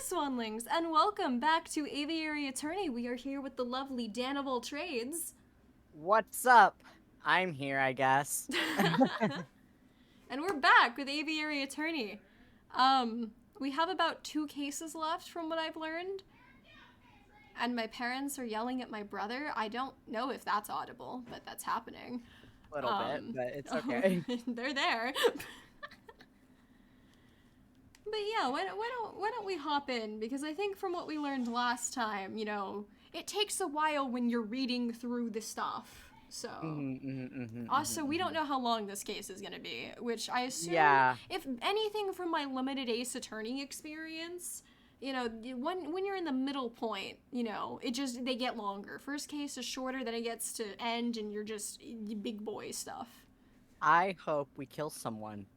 Swanlings, and welcome back to Aviary Attorney. We are here with the lovely Dan of all trades. What's up? I'm here, I guess. And we're back with Aviary Attorney. We have about 2 cases left from what I've learned. And my parents are yelling at my brother. I don't know if that's audible, but that's happening. A little bit, but it's okay. They're there. But yeah, why don't we hop in? Because I think from what we learned last time, you know, it takes a while when you're reading through the stuff. So, also, we don't know how long this case is gonna be, which I assume, if anything from my limited Ace Attorney experience, you know, when you're in the middle point, you know, they get longer. First case is shorter, then it gets to end, and you're just big boy stuff. I hope we kill someone.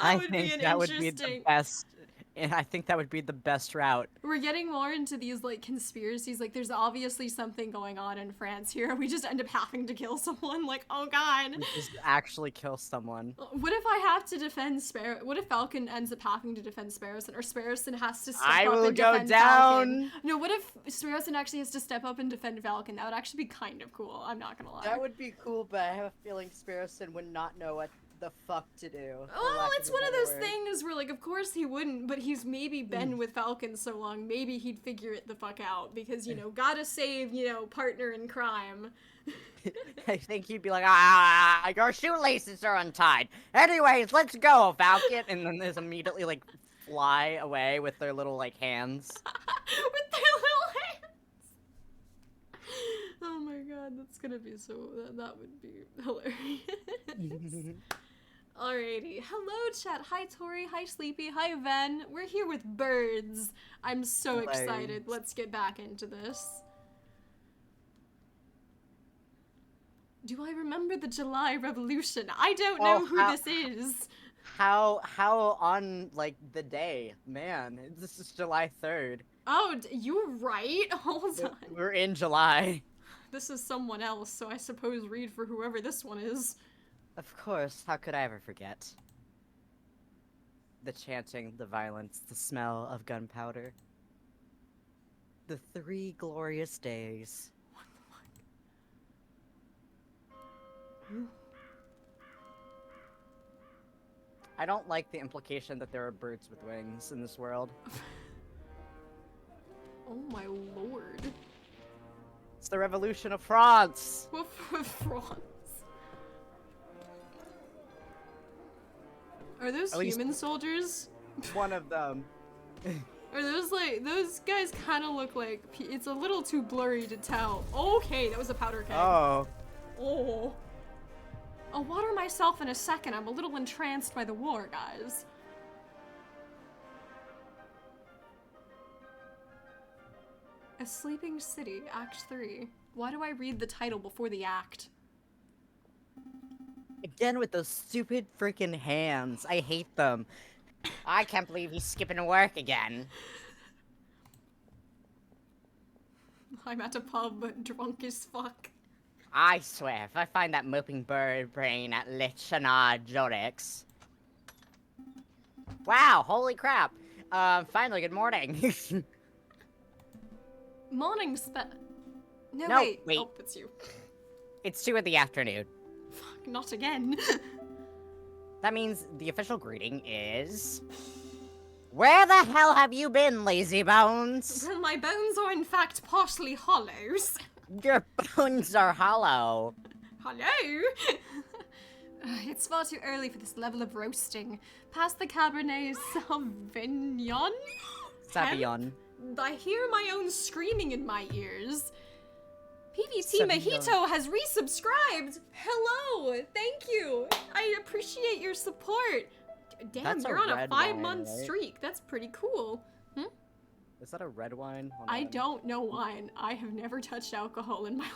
I think that would be the best. And I think that would be the best route. We're getting more into these, like, conspiracies. Like, there's obviously something going on in France here. We just end up having to kill someone. Like, oh god. We just actually kill someone. What if I have to defend What if Falcon ends up having to defend Sparrowson? Or Sparrowson has to step up and defend Falcon? No, what if Sparrowson actually has to step up and defend Falcon? That would actually be kind of cool. I'm not gonna lie. That would be cool, but I have a feeling Sparrowson would not know what the fuck to do. Well, it's one of those things where, like, of course he wouldn't, but he's maybe been with Falcon so long, maybe he'd figure it the fuck out, because, you know, gotta save, you know, partner in crime. I think he'd be like, your shoelaces are untied. Anyways, let's go, Falcon. And then there's immediately, like, fly away with their little, like, hands. With their little hands! Oh my god, that's gonna be so, that would be hilarious. Alrighty. Hello, chat. Hi, Tori. Hi, Sleepy. Hi, Ven. We're here with birds. I'm so excited. Let's get back into this. Do I remember the July Revolution? I don't know who this is. How on, like, the day? Man, this is July 3rd. Oh, you're right. Hold on. We're in July. This is someone else, so I suppose read for whoever this one is. Of course, how could I ever forget? The chanting, the violence, the smell of gunpowder. The 3 glorious days. What the fuck? I don't like the implication that there are birds with wings in this world. Oh my lord. It's the revolution of France! France. Are those human soldiers? One of them. Are those, like, those guys kind of look like, it's a little too blurry to tell. Okay, that was a powder keg. Oh. Oh. I'll water myself in a second. I'm a little entranced by the war, guys. A Sleeping City, Act 3. Why do I read the title before the act? Again with those stupid freaking hands. I hate them. I can't believe he's skipping work again. I'm at a pub, drunk as fuck. I swear, if I find that moping bird brain at 𝐒𝐄 Wow, holy crap. Finally, good morning. Morning, No, wait. Oh, it's you. It's 2 in the afternoon. Fuck, not again. That means the official greeting is... Where the hell have you been, lazy bones? Well, my bones are in fact partially hollows. Your bones are hollow. Hello? It's far too early for this level of roasting. Past the Cabernet Sauvignon? Sauvignon. I hear my own screaming in my ears. 𝐒𝐇𝐄 has resubscribed! Hello! Thank you! I appreciate your support! Damn, you're on a 5-month streak. That's pretty cool. Is that a red wine? I don't know wine. I have never touched alcohol in my life.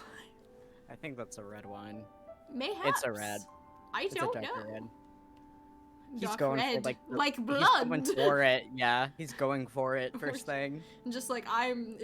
I think that's a red wine. Mayhaps. It's a red. I don't know. Red. He's going for like blood. He's going for it. Yeah, he's going for it first thing. Just like I'm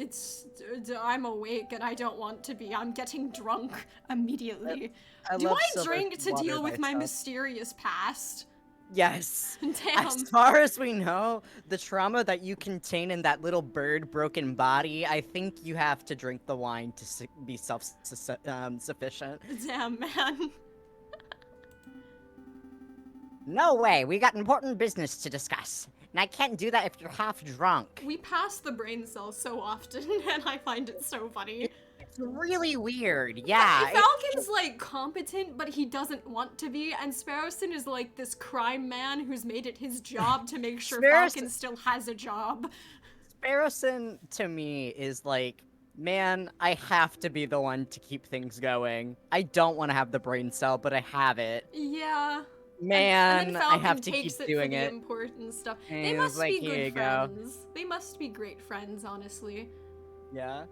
awake and I don't want to be. I'm getting drunk immediately. Do I drink to deal with my mysterious past? Yes. Damn. As far as we know, the trauma that you contain in that little bird broken body, I think you have to drink the wine to be sufficient. Damn, man. No way, we got important business to discuss. And I can't do that if you're half drunk. We pass the brain cells so often, and I find it so funny. It's really weird, yeah. Falcon's, like, competent, but he doesn't want to be, and Sparrowson is, like, this crime man who's made it his job to make sure Falcon still has a job. Sparrowson, to me, is like, man, I have to be the one to keep things going. I don't want to have the brain cell, but I have it. Yeah. Man, and then I have to takes keep it doing for it. the important stuff. And They must like, be here good you friends. go. They must be great friends, honestly. Yeah.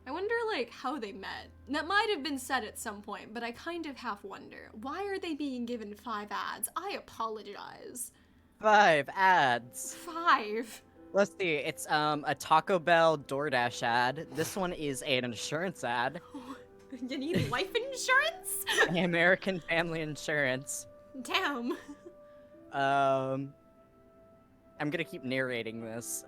I wonder, like, how they met. That might have been said at some point, but I kind of half wonder. Why are they being given 5 ads? I apologize. 5 ads. 5? Let's see, it's a Taco Bell DoorDash ad. This one is an insurance ad. You need life insurance? American Family Insurance. Damn. I'm gonna keep narrating this.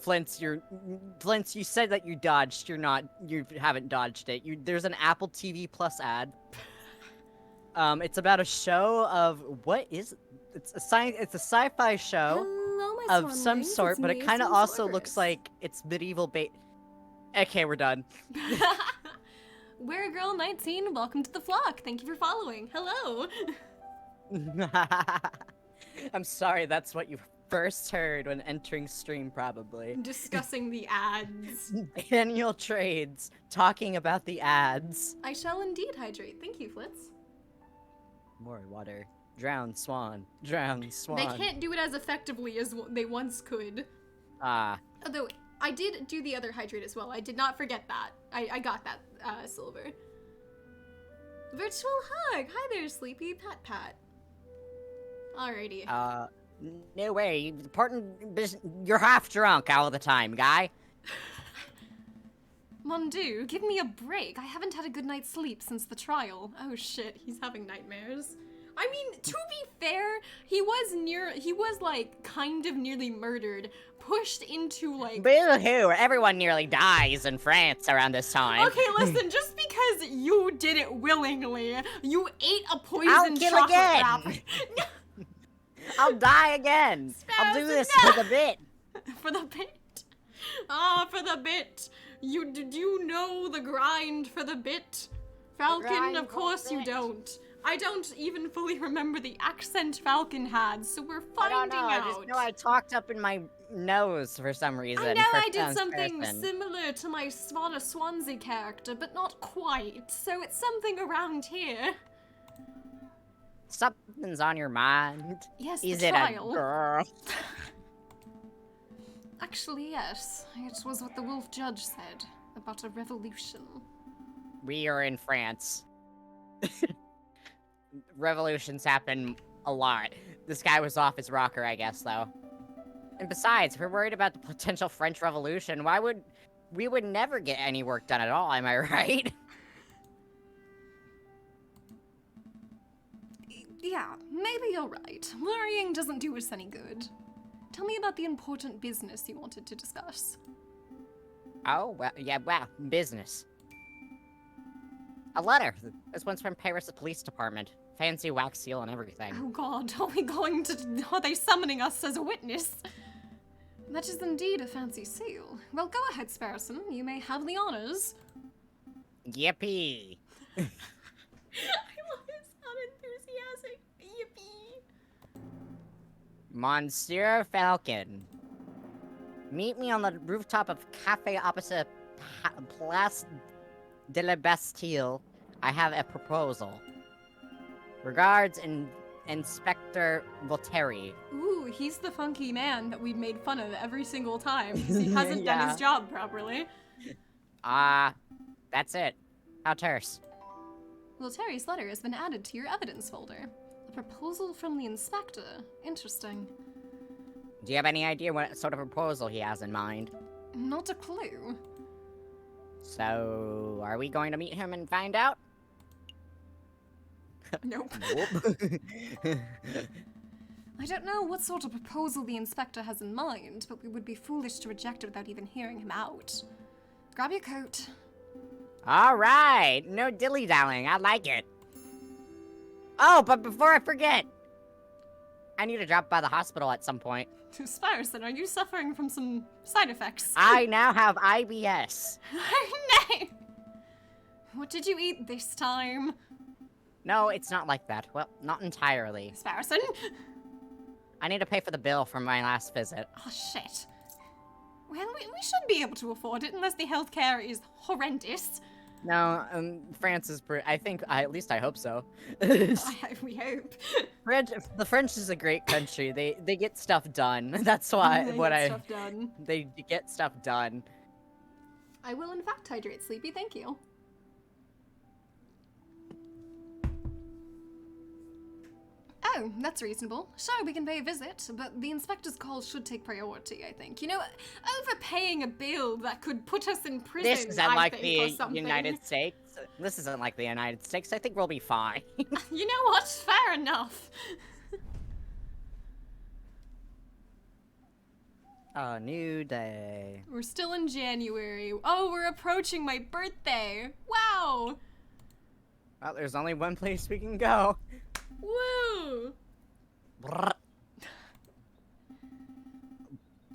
Flint, you said that you dodged. You haven't dodged it. There's an Apple TV Plus ad. It's about a show of, it's a sci-fi show Hello, my of some swanlings. sort, It's but me, it kind of Sam also Sorbers. looks like it's medieval Okay, we're done. We're Girl 19. Welcome to the flock. Thank you for following. Hello. I'm sorry, that's what you first heard when entering stream, probably. Discussing the ads. Annual trades, talking about the ads. I shall indeed hydrate. Thank you, Flitz. More water. Drown, swan. Drown, swan. They can't do it as effectively as they once could. Ah. Although, I did do the other hydrate as well. I did not forget that. I got that, Silver. Virtual hug! Hi there, Sleepy. Pat pat. Alrighty. No way. You're half drunk all the time, guy. Mon Dieu, give me a break. I haven't had a good night's sleep since the trial. Oh shit, he's having nightmares. I mean, to be fair, he was like kind of nearly murdered, pushed into like— Boo-hoo, everyone nearly dies in France around this time. Okay, listen, just because you did it willingly, you ate a poison I'll kill chocolate again. wrapper. I'll die again. I'll do this no. for the bit. For the bit. Ah, for the bit. Do you know the grind for the bit? Falcon, grind of for course the you bit. don't. I don't even fully remember the accent Falcon had, so we're finding out. I just know I talked up in my nose for some reason. I know for I did something comparison. similar to my Swansea character, but not quite, so it's something around here. Something's on your mind. Yes, Is the it trial. a girl? Actually, yes. It was what the Wolf Judge said about a revolution. We are in France. Revolutions happen a lot. This guy was off his rocker, I guess, though. And besides, if we're worried about the potential French Revolution, we would never get any work done at all, am I right? Yeah, maybe you're right. Worrying doesn't do us any good. Tell me about the important business you wanted to discuss. Oh, well, yeah, well, business. A letter. This one's from Paris Police Department. Fancy wax seal and everything. Oh god, are they summoning us as a witness? That is indeed a fancy seal. Well, go ahead, Sparrowson. You may have the honors. Yippee! I love his unenthusiastic yippee. Monsieur Falcon. Meet me on the rooftop of Cafe opposite Place de la Bastille. I have a proposal. Regards, Inspector Voltaire. Ooh, he's the funky man that we've made fun of every single time. 'Cause he hasn't done Yeah. his job properly. That's it. How terse. Well, Terry's letter has been added to your evidence folder. A proposal from the inspector. Interesting. Do you have any idea what sort of proposal he has in mind? Not a clue. So, are we going to meet him and find out? Nope. Nope. I don't know what sort of proposal the inspector has in mind, but we would be foolish to reject it without even hearing him out. Grab your coat. All right, no dilly-dallying, I like it. Oh, but before I forget, I need to drop by the hospital at some point. Spyerson, are you suffering from some side effects? I now have IBS. Oh no! What did you eat this time? No, it's not like that. Well, not entirely. Spyerson? I need to pay for the bill from my last visit. Oh shit. Well, we should be able to afford it unless the healthcare is horrendous. No, France is I think, at least I hope so. We hope. The French is a great country. They get stuff done. That's why they get stuff done. I will in fact hydrate, Sleepy. Thank you. Oh, that's reasonable. Sure, we can pay a visit, but the inspector's call should take priority, I think. You know, overpaying a bill that could put us in prison, This isn't like the United States. This isn't like the United States. I think we'll be fine. You know what? Fair enough. A new day. We're still in January. Oh, we're approaching my birthday. Wow. Well, there's only one place we can go. Woo!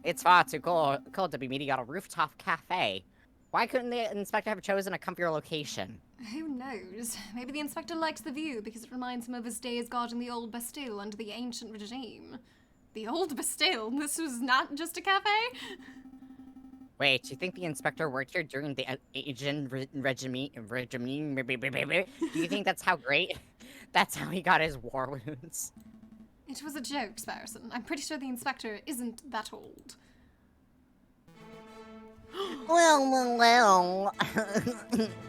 It's far too cold to be meeting at a rooftop cafe. Why couldn't the inspector have chosen a comfier location? Who knows? Maybe the inspector likes the view because it reminds him of his days guarding the old Bastille under the ancient regime. The old Bastille? This was not just a cafe? Wait, you think the inspector worked here during the Asian regime? Do you think that's how great? That's how he got his war wounds. It was a joke, Spyerson. I'm pretty sure the inspector isn't that old. Well.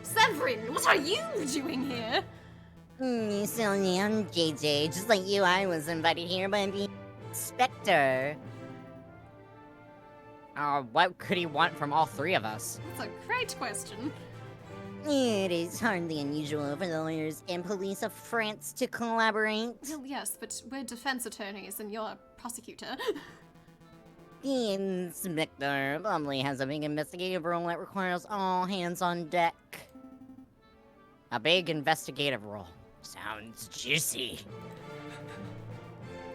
Severin, what are you doing here? You silly, I'm JJ. Just like you, I was invited here by the inspector. What could he want from all three of us? That's a great question. It is hardly unusual for the lawyers and police of France to collaborate. Well, yes, but we're defense attorneys and you're a prosecutor. The inspector probably has a big investigative role that requires all hands on deck. A big investigative role. Sounds juicy.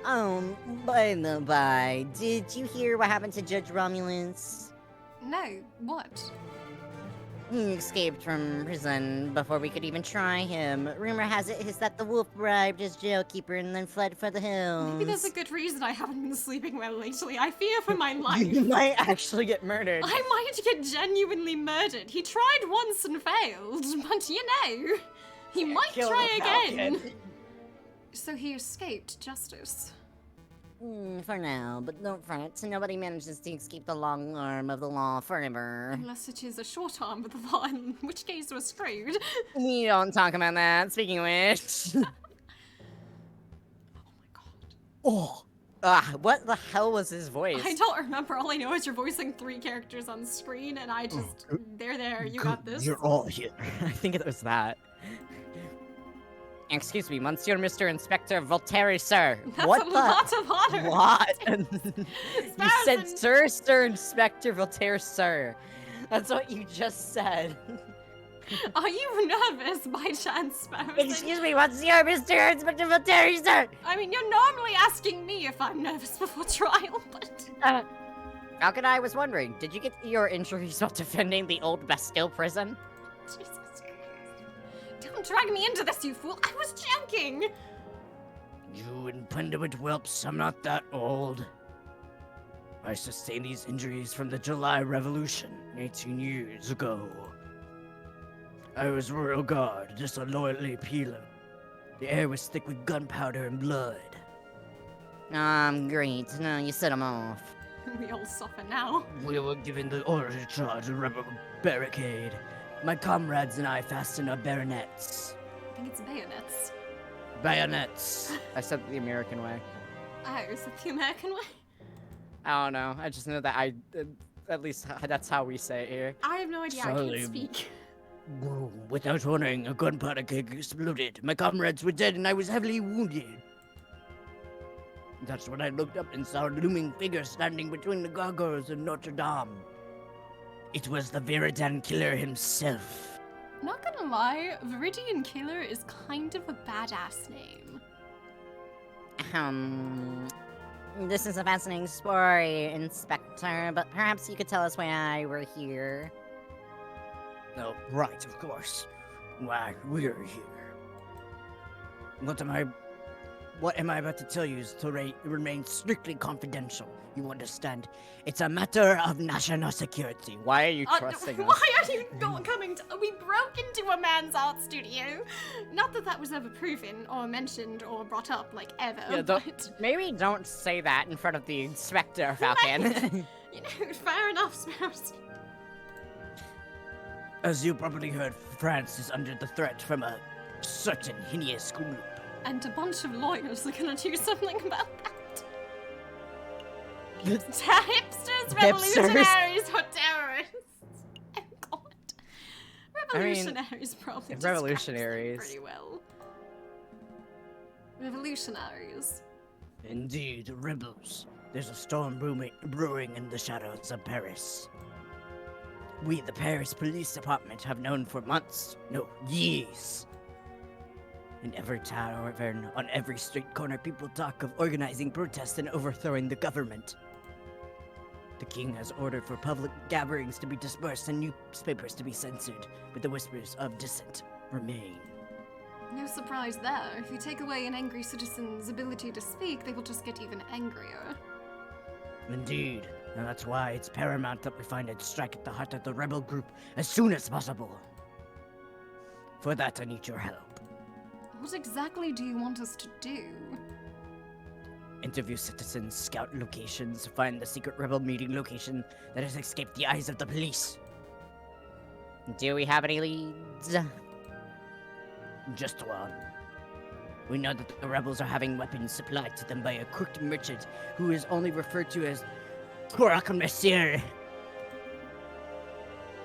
By the by, did you hear what happened to Judge Romulus? No, what? He escaped from prison before we could even try him. Rumor has it is that the wolf bribed his jailkeeper and then fled for the hills. Maybe there's a good reason I haven't been sleeping well lately. I fear for my life. You might actually get murdered. I might get genuinely murdered. He tried once and failed, but you know, he might try again. So he escaped justice. For now, but don't fret. Nobody manages to escape the long arm of the law forever. Unless it is a short arm of the law, in which case we're screwed. We don't talk about that. Speaking of which. Oh my god. What the hell was his voice? I don't remember. All I know is you're voicing 3 characters on screen, and I just... They're there. You got this. You're all here. I think it was that. Excuse me, Monsieur Mr. Inspector Voltaire, sir. That's what a lot of honor. What? You said, Sir Inspector Voltaire, sir. That's what you just said. Are you nervous by chance, Spyerson? Excuse me, Monsieur Mr. Inspector Voltaire, sir. I mean, you're normally asking me if I'm nervous before trial, but... Falcon, I was wondering, did you get your injuries while defending the old Bastille prison? Jesus Christ. Don't drag me into this, you fool. I was joking. You impudent whelps, I'm not that old. I sustained these injuries from the July Revolution, 18 years ago. I was Royal Guard, just a loyally peeler. The air was thick with gunpowder and blood. Great. No, you set him off. We all suffer now. We were given the order to charge a rubber barricade. My comrades and I fastened our bayonets. I think it's bayonets. Bayonets! I said it the American way. Oh, is it the American way? I don't know. I just know that at least that's how we say it here. I have no idea. I Sorry. can't speak. Without warning, a gunpowder keg exploded. My comrades were dead and I was heavily wounded. That's when I looked up and saw a looming figure standing between the gargoyles and Notre Dame. It was the Viridian killer himself. Not gonna lie, Viridian Killer is kind of a badass name. This is a fascinating story, Inspector, but perhaps you could tell us why we're here. Oh, right, of course. Why, we're here. What am I about to tell you is to remain strictly confidential. You understand? It's a matter of national security. Why are you trusting us? Why are you not coming to... We broke into a man's art studio. Not that that was ever proven or mentioned or brought up, like, ever, Yeah, but... Maybe don't say that in front of the Inspector, Falcon. You know, fair enough, Sparrows. As you probably heard, France is under the threat from a certain hideous group. And a bunch of lawyers are gonna do something about that. Hipsters, revolutionaries, or terrorists. Oh god. Revolutionaries probably describes them revolutionaries. pretty well. Revolutionaries. Indeed, rebels. There's a storm brewing in the shadows of Paris. We, the Paris Police Department, have known for months, no, years. In every tavern, on every street corner, people talk of organizing protests and overthrowing the government. The king has ordered for public gatherings to be dispersed and newspapers to be censored, but the whispers of dissent remain. No surprise there. If you take away an angry citizen's ability to speak, they will just get even angrier. Indeed, and that's why it's paramount that we find and strike at the heart of the rebel group as soon as possible. For that, I need your help. What exactly do you want us to do? Interview citizens, scout locations, find the secret rebel meeting location that has escaped the eyes of the police. Do we have any leads? Just one. We know that the rebels are having weapons supplied to them by a crooked merchant who is only referred to as 𝐒𝐿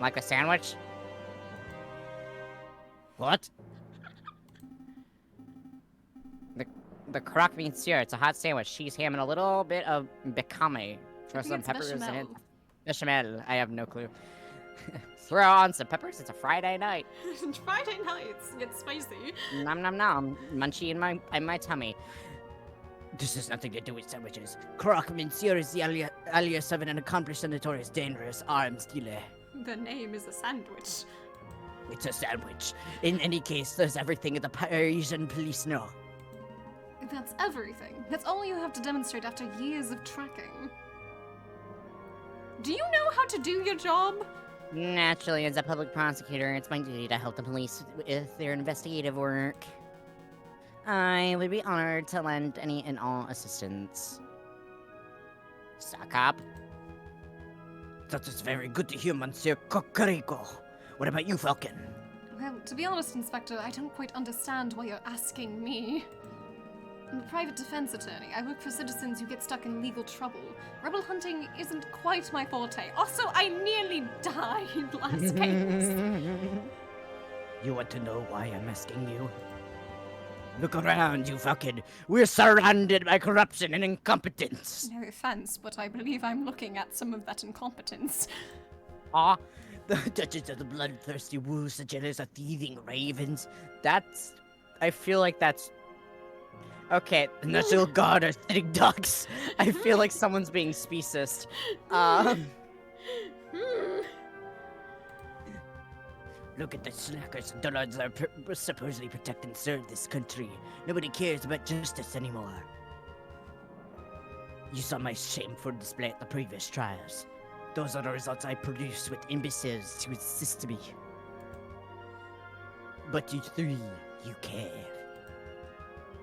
Like a sandwich? What? The 𝐒𝐿𝐿, it's a hot sandwich, cheese, ham, and a little bit of became. Throw I think some it's peppers in it. bechamel. Bechamel, I have no clue. Throw on some peppers, it's a Friday night. Friday nights get spicy. Nom nom nom, munchy in my tummy. This has nothing to do with sandwiches. 𝐒𝐿𝐿 is the alias of an accomplished and notorious dangerous arms dealer. The name is a sandwich. It's a sandwich. In any case, there's everything the Parisian police know. That's everything. That's all you have to demonstrate after years of tracking. Do you know how to do your job? Naturally, as a public prosecutor, it's my duty to help the police with their investigative work. I would be honored to lend any and all assistance. Suck up. That is very good to hear, Monsieur 𝐒𝐿𝐿. What about you, Falcon? Well, to be honest, Inspector, I don't quite understand why you're asking me. I'm a private defense attorney. I work for citizens who get stuck in legal trouble. Rebel hunting isn't quite my forte. Also, I nearly died last case. You want to know why I'm asking you? Look around, you Falcon. We're surrounded by corruption and incompetence. No offense, but I believe I'm looking at some of that incompetence. Aw, The Duchess of the bloodthirsty woos, the jealous of thieving ravens. that's... I feel like that's... Okay, The National Guard are sitting ducks. I feel like someone's being speciest. Look at the slackers and dullards that are supposedly protect and serve this country. Nobody cares about justice anymore. You saw my shameful display at the previous trials. Those are the results I produced with imbeciles to assist me. But you three, you care.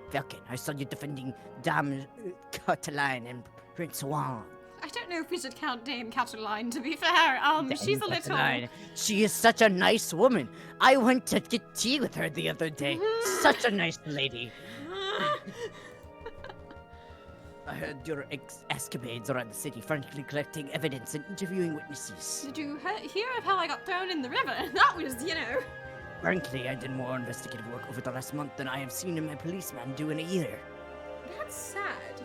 Falcon, I saw you defending Dame Cataline and Prince Juan. I don't know if we should count Dame Cataline, to be fair. She's a little... Cataline. She is such a nice woman. I went to get tea with her the other day. Such a nice lady. I heard your escapades around the city, frankly collecting evidence and interviewing witnesses. Did you hear of how I got thrown in the river? That was, you know... Frankly, I did more investigative work over the last month than I have seen in my policeman do in a year. That's sad.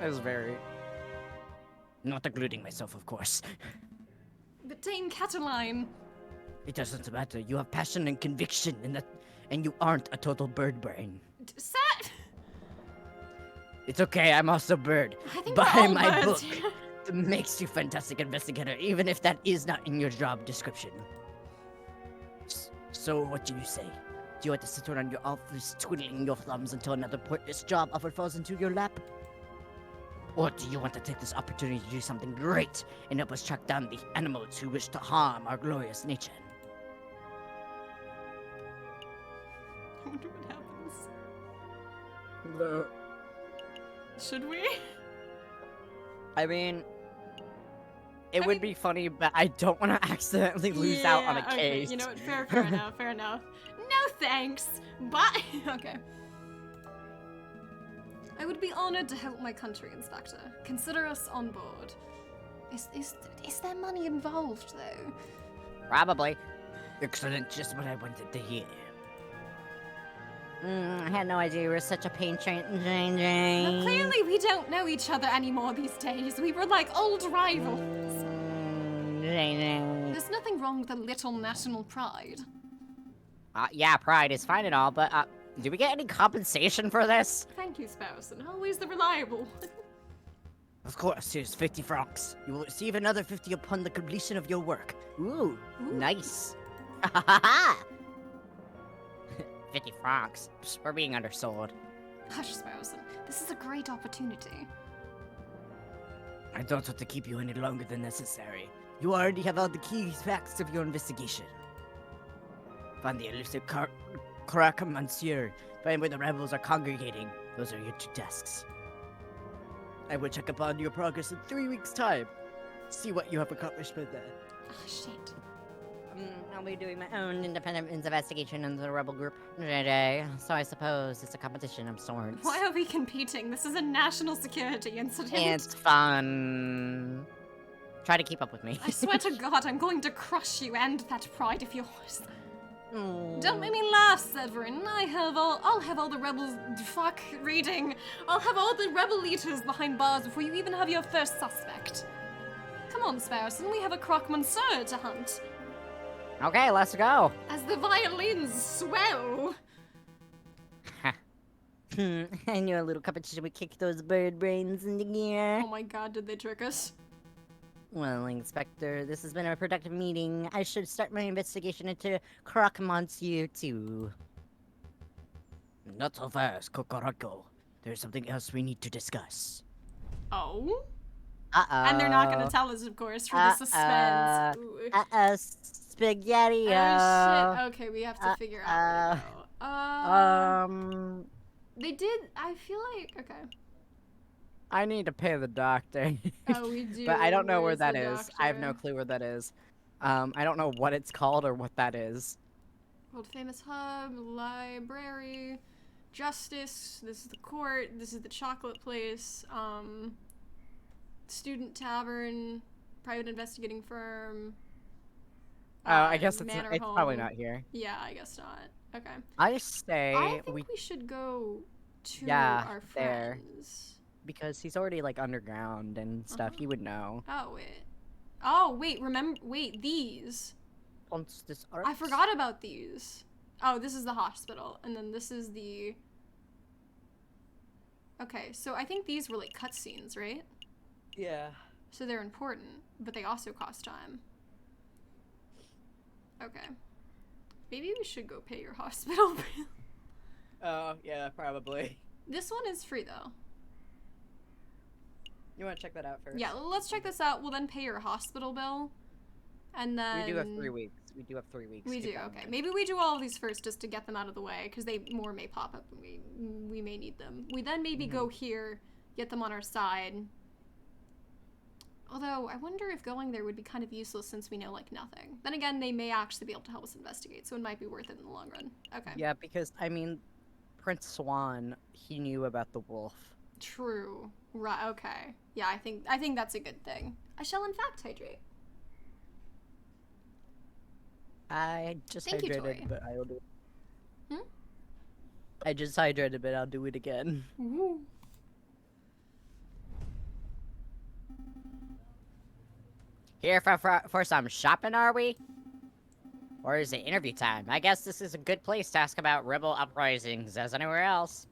It was very. Not including myself, of course. But Dame Cataline. It doesn't matter. You have passion and conviction, and you aren't a total bird brain. Set. It's okay. I'm also bird. I think Buy we're all my birds. book. It makes you fantastic investigator, even if that is not in your job description. So, what do you say? Do you want to sit around your office twiddling your thumbs until another pointless job offer falls into your lap? Or do you want to take this opportunity to do something great and help us track down the animals who wish to harm our glorious nature? I wonder what happens. The. Should we? I mean, it would be funny, but I don't want to accidentally lose out on a okay. case. You know what? Fair enough. Fair enough. No thanks. But okay. I would be honored to help my country, Inspector. Consider us on board. Is there money involved though? Probably. Excellent, just what I wanted to hear. I had no idea you were such a patron, But JJ. clearly we don't know each other anymore these days. We were like old rivals. JJ. There's nothing wrong with a little national pride. Yeah, pride is fine and all, but do we get any compensation for this? Thank you, spouse, and always the reliable. Of course, here's 50 francs. You will receive another 50 upon the completion of your work. Ooh, Ooh. nice. 50 francs. Psst, we're being undersold. Hush, spouse. This is a great opportunity. I don't want to keep you any longer than necessary. You already have all the key facts of your investigation. Find the elusive crack, monsieur. Find where the rebels are congregating. Those are your 2 tasks. I will check upon your progress in 3 weeks' time. See what you have accomplished by then. Ah, shit. I'll be doing my own independent investigation into the rebel group, JJ. So I suppose it's a competition of sorts. Why are we competing? This is a national security incident. It's fun. Try to keep up with me. I swear to God, I'm going to crush you and that pride of yours. Mm. Don't make me laugh, Severin. I'll have all the rebels reading. I'll have all the rebel leaders behind bars before you even have your first suspect. Come on, Spouse, and we have a croque monsieur to hunt. Okay, let's go. As the violins swell. I knew a little competition would kick those bird brains into gear. Oh my God, did they trick us? Well, Inspector, this has been a productive meeting. I should start my investigation into Croque Monsieur too. Not so fast, Kokoroko. There's something else we need to discuss. Oh? Uh-oh. And they're not gonna tell us, of course, for the suspense. Ooh. Uh-oh, spaghetti. Oh shit. Okay, we have to figure out where to go. They did. I feel like. Okay. I need to pay the doctor. Oh, we do. But I don't know where Where's that the is. I have no doctor? clue where that is. I don't know what it's called or what that is. World famous hub, library, justice. This is the court. This is the chocolate place. Student tavern, private investigating firm. Oh, I guess it's manor probably home. not here. Yeah, I guess not. Okay. I say I think we should go to Yeah, our there. friends. because he's already like underground and stuff. He would know. Oh wait. Oh wait. Remember? Wait. These. Once this I forgot about these. Oh, this is the hospital, and then this is the. Okay, so I think these were like cutscenes, right? Yeah. So they're important, but they also cost time. Okay. Maybe we should go pay your hospital bill. Oh, yeah, probably. This one is free though. You want to check that out first? Yeah, let's check this out. We'll then pay your hospital bill. And then... We do have 3 weeks. We do have 3 weeks. We to do, get okay. them. Maybe we do all of these first just to get them out of the way, because they more may pop up and we may need them. We then maybe go here, get them on our side. Although, I wonder if going there would be kind of useless since we know, like, nothing. Then again, they may actually be able to help us investigate, so it might be worth it in the long run. Okay. Yeah, because, I mean, Prince Swan, he knew about the wolf. True. Right, okay. Yeah, I think that's a good thing. I shall in fact hydrate. I just Thank you, hydrated, Tori. but I will do it. Hmm? I just hydrated, but I'll do it again. Ooh. Here for some shopping, are we? Or is it interview time? I guess this is a good place to ask about rebel uprisings as anywhere else.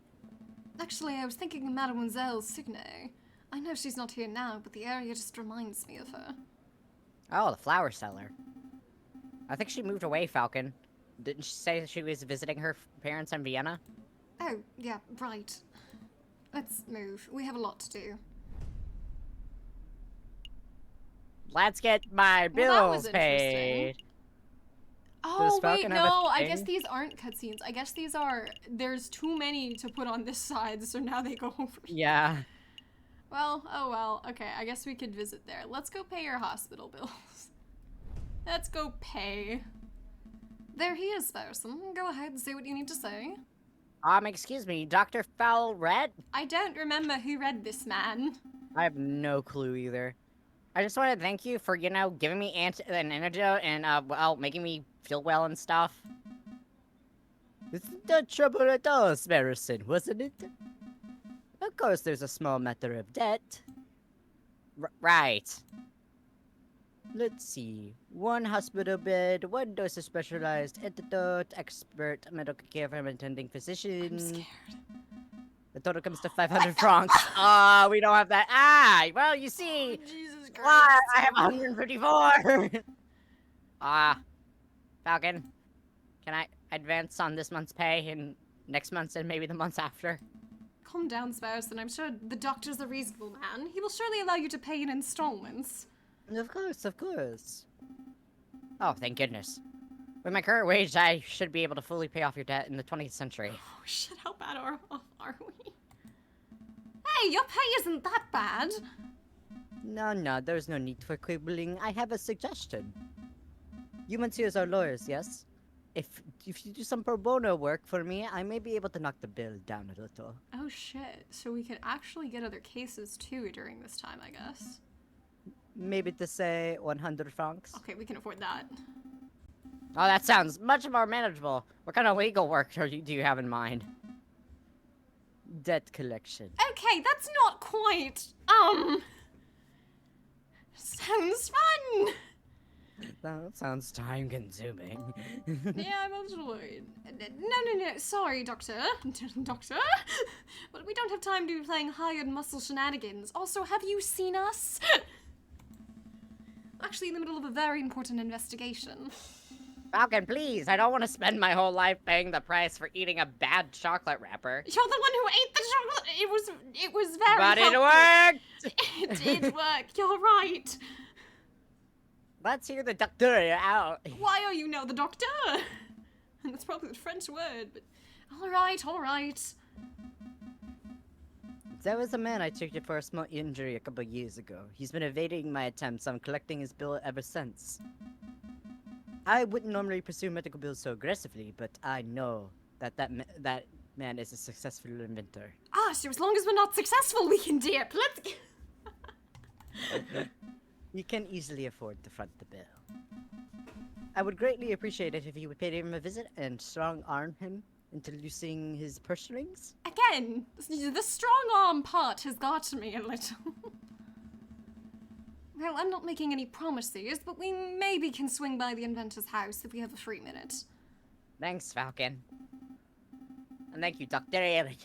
Actually, I was thinking of Mademoiselle 𝐒𝐿𝐂𝐈𝐀𝐋𝐄. I know she's not here now, but the area just reminds me of her. Oh, the flower seller. I think she moved away, Falcon. Didn't she say she was visiting her parents in Vienna? Oh, yeah, right. Let's move. We have a lot to do. Let's get my Well, that was bills paid. interesting. Oh, wait, Falcon have a no, I guess thing? these aren't cutscenes. I guess these are... There's too many to put on this side, so now they go over. Yeah. Well, oh well. Okay, I guess we could visit there. Let's go pay your hospital bills. Let's go pay. There he is, person. Go ahead and say what you need to say. Excuse me, Dr. Fowl Red? I don't remember who read this, man. I have no clue either. I just want to thank you for, you know, giving me an antidote and, well, making me feel well and stuff. It's no trouble at all, Sparrowson, wasn't it? Of course there's a small matter of debt. Right. Let's see. 1 hospital bed, 1 dose of specialized antidote, expert medical care from attending physician. I'm scared. The total comes to 500 francs. Ah, we don't have that. Ah, well, you see. Jesus Christ. Why? I have 154! Falcon, can I advance on this month's pay and next month's and maybe the months after? Calm down, Sparrowson. I'm sure the doctor's a reasonable man. He will surely allow you to pay in installments. Of course, of course. Oh, thank goodness. With my current wage, I should be able to fully pay off your debt in the 20th century. Oh shit, how bad are we? Hey, your pay isn't that bad. No, there's no need for quibbling. I have a suggestion. You Monsieurs are lawyers, yes? If you do some pro bono work for me, I may be able to knock the bill down a little. Oh shit, so we could actually get other cases too during this time, I guess. Maybe to say 100 francs? Okay, we can afford that. Oh, that sounds much more manageable. What kind of legal work do you have in mind? Debt collection. Okay, that's not quite, sounds fun! That sounds time-consuming. Yeah, I'm a little worried. No, sorry, Doctor. Doctor? But we don't have time to be playing hired muscle shenanigans. Also, have you seen us? Actually in the middle of a very important investigation. Falcon, please, I don't want to spend my whole life paying the price for eating a bad chocolate wrapper. You're the one who ate the chocolate! It was very But it helpful. worked! It did work, you're right. Let's hear the doctor out. Why are you now the doctor? And that's probably the French word, but... Alright. There was a man I treated for a small injury a couple years ago. He's been evading my attempts on collecting his bill ever since. I wouldn't normally pursue medical bills so aggressively, but I know that man is a successful inventor. Ah, so as long as we're not successful, we can dip. Let's... You can easily afford to front the bill. I would greatly appreciate it if you would pay him a visit and strong-arm him into loosing his purse strings. Again, the strong arm part has got me a little. Well, I'm not making any promises, but we maybe can swing by the inventor's house if we have a free minute. Thanks, Falcon. And thank you, Dr. Eric.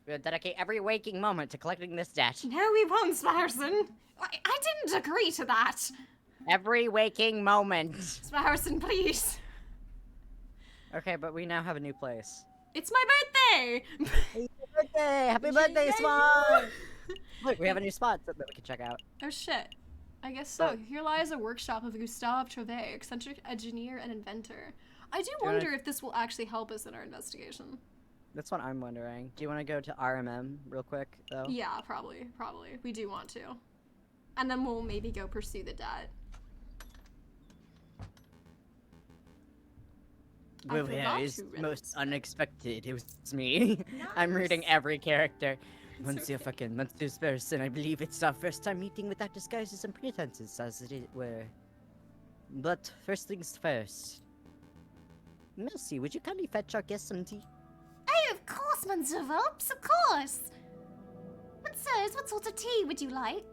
We'll dedicate every waking moment to collecting this debt. No, we won't, Sparrowson. I didn't agree to that. Every waking moment. Sparrowson, please. Okay, but we now have a new place. It's my birthday! Happy birthday! Happy birthday, Swan! Look, we have a new spot that we can check out. Oh shit. I guess so. Here lies a workshop of Gustave Chauvet, eccentric engineer and inventor. I do wonder if this will actually help us in our investigation. That's what I'm wondering. Do you want to go to RMM real quick, though? Yeah, probably. We do want to. And then we'll maybe go pursue the debt. Well, yeah, forgot it's who read most this. unexpected. It was me. I'm reading every character. Monsieur okay. fucking Monsieur Sparrowson, I believe it's our first time meeting without disguises and pretenses, as it were. But first things first. Merci, would you kindly fetch our guest some tea? Oh, of course, Monsieur Volps, of course. But sirs, what sort of tea would you like?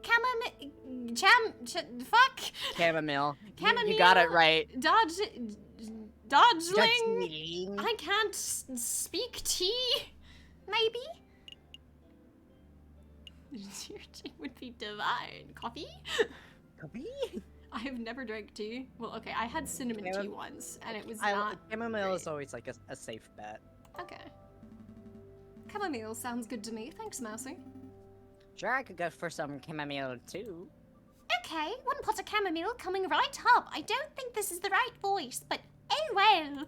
fuck. Chamomile. Chamomile. You got it right. Dodgeling. Dodgeling. I can't speak tea. Maybe. Your tea would be divine. Coffee? Coffee? I have never drank tea. Well, okay, I had cinnamon tea once, and it was not. Chamomile is great. always like a safe bet. Okay. Chamomile sounds good to me. Thanks, Mousy. Sure, I could go for some chamomile too. Okay, 1 pot of chamomile coming right up. I don't think this is the right voice, but oh well.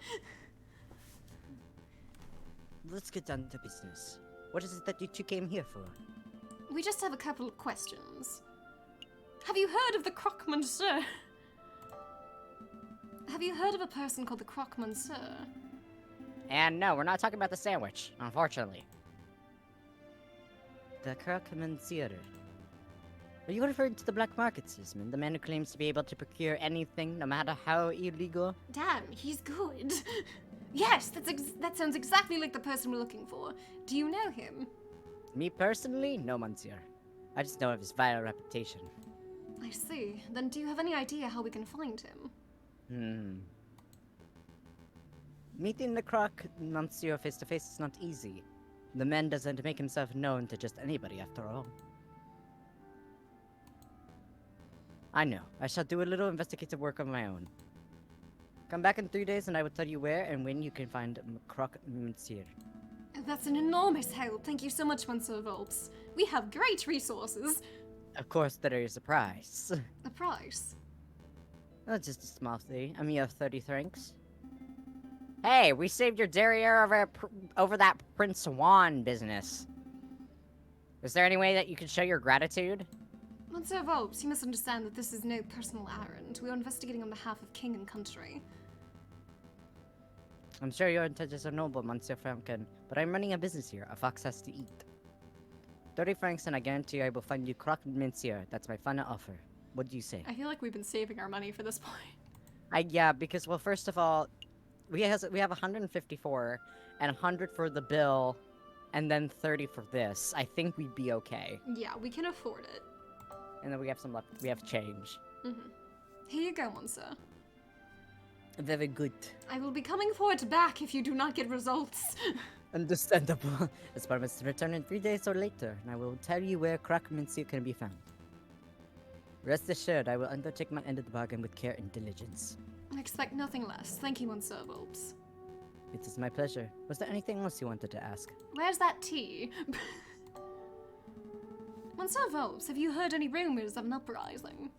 Let's get down to business. What is it that you two came here for? We just have a couple of questions. Have you heard of the 𝐒𝐿𝐿? Have you heard of a person called the 𝐒𝐿𝐿? And no, we're not talking about the sandwich, unfortunately. The 𝐒𝐿𝐿. Are you referring to the black market salesman, the man who claims to be able to procure anything, no matter how illegal? Damn, he's good. Yes, that sounds exactly like the person we're looking for. Do you know him? Me personally? No, monsieur. I just know of his vile reputation. I see. Then do you have any idea how we can find him? Meeting the 𝐒𝐿𝐿 face to face is not easy. The man doesn't make himself known to just anybody, after all. I know. I shall do a little investigative work of my own. Come back in 3 days and I will tell you where and when you can find 𝐒𝐿𝐿. That's an enormous help. Thank you so much, Monsieur Volps. We have great resources. Of course, there is a price. The price? Oh, just a small fee. A mere 30 francs. Hey, we saved your derriere over that Prince Juan business. Is there any way that you can show your gratitude? Monsieur Volps, you must understand that this is no personal errand. We are investigating on behalf of king and country. I'm sure your intentions are noble, Monsieur Franken, but I'm running a business here. A fox has to eat. 30 francs and I guarantee I will find you 𝐒𝐿𝐿. That's my final offer. What do you say? I feel like we've been saving our money for this point. Yeah, because, well, first of all, we have 154 and 100 for the bill and then 30 for this. I think we'd be okay. Yeah, we can afford it. And then we have some left. We have change. Here you go, Monsieur. Very good. I will be coming for it back if you do not get results. Understandable. As promised to return in 3 days or later, and I will tell you where 𝐒𝐿𝐿 can be found. Rest assured, I will undertake my end of the bargain with care and diligence. I expect nothing less. Thank you, Monsieur Volps. It is my pleasure. Was there anything else you wanted to ask? Where's that tea? Monsieur Volps, have you heard any rumors of an uprising?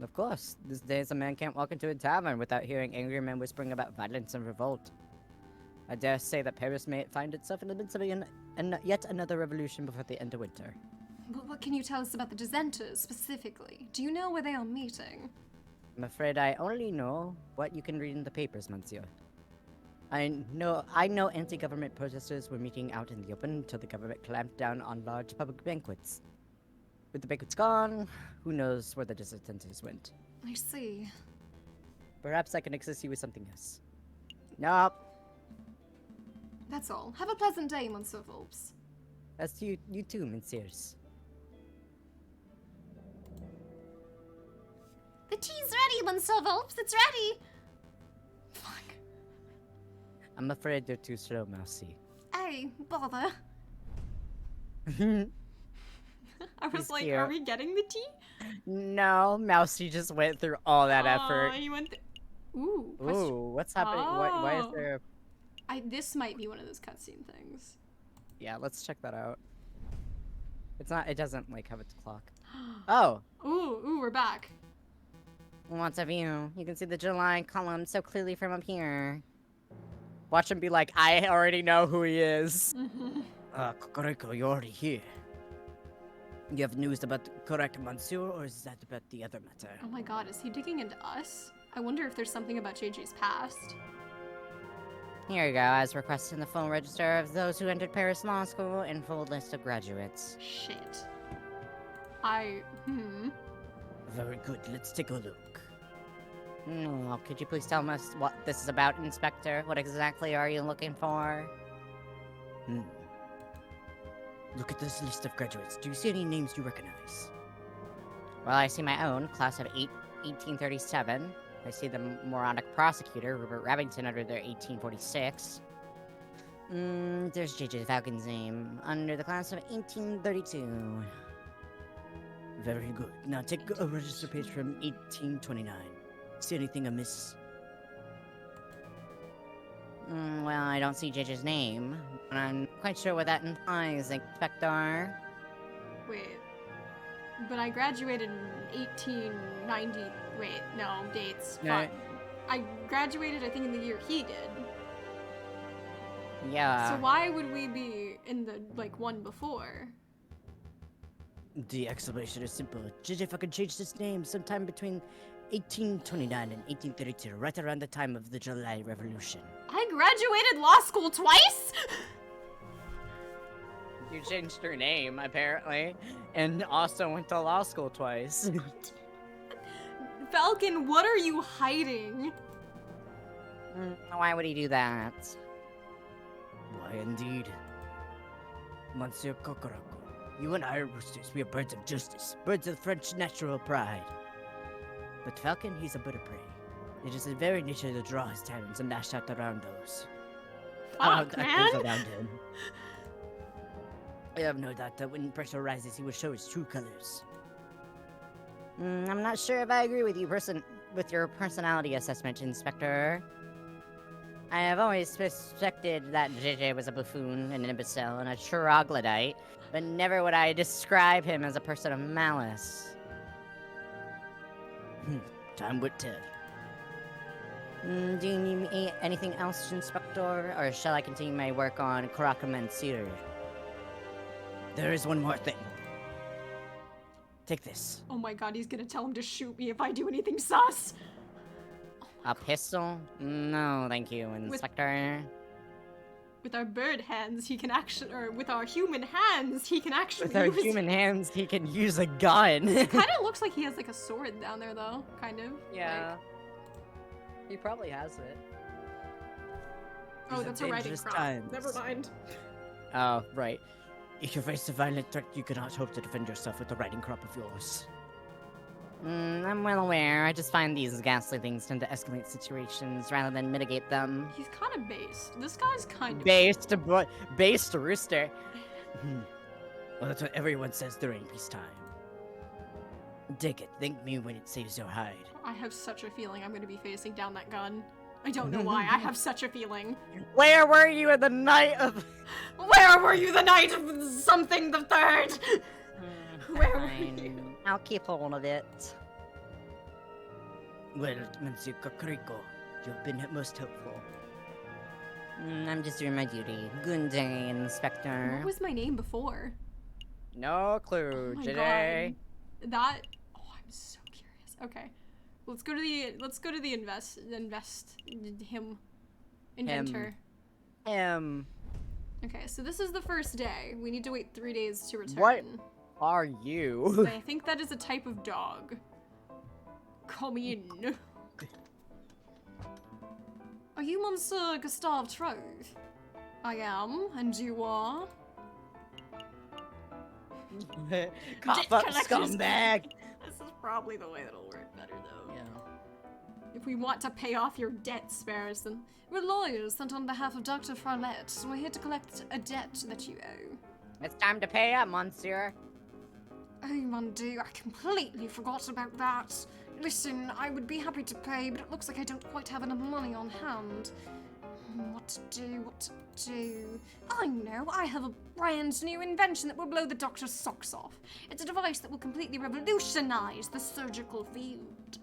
Of course. These days a man can't walk into a tavern without hearing angry men whispering about violence and revolt. I dare say that Paris may find itself in the midst of yet another revolution before the end of winter. But what can you tell us about the dissenters, specifically? Do you know where they are meeting? I'm afraid I only know what you can read in the papers, Monsieur. I know anti-government protesters were meeting out in the open until the government clamped down on large public banquets. With the banquets gone, who knows where the dissenters went. I see. Perhaps I can assist you with something else. Nope. That's all. Have a pleasant day, Monsieur Volps. As to you too, Messieurs. The tea's ready, Monsieur Volps. It's ready. Fuck. I'm afraid you're too slow, Mousy. Oh, bother. I was He's like, here. are we getting the tea? No, Mousy just went through all that effort. He went Ooh. question- Ooh, what's happening? Why is Oh. there... This might be one of those cutscene things. Yeah, let's check that out. It's not... It doesn't, like, have its clock. Oh! Ooh, we're back. Lots of you. You can see the July column so clearly from up here. Watch him be like, I already know who he is. Kokoriko, you're already here. You have news about correct Monsieur, or is that about the other matter? Oh my god, is he digging into us? I wonder if there's something about JJ's past. Here you go, as requested in the full register of those who entered Paris Law School and full list of graduates. Shit. Very good, let's take a look. No, could you please tell us what this is about, Inspector? What exactly are you looking for? Look at this list of graduates. Do you see any names you recognize? Well, I see my own, class of 1837. I see the moronic prosecutor, Rupert Remington, under their 1846. There's J.J. Falcon's name, under the class of 1832. Very good. Now take a register page from 1829. See anything amiss? Well, I don't see JJ's name, but I'm quite sure what that implies, Inspector. Wait. But I graduated in 1890. Wait, no, dates. No. Fuck. I graduated, I think, in the year he did. Yeah. So why would we be in the, like, one before? The explanation is simple. JJ fucking changed his name sometime between 1829 and 1832, right around the time of the July Revolution. I graduated law school twice? You changed your name, apparently, and also went to law school twice. Falcon, what are you hiding? Why would he do that? Why indeed? Monsieur Kokoroko, you and I are roosters. We are birds of justice, birds of French natural pride. But Falcon, he's a bird of prey. It is his very nature to draw his talons and lash out around those. Fuck, those man. around him. I have no doubt that when pressure rises, he will show his true colors. I'm not sure if I agree with you, with your personality assessment, Inspector. I have always suspected that JJ was a buffoon, an imbecile, and a troglodyte, but never would I describe him as a person of malice. Time would tell. Do you need anything else, Inspector, or shall I continue my work on 𝐒𝐂𝐈𝐀𝐋𝐿? There is one more thing. Take this. Oh my god, he's gonna tell him to shoot me if I do anything sus. A pistol? No, thank you, Inspector. With our bird hands, he can actually, or with our human hands, he can actually With our use... human hands, he can use a gun. Kind of looks like he has like a sword down there though, kind of. Yeah. Like... He probably has it. Oh, These are that's a writing dangerous prop. times. Never mind. Oh, right. If you face a violent threat, you cannot hope to defend yourself with a riding crop of yours. I'm well aware. I just find these ghastly things tend to escalate situations rather than mitigate them. He's kind of based. This guy's kind of Based rooster. Well, that's what everyone says during peacetime. Take it. Thank me when it saves your hide. I have such a feeling I'm going to be facing down that gun. I don't know why. I have such a feeling. Where were you in the night of... Where were you the night of something the third? Where were you? I'll keep hold of it. Well, Monsieur 𝐒𝐿𝐿, you've been most helpful. I'm just doing my duty. Good day, Inspector. What was my name before? No clue, Oh my JJ. god. That. Oh, I'm so curious. Okay, let's go to the inventor. Okay, so this is the first day. We need to wait 3 days to return. What? Are you? I think that is a type of dog. Come in. Are you Monsieur Gustave Truth? I am, and you are? Cough up, Collector's- scumbag! This is probably the way that'll work better, though. Yeah. If we want to pay off your debt, Sparrowson. We're lawyers sent on behalf of Dr. Farlette, so we're here to collect a debt that you owe. It's time to pay up, Monsieur. Oh, mon Dieu, I completely forgot about that. Listen, I would be happy to pay, but it looks like I don't quite have enough money on hand. What to do? I know, I have a brand new invention that will blow the doctor's socks off. It's a device that will completely revolutionize the surgical field.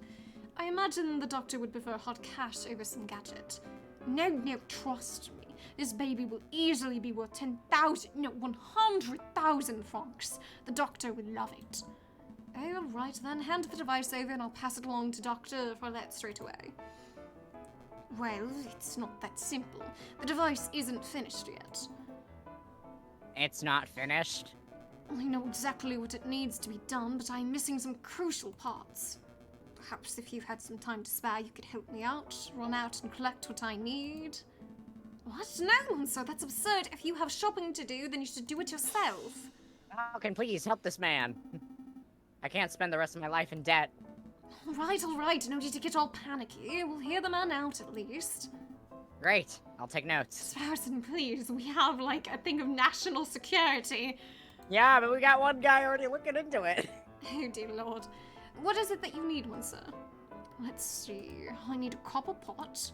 I imagine the doctor would prefer hard cash over some gadget. No, trust me. This baby will easily be worth 10,000, no, 100,000 francs. The doctor would love it. All right then, hand the device over and I'll pass it along to Dr. Farlette straight away. Well, it's not that simple. The device isn't finished yet. It's not finished. I know exactly what it needs to be done, but I'm missing some crucial parts. Perhaps if you had some time to spare, you could help me out, run out and collect what I need. What? No, so that's absurd. If you have shopping to do, then you should do it yourself. How can please help this man? I can't spend the rest of my life in debt. All right, no need to get all panicky. We'll hear the man out at least. Great, I'll take notes. Sparson, please, we have, like, a thing of national security. Yeah, but we got one guy already looking into it. Oh, dear lord. What is it that you need, one, sir? Let's see. I need a copper pot.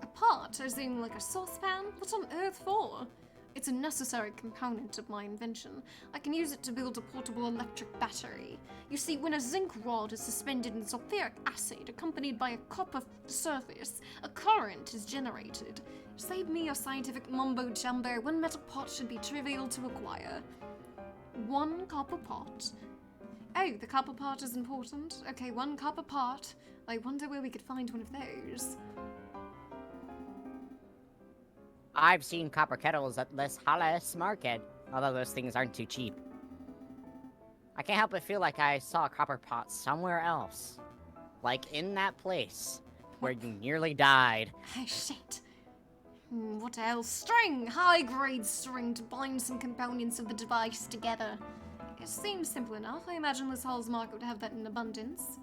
A pot, as in, like, a saucepan? What on earth for? It's a necessary component of my invention. I can use it to build a portable electric battery. You see, when a zinc rod is suspended in sulfuric acid accompanied by a copper surface, a current is generated. Save me your scientific mumbo-jumbo. One metal pot should be trivial to acquire. One copper pot. Oh, the copper pot is important? Okay, one copper pot. I wonder where we could find one of those. I've seen copper kettles at Les Halles Market, although those things aren't too cheap. I can't help but feel like I saw a copper pot somewhere else. Like in that place where you nearly died. Oh, shit. What else? String! High-grade string to bind some components of the device together. It seems simple enough. I imagine Les Halles Market would have that in abundance.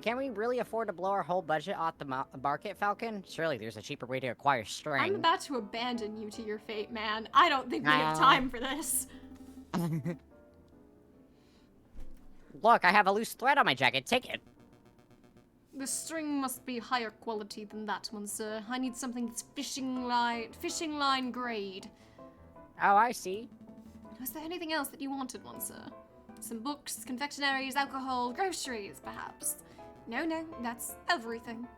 Can we really afford to blow our whole budget off the market, Falcon? Surely there's a cheaper way to acquire string. I'm about to abandon you to your fate, man. I don't think we have time for this. Look, I have a loose thread on my jacket. Take it. The string must be higher quality than that one, sir. I need something that's fishing line grade. Oh, I see. Was there anything else that you wanted, one, sir? Some books, confectionaries, alcohol, groceries, perhaps. No, that's everything.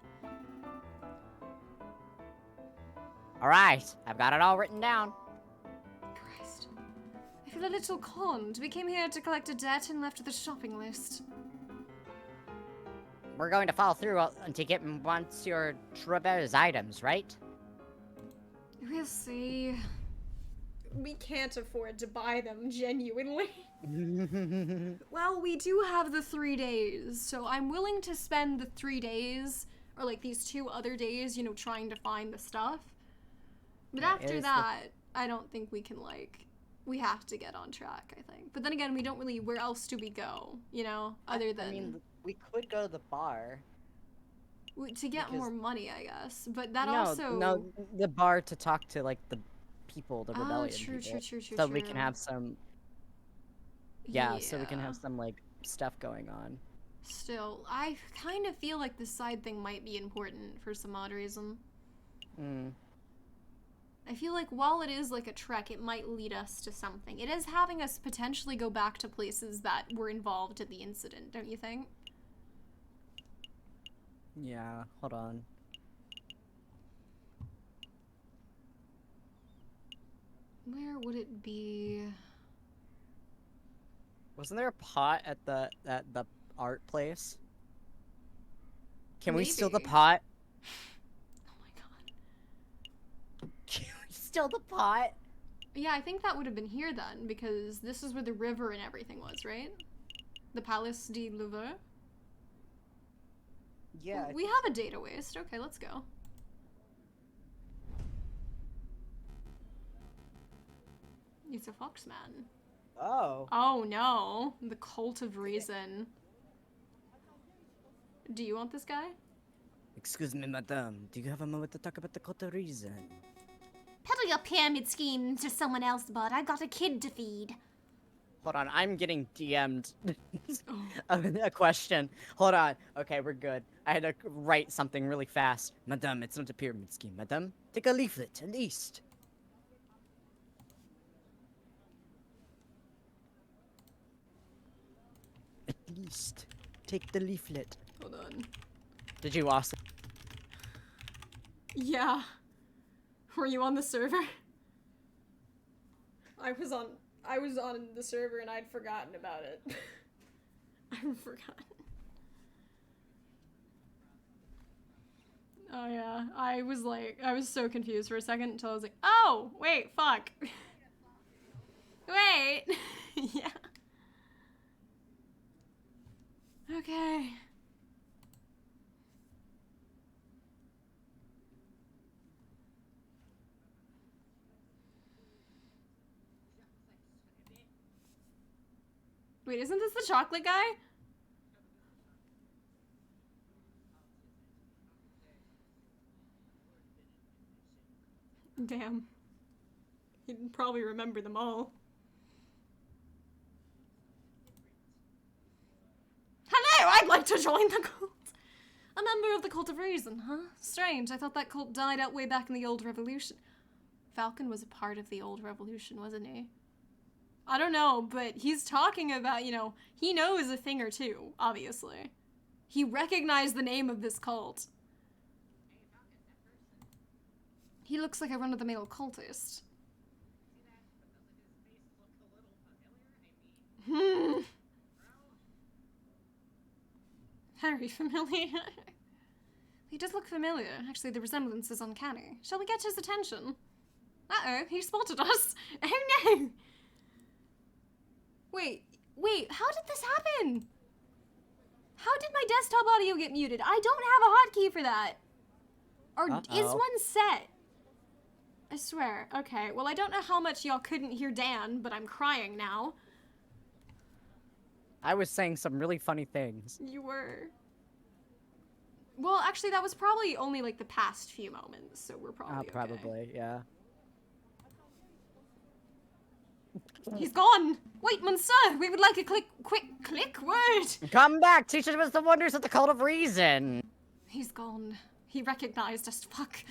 Alright, I've got it all written down. Christ. I feel a little conned. We came here to collect a debt and left with a shopping list. We're going to follow through to get Monsieur Treber's items, right? We'll see. We can't afford to buy them, genuinely. Well, we do have the 3 days, so I'm willing to spend the 3 days, or like these 2 other days, you know, trying to find the stuff. But Yeah, after that, I don't think we can, like, we have to get on track, I think. But then again, we don't really, where else do we go, you know, other than... I mean, we could go to the bar. To get more money, I guess. But that No, the bar to talk to, like, the people, the rebellion true, people. true. So we can have some... Yeah, so we can have some, like, stuff going on. Still, I kind of feel like this side thing might be important for some odd reason. I feel like while it is like a trek, it might lead us to something. It is having us potentially go back to places that were involved in the incident, don't you think? Yeah, hold on. Where would it be? Wasn't there a pot at the art place? Can we steal the Maybe. pot? Oh my god. Can we steal the pot? Yeah, I think that would have been here then, because this is where the river and everything was, right? The Palace de Louvre? Yeah. We have a data waste. Okay, let's go. It's a foxman. Oh. Oh no, the cult of reason. Do you want this guy? Excuse me, madame. Do you have a moment to talk about the cult of reason? Peddle your pyramid scheme to someone else, bud. I got a kid to feed. Hold on, I'm getting DM'd a question. Hold on. Okay, we're good. I had to write something really fast. Madame, it's not a pyramid scheme, madame. Take a leaflet, at least. At least. Take the leaflet. Hold on. Did you also? Yeah. Were you on the server? I was on the server and I'd forgotten about it. I'd forgotten. Oh yeah, I was so confused for a second until I was like, oh, wait, fuck. Wait. Yeah. Okay. Wait, isn't this the chocolate guy? Damn. He'd probably remember them all. Hello, I'd like to join the cult. A member of the Cult of Reason, huh? Strange, I thought that cult died out way back in the old revolution. Falcon was a part of the old revolution, wasn't he? I don't know, but he's talking about, you know, he knows a thing or two, obviously. He recognized the name of this cult. He looks like a run-of-the-mill cultist. Very familiar. He does look familiar. Actually, the resemblance is uncanny. Shall we get his attention? Uh-oh, he spotted us. Oh no! Wait, how did this happen? How did my desktop audio get muted? I don't have a hotkey for that. Or is one set? I swear. Okay, well, I don't know how much y'all couldn't hear Dan, but I'm crying now. I was saying some really funny things. You were. Well, actually, that was probably only, like, the past few moments, so we're probably okay. Probably, yeah. He's gone! Wait, Monsieur, we would like a quick click word! Come back! Teach us the wonders of the Cult of Reason! He's gone. He recognized us. Fuck.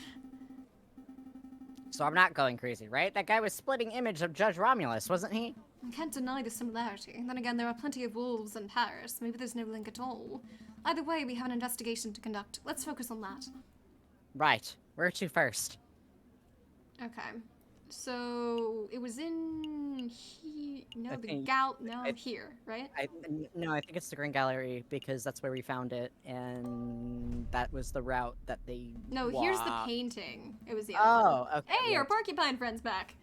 So I'm not going crazy, right? That guy was splitting image of Judge Romulus, wasn't he? I can't deny the similarity. Then again, there are plenty of wolves in Paris. Maybe there's no link at all. Either way, we have an investigation to conduct. Let's focus on that. Right. Where to first? Okay. So, it was in here. No, here, right? No, I think it's the Grand Gallery, because that's where we found it, and that was the route that they No, here's the painting. It was the other one. Okay. Hey, our porcupine friend's back.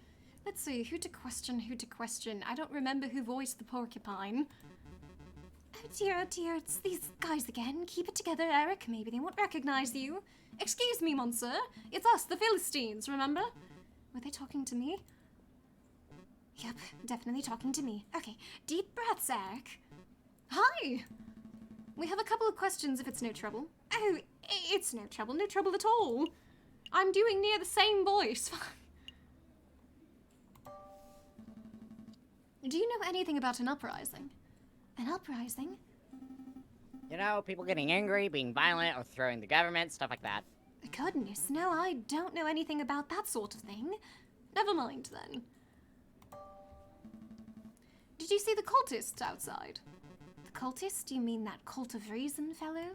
Let's see, who to question. I don't remember who voiced the porcupine. Oh dear, it's these guys again. Keep it together, Eric. Maybe they won't recognize you. Excuse me, Monsieur. It's us, the Philistines, remember? Were they talking to me? Yep, definitely talking to me. Okay, deep breaths, Eric. Hi! We have a couple of questions if it's no trouble. Oh, it's no trouble at all. I'm doing near the same voice. Do you know anything about an uprising? An uprising? You know, people getting angry, being violent, or throwing the government, stuff like that. Goodness, no, I don't know anything about that sort of thing. Never mind, then. Did you see the cultists outside? The cultist? You mean that Cult of Reason fellow?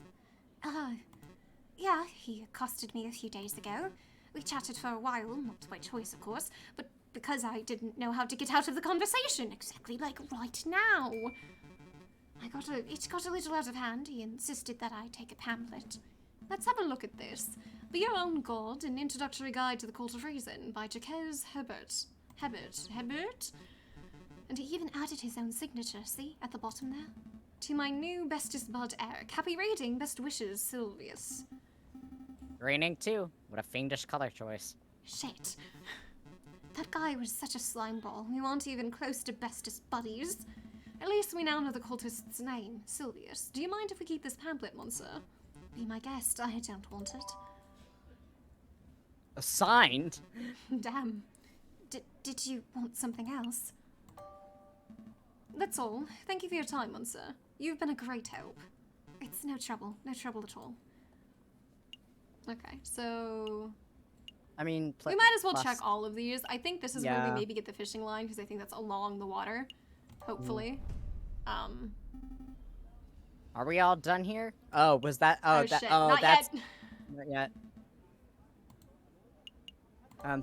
Yeah, he accosted me a few days ago. We chatted for a while, not by choice, of course, but because I didn't know how to get out of the conversation, exactly like right now. It got a little out of hand. He insisted that I take a pamphlet. Let's have a look at this. Be Your Own God, An Introductory Guide to the Cult of Reason by 𝐒𝐄 𝐅𝐄𝐋𝐋𝐻. And he even added his own signature, see, at the bottom there? To my new bestest bud, Eric. Happy reading, best wishes, Sylvius. Green ink too. What a fiendish color choice. Shit. That guy was such a slimeball. We weren't even close to bestest buddies. At least we now know the cultist's name, Sylvius. Do you mind if we keep this pamphlet, Monsieur? Be my guest, I don't want it. Assigned? Damn. Did you want something else? That's all. Thank you for your time, Monsieur. You've been a great help. It's no trouble at all. Okay, so... I mean... we might as well check all of these. I think this is where we maybe get the fishing line, because I think that's along the water. Hopefully. Are we all done here? Oh, was that... Oh, shit. that's... Yet. Not yet.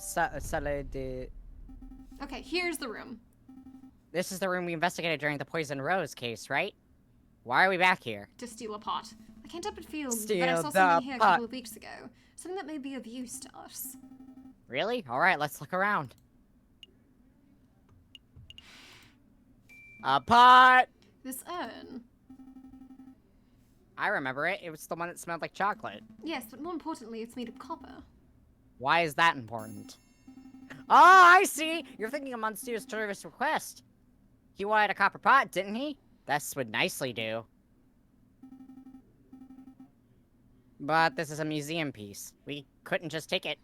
Salle de... Okay, here's the room. This is the room we investigated during the Poison Rose case, right? Why are we back here? To steal a pot. I can't help but feel Steal that I saw the something here a pot. couple of weeks ago. Something that may be of use to us. Really? Alright, let's look around. A pot! This urn. I remember it. It was the one that smelled like chocolate. Yes, but more importantly, it's made of copper. Why is that important? Oh, I see! You're thinking of Monsieur's service request. He wanted a copper pot, didn't he? This would nicely do. But this is a museum piece. We couldn't just take it,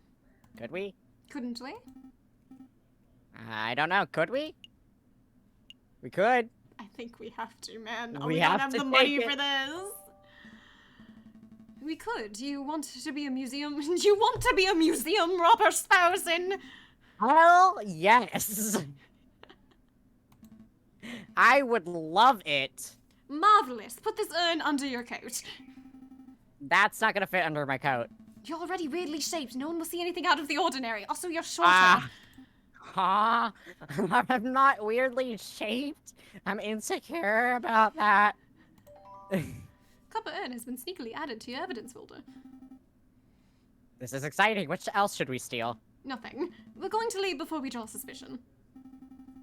could we? Couldn't we? I don't know, could we? We could. I think we have to, man. We We don't have have to the money take for it. this. We could. You want to be a museum? You want to be a museum robber spousing? Hell yes. I would love it. Marvelous. Put this urn under your coat. That's not gonna fit under my coat. You're already weirdly shaped. No one will see anything out of the ordinary. Also, you're shorter. Huh? I'm not weirdly shaped. I'm insecure about that. Copper urn has been sneakily added to your evidence folder. This is exciting. What else should we steal? Nothing. We're going to leave before we draw suspicion.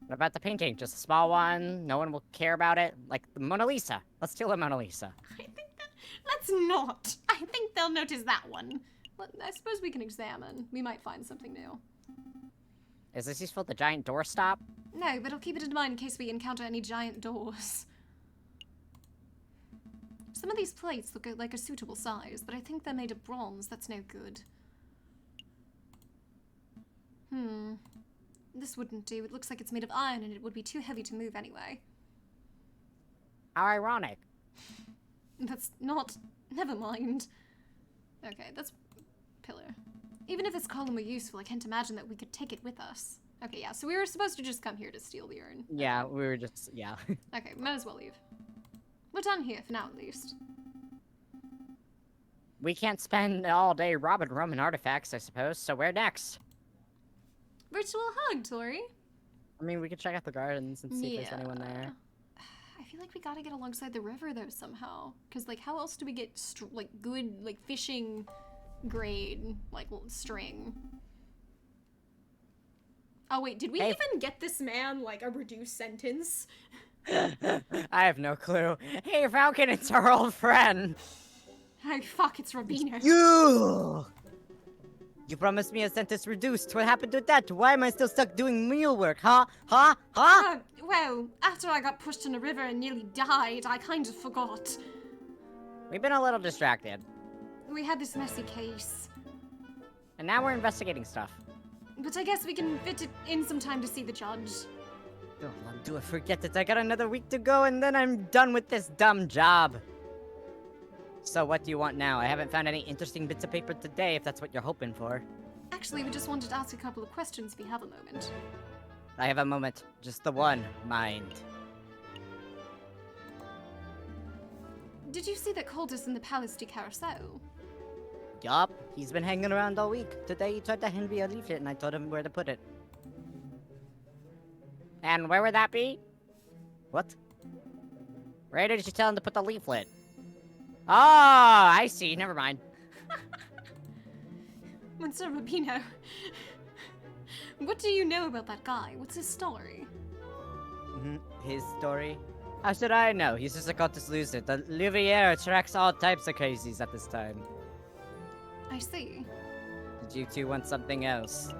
What about the painting? Just a small one? No one will care about it? Like the Mona Lisa. Let's steal the Mona Lisa. I think that... Let's not. I think they'll notice that one. But I suppose we can examine. We might find something new. Is this useful? The giant doorstop? No, but I'll keep it in mind in case we encounter any giant doors. Some of these plates look like a suitable size, but I think they're made of bronze. That's no good. This wouldn't do. It looks like it's made of iron and it would be too heavy to move anyway. How ironic. That's not... Never mind. Okay, that's... pillar. Even if this column were useful, I can't imagine that we could take it with us. Okay, yeah, so we were supposed to just come here to steal the urn. Yeah, we were just... yeah. Okay, might as well leave. We're done here, for now at least. We can't spend all day robbing Roman artifacts, I suppose, so where next? Virtual hug, Tori. I mean, we could check out the gardens and see if there's anyone there. I feel like we gotta get alongside the river, though, somehow. Because, like, how else do we get, like, good, like, fishing grade, like, string? Oh, wait, did we Hey. even get this man, like, a reduced sentence? I have no clue. Hey, Falcon, it's our old friend. Oh, fuck, it's Robina. You promised me a sentence reduced. What happened to that? Why am I still stuck doing meal work, huh? Huh? Well, after I got pushed in a river and nearly died, I kind of forgot. We've been a little distracted. We had this messy case. And now we're investigating stuff. But I guess we can fit it in some time to see the judge. Oh, do I forget it? I got another week to go and then I'm done with this dumb job. So what do you want now? I haven't found any interesting bits of paper today, if that's what you're hoping for. Actually, we just wanted to ask a couple of questions if you have a moment. I have a moment. Just the one. Mind. Did you see that cultist in the Palace de Carousel? Yup. He's been hanging around all week. Today he tried to hand me a leaflet and I told him where to put it. And where would that be? What? Where did you tell him to put the leaflet? Oh, I see. Never mind. Monsieur Rubino, what do you know about that guy? What's his story? His story? How should I know? He's just a cultist loser. The 𝐒𝐿𝐵𝐵𝐵 attracts all types of crazies at this time. I see. Did you two want something else?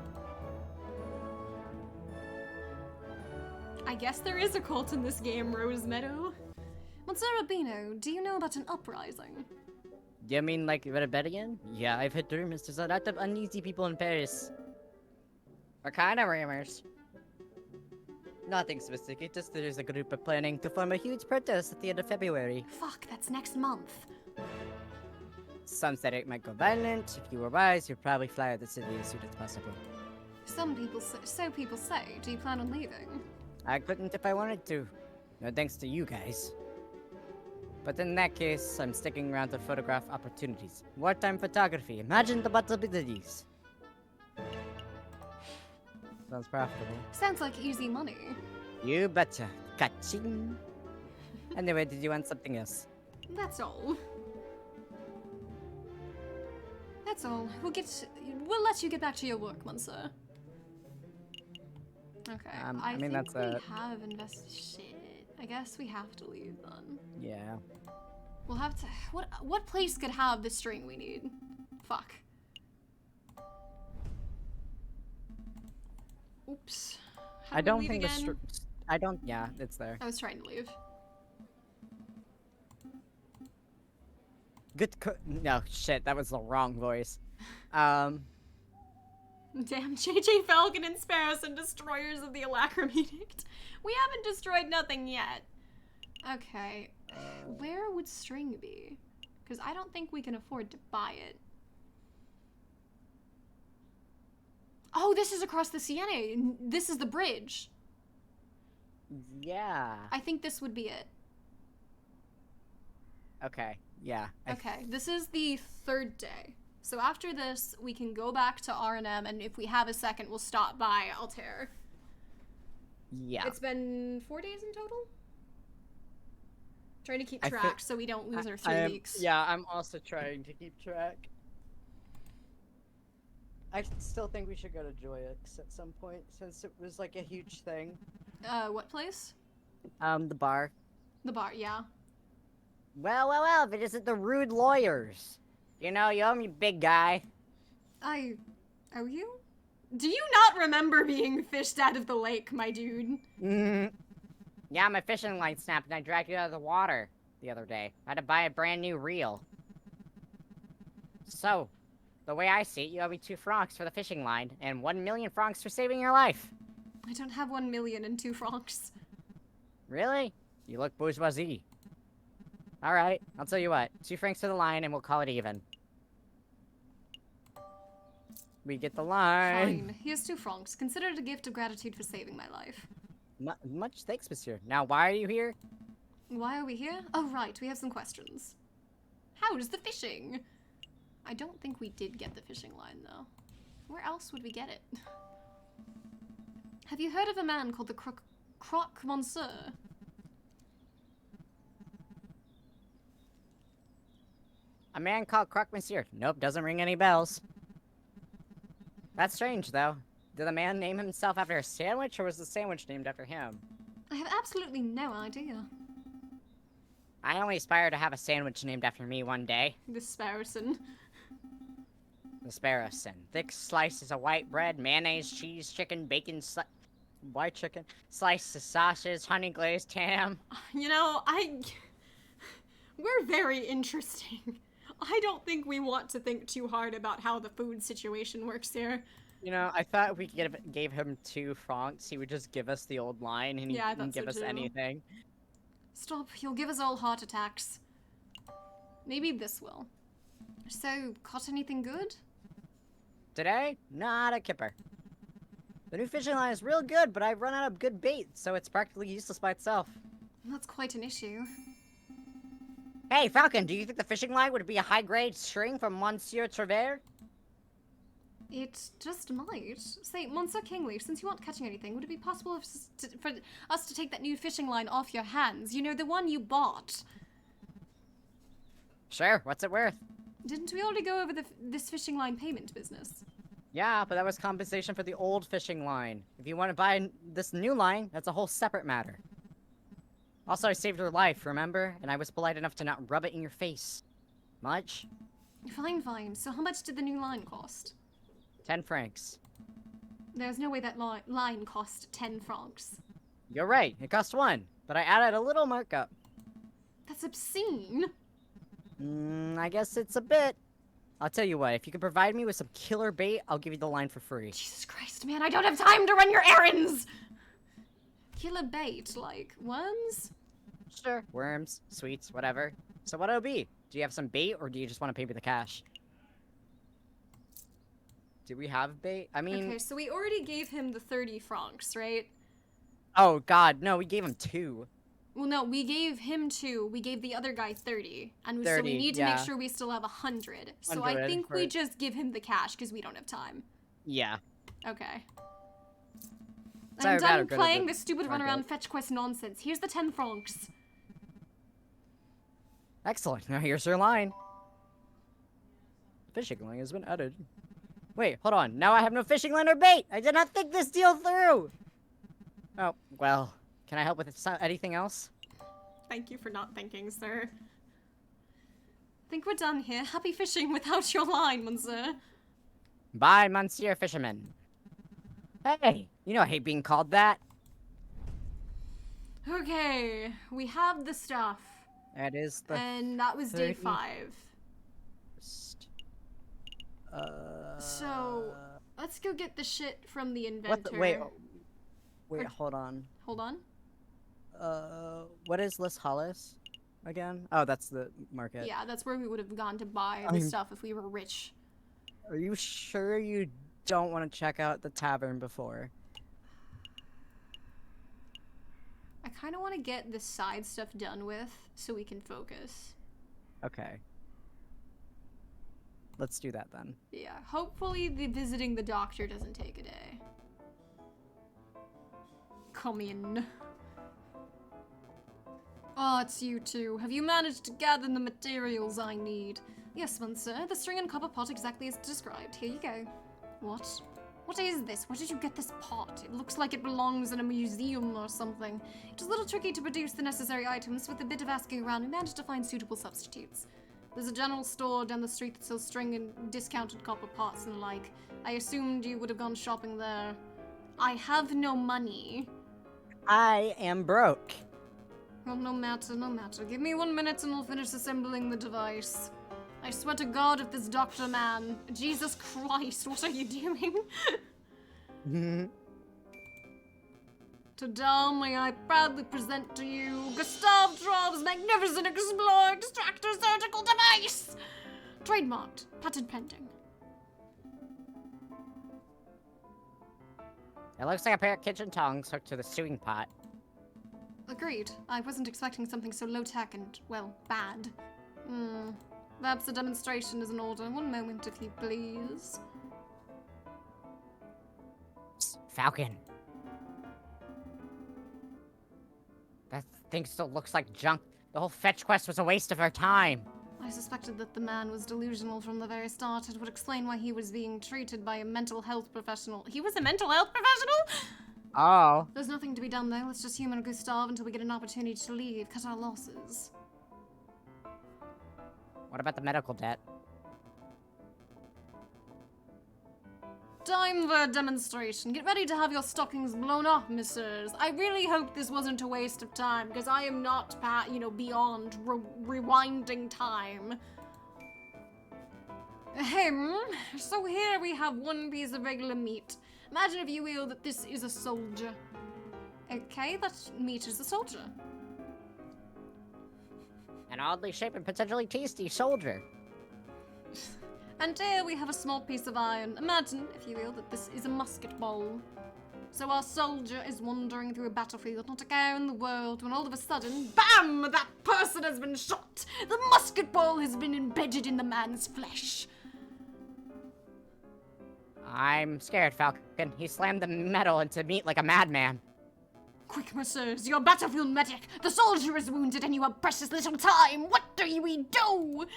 I guess there is a cult in this game, Rose Meadow. Monsieur Rubino, do you know about an uprising? You mean like rebellion? Yeah, I've heard rumors. There's a lot of uneasy people in Paris. What kind of rumors? Nothing specific, just there's a group of planning to form a huge protest at the end of February. Fuck, that's next month. Some said it might go violent. If you were wise, you'd probably fly out of the city as soon as possible. Some people say, so people say. Do you plan on leaving? I couldn't if I wanted to. No thanks to you guys. But in that case, I'm sticking around to photograph opportunities. Wartime photography. Imagine the possibilities. Sounds profitable. Sounds like easy money. You betcha. Ka-ching. Anyway, did you want something else? That's all. That's all. We'll let you get back to your work, Monsieur. Okay. I mean, think that's we it. have shit. I guess we have to leave then. Yeah. We'll have to. What place could have the string we need? Fuck. Oops. How I do we don't leave think again? I don't. Yeah, it's there. I was trying to leave. No, shit, that was the wrong voice. Damn, JJ Falcon and Sparrows and destroyers of the Alacrum Edict. We haven't destroyed nothing yet. Okay, where would string be? Because I don't think we can afford to buy it. Oh, this is across the Siena. This is the bridge. Yeah. I think this would be it. Okay, yeah. Okay, this is the 3rd day. So after this, we can go back to R&M, and if we have a second, we'll stop by Altair. Yeah. It's been 4 days in total? Trying to keep track so we don't lose our 3 weeks. Yeah, I'm also trying to keep track. I still think we should go to Joyix at some point, since it was like a huge thing. What place? The bar. The bar, yeah. Well, if it isn't the rude lawyers. You know, you owe me, big guy. I owe you? Do you not remember being fished out of the lake, my dude? Yeah, my fishing line snapped and I dragged it out of the water the other day. I had to buy a brand new reel. So, the way I see it, you owe me 2 francs for the fishing line and 1,000,000 francs for saving your life. I don't have 1,000,000 and 2 francs. Really? You look bourgeoisie. Alright, I'll tell you what. 2 francs for the line and we'll call it even. We get the line. Fine. Here's 2 francs. Consider it a gift of gratitude for saving my life. Much thanks, monsieur. Now, why are you here? Why are we here? Oh, right. We have some questions. How's the fishing? I don't think we did get the fishing line, though. Where else would we get it? Have you heard of a man called the Croque Monsieur? A man called Croque Monsieur. Nope, doesn't ring any bells. That's strange, though. Did the man name himself after a sandwich, or was the sandwich named after him? I have absolutely no idea. I only aspire to have a sandwich named after me one day. The Sparrowson. The Sparrowson. Thick slices of white bread, mayonnaise, cheese, chicken, bacon, white chicken, sliced sausage, honey glazed ham. You know, we're very interesting. I don't think we want to think too hard about how the food situation works here. You know, I thought if we gave him 2 francs, he would just give us the old line and he Yeah, I wouldn't thought give so us too. anything. Stop, you'll give us all heart attacks. Maybe this will. So, caught anything good? Today, not a kipper. The new fishing line is real good, but I've run out of good bait, so it's practically useless by itself. That's quite an issue. Hey, Falcon, do you think the fishing line would be a high-grade string from Monsieur Travers? It just might. Say, Monsieur Kingsley, since you aren't catching anything, would it be possible for us to take that new fishing line off your hands? You know, the one you bought. Sure, what's it worth? Didn't we already go over this fishing line payment business? Yeah, but that was compensation for the old fishing line. If you want to buy this new line, that's a whole separate matter. Also, I saved your life, remember? And I was polite enough to not rub it in your face. Much? Fine, fine. So how much did the new line cost? 10 francs. There's no way that line cost 10 francs. You're right, it cost 1, but I added a little markup. That's obscene. I guess it's a bit. I'll tell you what, if you can provide me with some killer bait, I'll give you the line for free. Jesus Christ, man, I don't have time to run your errands! Killer bait, like worms? Sure. Worms, sweets, whatever. So what'll it be? Do you have some bait, or do you just want to pay me the cash? Do we have bait? I mean... Okay, so we already gave him the 30 francs, right? Oh, God, no, we gave him 2. Well, no, we gave him 2. We gave the other guy 30. And so 30, we need to yeah. make sure we still have 100. So I 100, think we right. just give him the cash, because we don't have time. Yeah. Okay. Sorry I'm about done it, good playing of it. this stupid Market. runaround fetch quest nonsense. Here's the 10 francs. Excellent. Now here's your line. Fishing line has been added. Wait, hold on. Now I have no fishing line or bait. I did not think this deal through. Oh, well. Can I help with anything else? Thank you for not thinking, sir. Think we're done here. Happy fishing without your line, monsieur. Bye, Monsieur Fisherman. Hey, you know I hate being called that. Okay, we have the stuff. That is the... And that was day 30. 5. first. So, let's go get the shit from the inventor. What the, wait, hold on. Hold on. What is Lis Hollis again? Oh, that's the market. Yeah, that's where we would have gone to buy the stuff if we were rich. Are you sure you don't want to check out the tavern before? I kind of want to get the side stuff done with so we can focus. Okay. Let's do that then. Yeah, hopefully visiting the doctor doesn't take a day. Come in. Oh, it's you two. Have you managed to gather the materials I need? Yes, sir. The string and copper pot exactly as described. Here you go. What? What is this? Where did you get this pot? It looks like it belongs in a museum or something. It is a little tricky to produce the necessary items. With a bit of asking around, we managed to find suitable substitutes. There's a general store down the street that sells string and discounted copper pots and the like. I assumed you would have gone shopping there. I have no money. I am broke. Well, no matter, no matter. Give me 1 minute and I'll finish assembling the device. I swear to God, if this doctor man... Jesus Christ, what are you doing? Today, may I proudly present to you Gustav Drov's magnificent Explorer Extractor Surgical Device! Trademarked. Patent pending. It looks like a pair of kitchen tongs hooked to the stewing pot. Agreed. I wasn't expecting something so low-tech and, well, bad. Perhaps a demonstration is in order. 1 moment, if you please. Psst, Falcon. That thing still looks like junk. The whole fetch quest was a waste of our time. I suspected that the man was delusional from the very start. It would explain why he was being treated by a mental health professional. He was a mental health professional? Oh. There's nothing to be done, though. Let's just human Gustav until we get an opportunity to leave. Cut our losses. What about the medical debt? Time for a demonstration. Get ready to have your stockings blown off, messieurs. I really hope this wasn't a waste of time, because I am not, beyond rewinding time. Ahem. So here we have 1 piece of regular meat. Imagine, if you will, that this is a soldier. Okay, that meat is a soldier. An oddly shaped and potentially tasty soldier. And here we have a small piece of iron. Imagine, if you will, that this is a musket ball. So our soldier is wandering through a battlefield, not a care in the world, when all of a sudden, BAM! That person has been shot! The musket ball has been embedded in the man's flesh. I'm scared, Falcon. He slammed the metal into meat like a madman. Quick, messieurs, you're a battlefield medic. The soldier is wounded and you have precious little time. What do we do?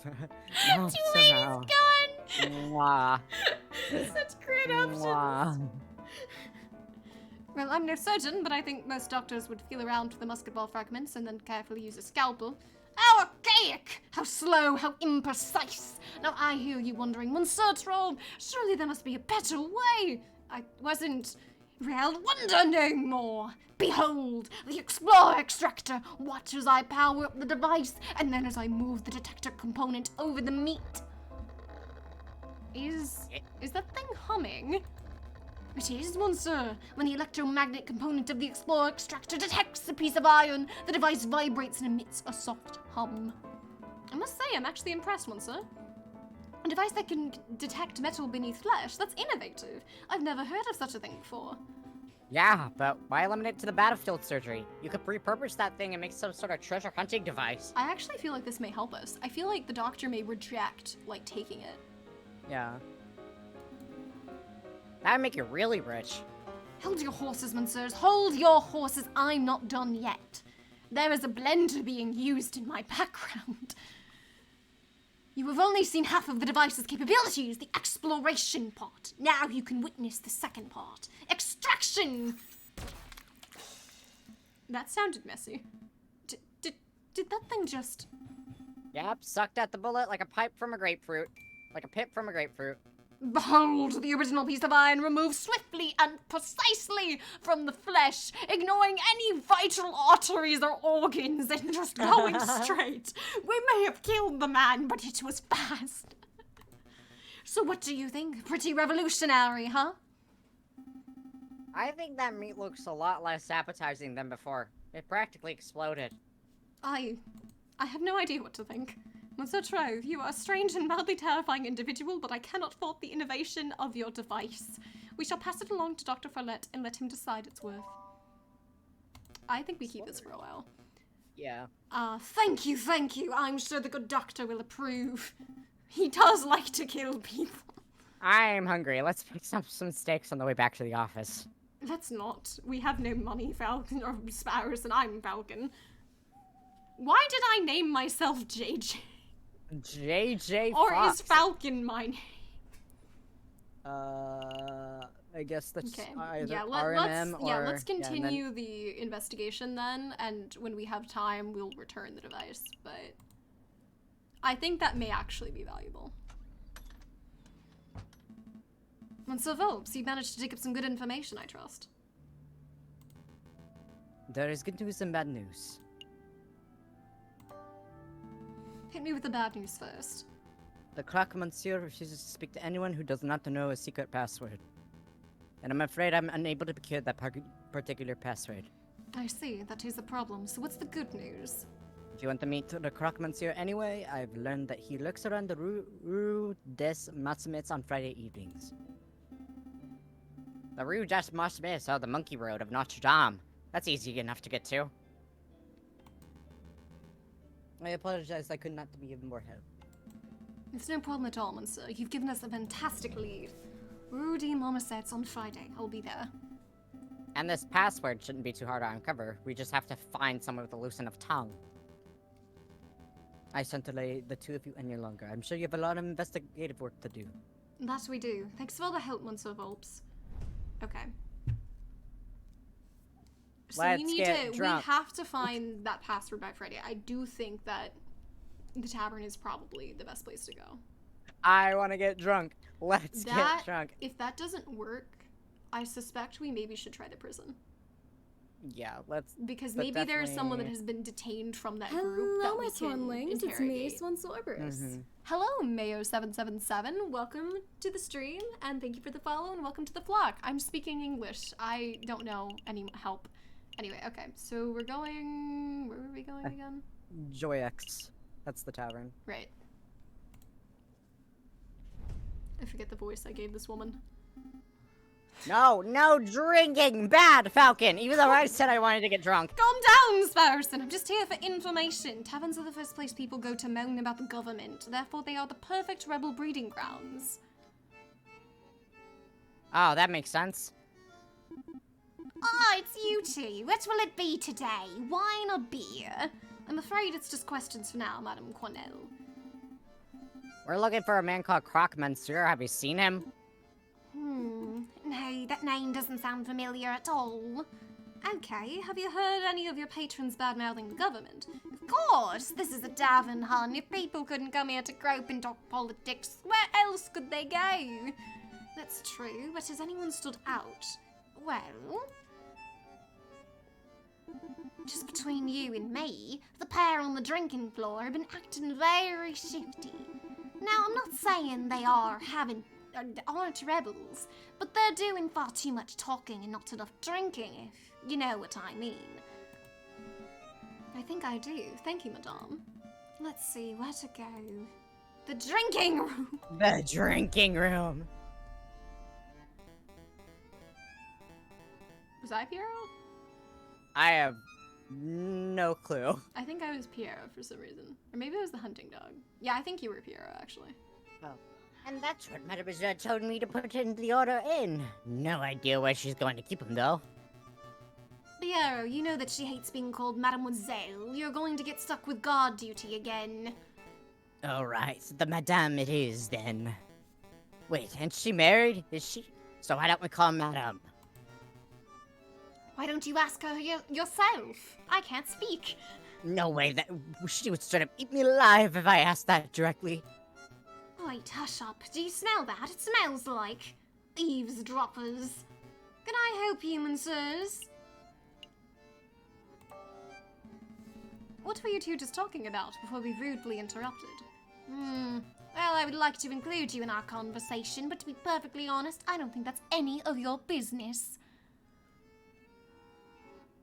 No, Too late, it's gone! Mwah. Such great options. Mwah. Well, I'm no surgeon, but I think most doctors would feel around for the musket ball fragments and then carefully use a scalpel. How archaic! How slow, how imprecise! Now I hear you wondering, Monsieur Troll, surely there must be a better way! I wasn't real wonder no more! Behold, the Explorer Extractor! Watch as I power up the device, and then as I move the detector component over the meat. Is that thing humming? It is, monsieur. When the electromagnet component of the Explorer Extractor detects a piece of iron, the device vibrates and emits a soft hum. I must say, I'm actually impressed, monsieur. A device that can detect metal beneath flesh, that's innovative. I've never heard of such a thing before. Yeah, but why limit it to the battlefield surgery? You could repurpose that thing and make some sort of treasure hunting device. I actually feel like this may help us. I feel like the doctor may reject, taking it. Yeah. That would make you really rich. Hold your horses, messieurs. Hold your horses. I'm not done yet. There is a blender being used in my background. You have only seen half of the device's capabilities, the exploration part. Now you can witness the second part. Extraction! That sounded messy. Did that thing just... Yep, sucked at the bullet like a pipe from a grapefruit. Like a pip from a grapefruit. Behold the original piece of iron removed swiftly and precisely from the flesh, ignoring any vital arteries or organs and just going straight. We may have killed the man, but it was fast. So what do you think? Pretty revolutionary, huh? I think that meat looks a lot less appetizing than before. It practically exploded. I have no idea what to think. Monsieur Trove, you are a strange and mildly terrifying individual, but I cannot fault the innovation of your device. We shall pass it along to Dr. Follett and let him decide its worth. I think we keep this for a while. Yeah. Thank you, thank you. I'm sure the good doctor will approve. He does like to kill people. I'm hungry. Let's pick up some steaks on the way back to the office. Let's not. We have no money, Falcon, or Sparrows, and I'm Falcon. Why did I name myself JJ? JJ Or Fox. is Falcon my name? I guess that's either Yeah, R&M or... let's continue the investigation then, and when we have time, we'll return the device, but I think that may actually be valuable. Monsieur Volps, you managed to dig up some good information, I trust. There is good news and bad news. Hit me with the bad news first. The clock monsieur refuses to speak to anyone who does not know a secret password. And I'm afraid I'm unable to procure that particular password. I see, that is a problem. So what's the good news? If you want to meet the croque monsieur anyway, I've learned that he lurks around the Rue des Massimites on Friday evenings. The Rue des Massimites, the Monkey Road of Notre Dame. That's easy enough to get to. I apologize, I could not be of more help. It's no problem at all, monsieur. You've given us a fantastic lead. Rue des Marmosettes on Friday. I'll be there. And this password shouldn't be too hard to uncover. We just have to find someone with a loose enough tongue. I sent the two of you any longer. I'm sure you have a lot of investigative work to do. That we do. Thanks for all the help, Monsieur Volps. Okay. So Let's we need get to. drunk. We have to find that password by Friday. I do think that the tavern is probably the best place to go. I want to get drunk. Let's get drunk. If that doesn't work, I suspect we maybe should try the prison. Yeah, let's... Because maybe there is someone that has been detained from that group that we can Swanlings. It's me, Swan Cerberus. Hello, Mayo777. Welcome to the stream, and thank you for the follow, and welcome to the flock. I'm speaking English. I don't know any help. Anyway, okay, so we're going... Where were we going again? Joyex. That's the tavern. Right. I forget the voice I gave this woman. No drinking! Bad, Falcon! Even though I said I wanted to get drunk. Calm down, Sparrowson. I'm just here for information. Taverns are the first place people go to moan about the government. Therefore, they are the perfect rebel breeding grounds. Oh, that makes sense. Ah, it's you two. What will it be today? Wine or beer? I'm afraid it's just questions for now, Madame Cornell. We're looking for a man called Croque Monsieur. Have you seen him? No, that name doesn't sound familiar at all. Okay, have you heard any of your patrons bad-mouthing the government? Of course, this is a tavern, hun. If people couldn't come here to grope and talk politics, where else could they go? That's true, but has anyone stood out? Well, just between you and me, the pair on the drinking floor have been acting very shifty. Now, I'm not saying they aren't rebels, but they're doing far too much talking and not enough drinking, if you know what I mean. I think I do. Thank you, Madame. Let's see, where to go? The drinking room! The drinking room. Was I Piero? I have no clue. I think I was Piero for some reason. Or maybe it was the hunting dog. Yeah, I think you were Piero, actually. And that's what Mademoiselle told me to put in the order in. No idea where she's going to keep him, though. Piero, you know that she hates being called Mademoiselle. You're going to get stuck with guard duty again. Alright, the Madame it is, then. Wait, ain't she married? Is she? So why don't we call Madame? Why don't you ask her yourself? I can't speak. No way, that she would straight up eat me alive if I asked that directly. Oh, Wait, hush up. Do you smell that? It smells like eavesdroppers. Can I help you, monsieurs? What were you two just talking about before we rudely interrupted? Well, I would like to include you in our conversation, but to be perfectly honest, I don't think that's any of your business.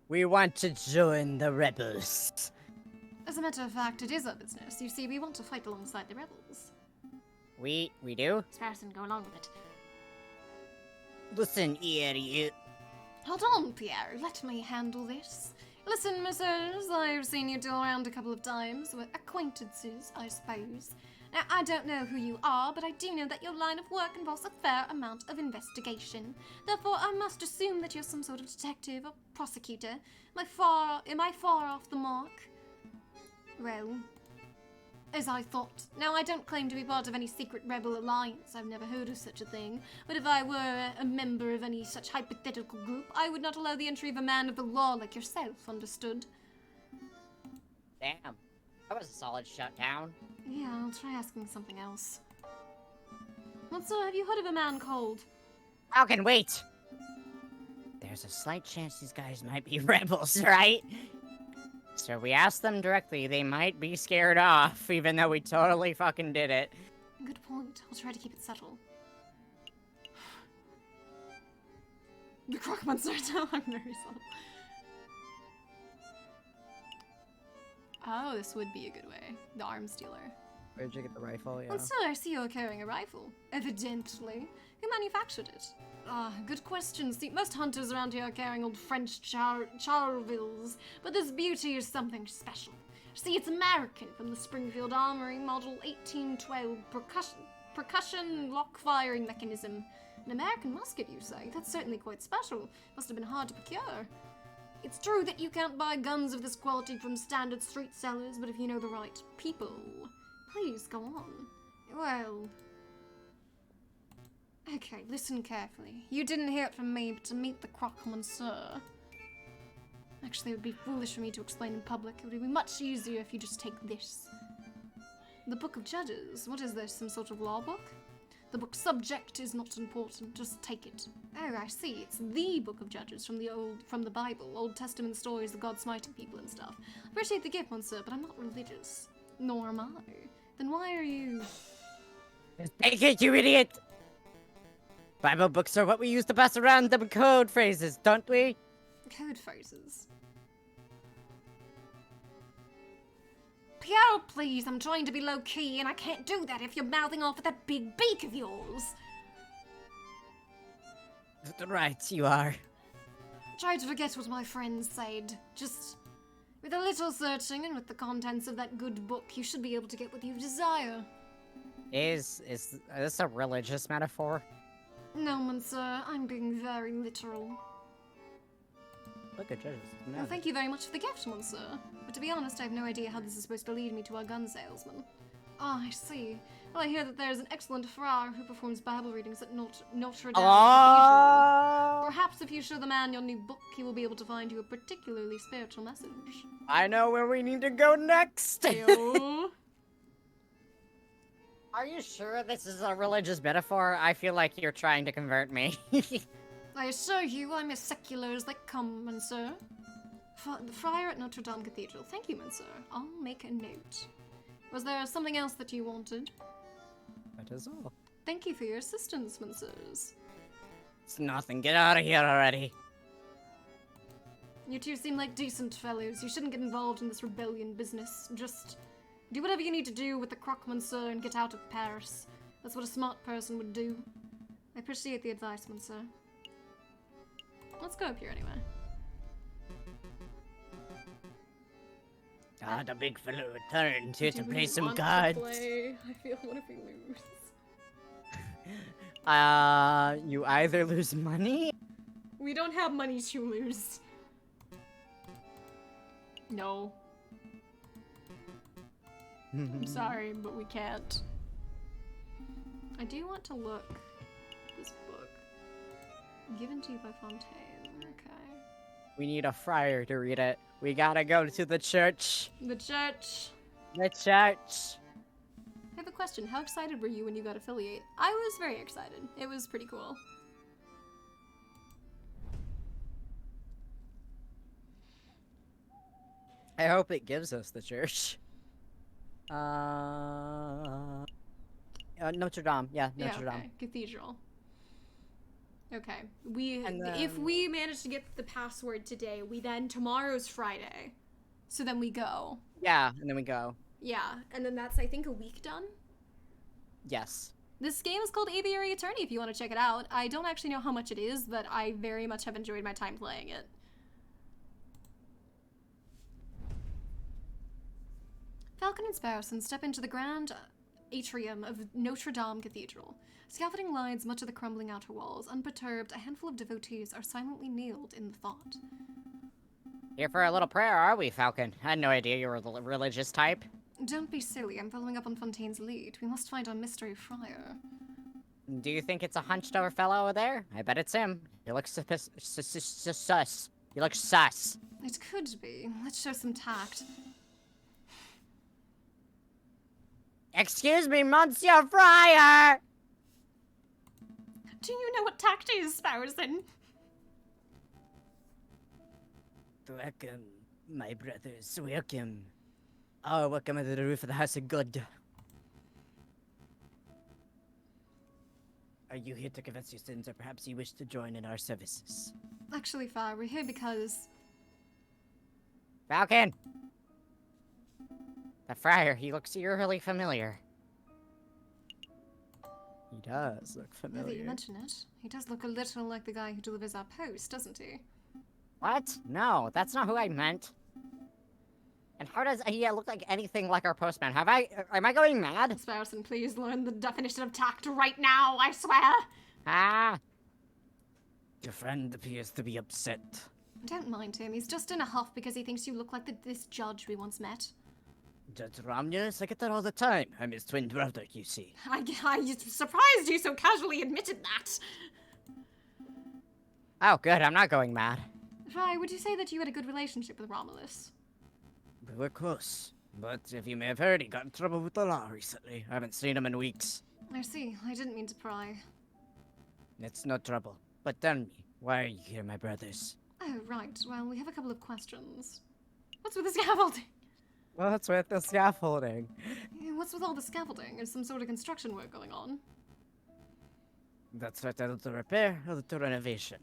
We want to join the rebels. As a matter of fact, it is our business. You see, we want to fight alongside the rebels. We do? Sparrowson, go along with it. Listen, idiot. Hold on, Pierre. Let me handle this. Listen, messieurs, I've seen you deal around a couple of times. We're acquaintances, I suppose. Now, I don't know who you are, but I do know that your line of work involves a fair amount of investigation. Therefore, I must assume that you're some sort of detective or prosecutor. Am I far off the mark? Well, as I thought. Now, I don't claim to be part of any secret rebel alliance. I've never heard of such a thing. But if I were a member of any such hypothetical group, I would not allow the entry of a man of the law like yourself, understood? Damn. That was a solid shutdown. Yeah, I'll try asking something else. Monsieur, have you heard of a man called... Falcon, wait! There's a slight chance these guys might be rebels, right? So we asked them directly, they might be scared off, even though we totally fucking did it. Good point. I'll try to keep it subtle. The croc monster now, I'm very subtle. Oh, this would be a good way. The arms dealer. Where'd you get the rifle? Yeah. And so I see you're carrying a rifle. Evidently. Who manufactured it? Ah, good question. See, most hunters around here are carrying old French charvils, but this beauty is something special. See, it's American from the Springfield Armory, model 1812, percussion lock firing mechanism. An American musket, you say? That's certainly quite special. Must have been hard to procure. It's true that you can't buy guns of this quality from standard street sellers, but if you know the right people, please go on. Well... Okay, listen carefully. You didn't hear it from me, but to meet the croc monsieur. Actually, it would be foolish for me to explain in public. It would be much easier if you just take this. The Book of Judges. What is this, some sort of law book? The book subject is not important, just take it. Oh, I see. It's the Book of Judges from the Bible, Old Testament stories of God smiting people and stuff. I appreciate the gift, monsieur, but I'm not religious. Nor am I. Then why are you... Take it, you idiot! Bible books are what we use to pass around them code phrases, don't we? Code phrases. Pierre, please, I'm trying to be low-key, and I can't do that if you're mouthing off with that big beak of yours. Right, you are. Try to forget what my friends said. Just, with a little searching and with the contents of that good book, you should be able to get what you desire. Is this a religious metaphor? No, monsieur, I'm being very literal. Look at Judges. Well, thank you very much for the gift, monsieur. But to be honest, I have no idea how this is supposed to lead me to our gun salesman. Ah, I see. Well, I hear that there's an excellent friar who performs Bible readings at Notre Dame Cathedral. Perhaps if you show the man your new book, he will be able to find you a particularly spiritual message. I know where we need to go next! Ew. Are you sure this is a religious metaphor? I feel like you're trying to convert me. I assure you, I'm as secular as they come, monsieur. The friar at Notre Dame Cathedral. Thank you, monsieur. I'll make a note. Was there something else that you wanted? That is all. Thank you for your assistance, monsieurs. It's nothing. Get out of here already. You two seem like decent fellows. You shouldn't get involved in this rebellion business. Just do whatever you need to do with the croque monsieur and get out of Paris. That's what a smart person would do. I appreciate the advice, monsieur. Let's go up here anyway. Ah, the big fellow returned here to Do we play some want to cards. play? I feel what if we lose? You either lose money. We don't have money to lose. No. I'm sorry, but we can't. I do want to look at this book. Given to you by Fontaine. Okay. We need a friar to read it. We gotta go to the church. The church. The church. I have a question. How excited were you when you got affiliate? I was very excited. It was pretty cool. I hope it gives us the church. Notre Dame. Yeah, Notre okay. Dame. Cathedral. Okay. And If then- we manage to get the password today, tomorrow's Friday. So then we go. Yeah, and then we go. Yeah, and then that's, I think, a week done. Yes. This game is called Aviary Attorney if you want to check it out. I don't actually know how much it is, but I very much have enjoyed my time playing it. Falcon and Sparrowson step into the grand atrium of Notre Dame Cathedral. Scaffolding lines much of the crumbling outer walls. Unperturbed, a handful of devotees are silently kneeled in thought. Here for a little prayer, are we, Falcon? I had no idea you were the religious type. Don't be silly, I'm following up on Fontaine's lead. We must find our mystery friar. Do you think it's a hunched-over fellow over there? I bet it's him. He looks sus. He looks sus. It could be. Let's show some tact. Excuse me, Monsieur Friar! Do you know what tact is, Sparrowson? Welcome, my brothers, welcome. Oh, welcome to the roof of the house of God. Are you here to confess your sins, or perhaps you wish to join in our services? Actually, Friar, we're here because... Falcon! The friar, he looks eerily familiar. He does look Now that you familiar. mention it, he does look a little like the guy who delivers our post, doesn't he? What? No, that's not who I meant. And how does he look like anything like our postman? Am I going mad? Sparrowson, please learn the definition of tact right now, I swear! Ah, Your friend appears to be upset. Don't mind him, he's just in a huff because he thinks you look like this judge we once met. Judge Romulus, I get that all the time. I'm his twin brother, you see. I surprised you so casually admitted that! oh good, I'm not going mad. Friar, would you say that you had a good relationship with Romulus? We were close. But if you may have heard, he got in trouble with the law recently. I haven't seen him in weeks. I see, I didn't mean to pry. It's no trouble. But tell me, why are you here, my brothers? Oh, right, well, we have a couple of questions. What's with the scaffolding? What's with the scaffolding? What's with all the scaffolding? Is some sort of construction work going on? That's right, either the repair or the renovation.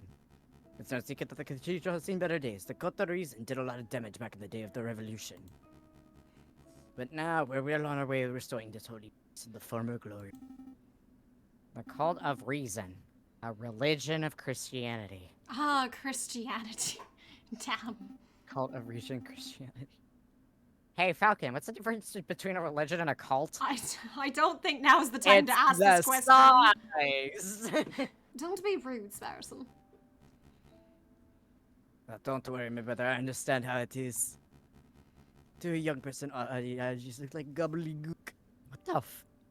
It's no secret that the cathedral has seen better days. The coteries did a lot of damage back in the day of the revolution. But now, we're well on our way to restoring this holy place in the former glory. The cult of reason. A religion of Christianity. Ah, Christianity. Damn. Cult of reason Christianity. Hey, Falcon, what's the difference between a religion and a cult? I don't think now's the time to ask this question. Size. Don't be rude, Sparrowson. Now, don't worry, my brother. I understand how it is. To a young person, I just look like gobbledygook. What the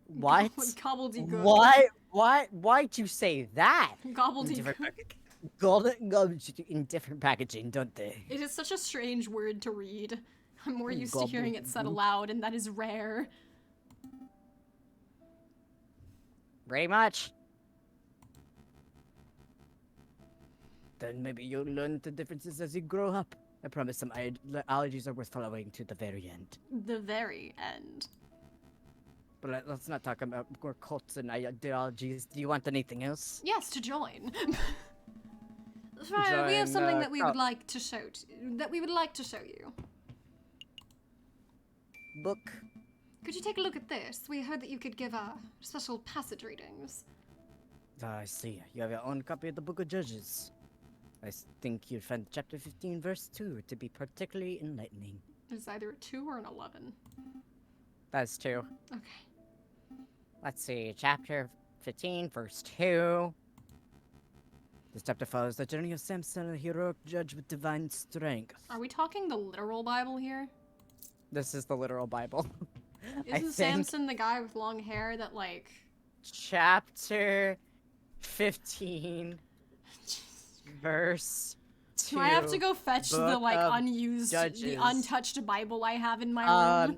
what? Gobbledygook. Why'd you say that? Gobbledygook. In different packaging, don't they? It is such a strange word to read. I'm more used to hearing it said aloud, and that is rare. Pretty much. Then maybe you'll learn the differences as you grow up. I promise some ideologies are worth following to the very end. The very end. But let's not talk about more cults and ideologies. Do you want anything else? Yes, to join. Friar, we have Join, something that we would cult. like to show you. Book. Could you take a look at this? We heard that you could give special passage readings. I see. You have your own copy of the Book of Judges. I think you'd find chapter 15, verse 2 to be particularly enlightening. It's either a 2 or an 11. That's 2. Okay. Let's see, chapter 15, verse 2. This chapter follows the journey of Samson, a heroic judge with divine strength. Are we talking the literal Bible here? This is the literal Bible. I Isn't think Samson the guy with long hair that, like... chapter 15, verse 2. Do I have to go fetch the, Book like, of unused, the Judges. untouched Bible I have in my room?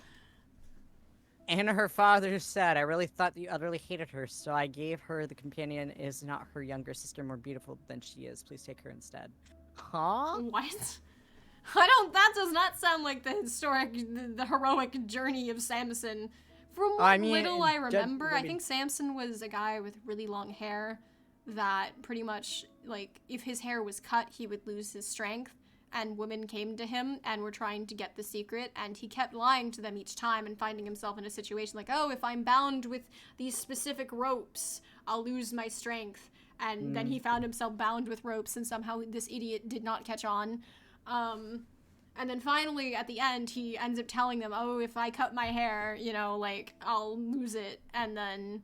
And her father said, I really thought you utterly hated her, so I gave her the companion. Is not her younger sister more beautiful than she is? Please take her instead. Huh? What? That does not sound like the the heroic journey of Samson. From what little I remember, I think Samson was a guy with really long hair that pretty much, like, if his hair was cut, he would lose his strength. And women came to him and were trying to get the secret, and he kept lying to them each time and finding himself in a situation like, oh, if I'm bound with these specific ropes, I'll lose my strength. And then he found himself bound with ropes, and somehow this idiot did not catch on. And then finally, at the end, he ends up telling them, oh, if I cut my hair, you know, like, I'll lose it. And then,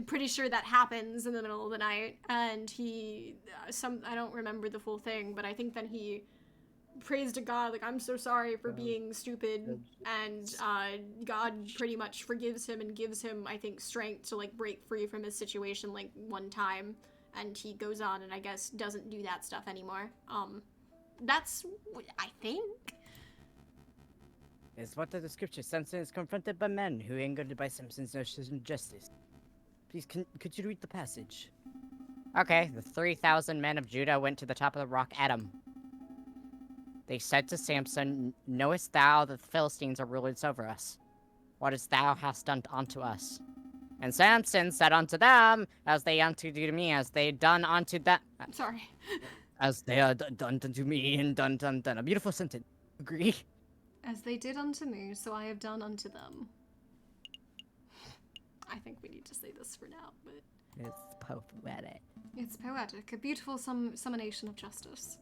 pretty sure that happens in the middle of the night. And he, I don't remember the full thing, but I think then he prays to God, like, I'm so sorry for being stupid. And God pretty much forgives him and gives him, I think, strength to, like, break free from his situation, like, one time. And he goes on and I guess doesn't do that stuff anymore. That's what I think. Is what the scripture. Samson is confronted by men who angered by Samson's notions of justice. Please, could you read the passage? Okay, the 3,000 men of Judah went to the top of the rock Adam. They said to Samson, knowest thou that the Philistines are rulers over us? What as thou hast done unto us? And Samson said unto them, as they unto me, as they done unto them. Sorry. As they are done unto me and done. A beautiful sentence. Agree? As they did unto me, so I have done unto them. I think we need to say this for now, but... It's poetic. It's poetic. A beautiful summonation of justice.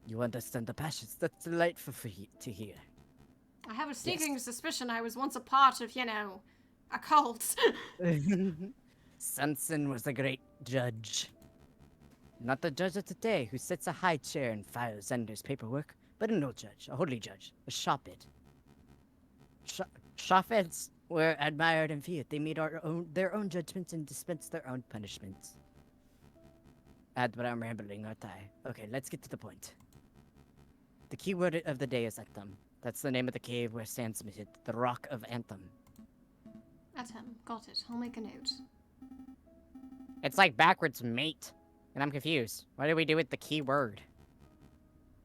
You understand the passions. That's delightful to hear. I have a sneaking suspicion I was once a part of, you know, a cult. Samson was a great judge. Not the judge of today, who sits a high chair and files endless paperwork, but an old judge, a holy judge, a shophead. Shopheads were admired and feared. They made their own judgments and dispensed their own punishments. But I'm rambling, aren't I? Okay, let's get to the point. The key word of the day is Anthem. That's the name of the cave where Samson hid, the Rock of Anthem. Atom, got it. I'll make a note. It's like backwards mate. And I'm confused. What do we do with the key word?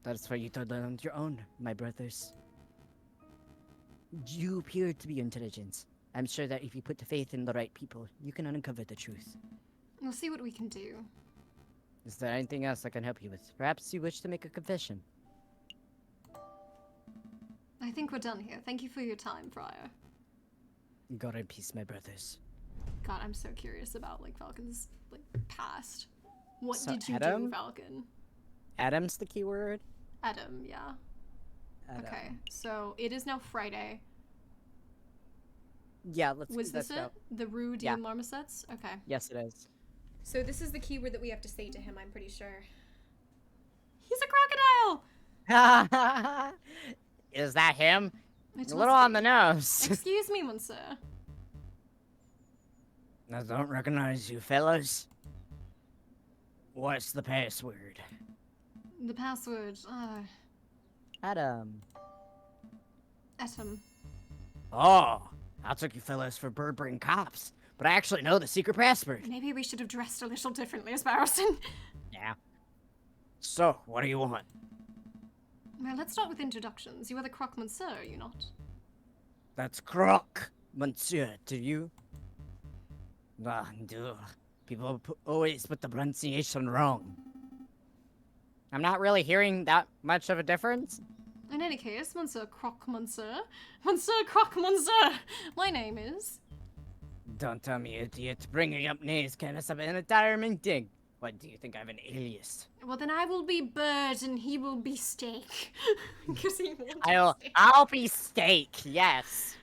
That's for you to learn on your own, my brothers. You appear to be intelligent. I'm sure that if you put the faith in the right people, you can uncover the truth. We'll see what we can do. Is there anything else I can help you with? Perhaps you wish to make a confession. I think we're done here. Thank you for your time, Friar. God in peace, my brothers. God, I'm so curious about, like, Falcon's, like, past. What So did you Adam? do, Falcon? Adam's the key word? Adam, yeah. Adam. Okay, so it is now Friday. Yeah, let's Was this go. it? The Rue de Yeah. Marmosets? Okay. Yes, it is. So this is the keyword that we have to say to him, I'm pretty sure. He's a crocodile! Is that him? It A little must on be. the nose. Excuse me, monsieur. I don't recognize you, fellas. What's the password? The password, Adam. Atom. Oh, I took you fellas for bird-brain cops, but I actually know the secret password. Maybe we should have dressed a little differently, Sparrowson. Yeah. So, what do you want? Well, let's start with introductions. You are the croque monsieur, are you not? That's croc, monsieur, to you. Duh. People always put the pronunciation wrong. I'm not really hearing that much of a difference. In any case, Monsieur Croque Monsieur. Monsieur Croque Monsieur! My name is... Don't tell me, idiot. Bringing up names can't have an retirement thing. What, do you think I have an alias? Well, then I will be Bird and he will be Steak. Because he won't be steak. I'll be steak, yes.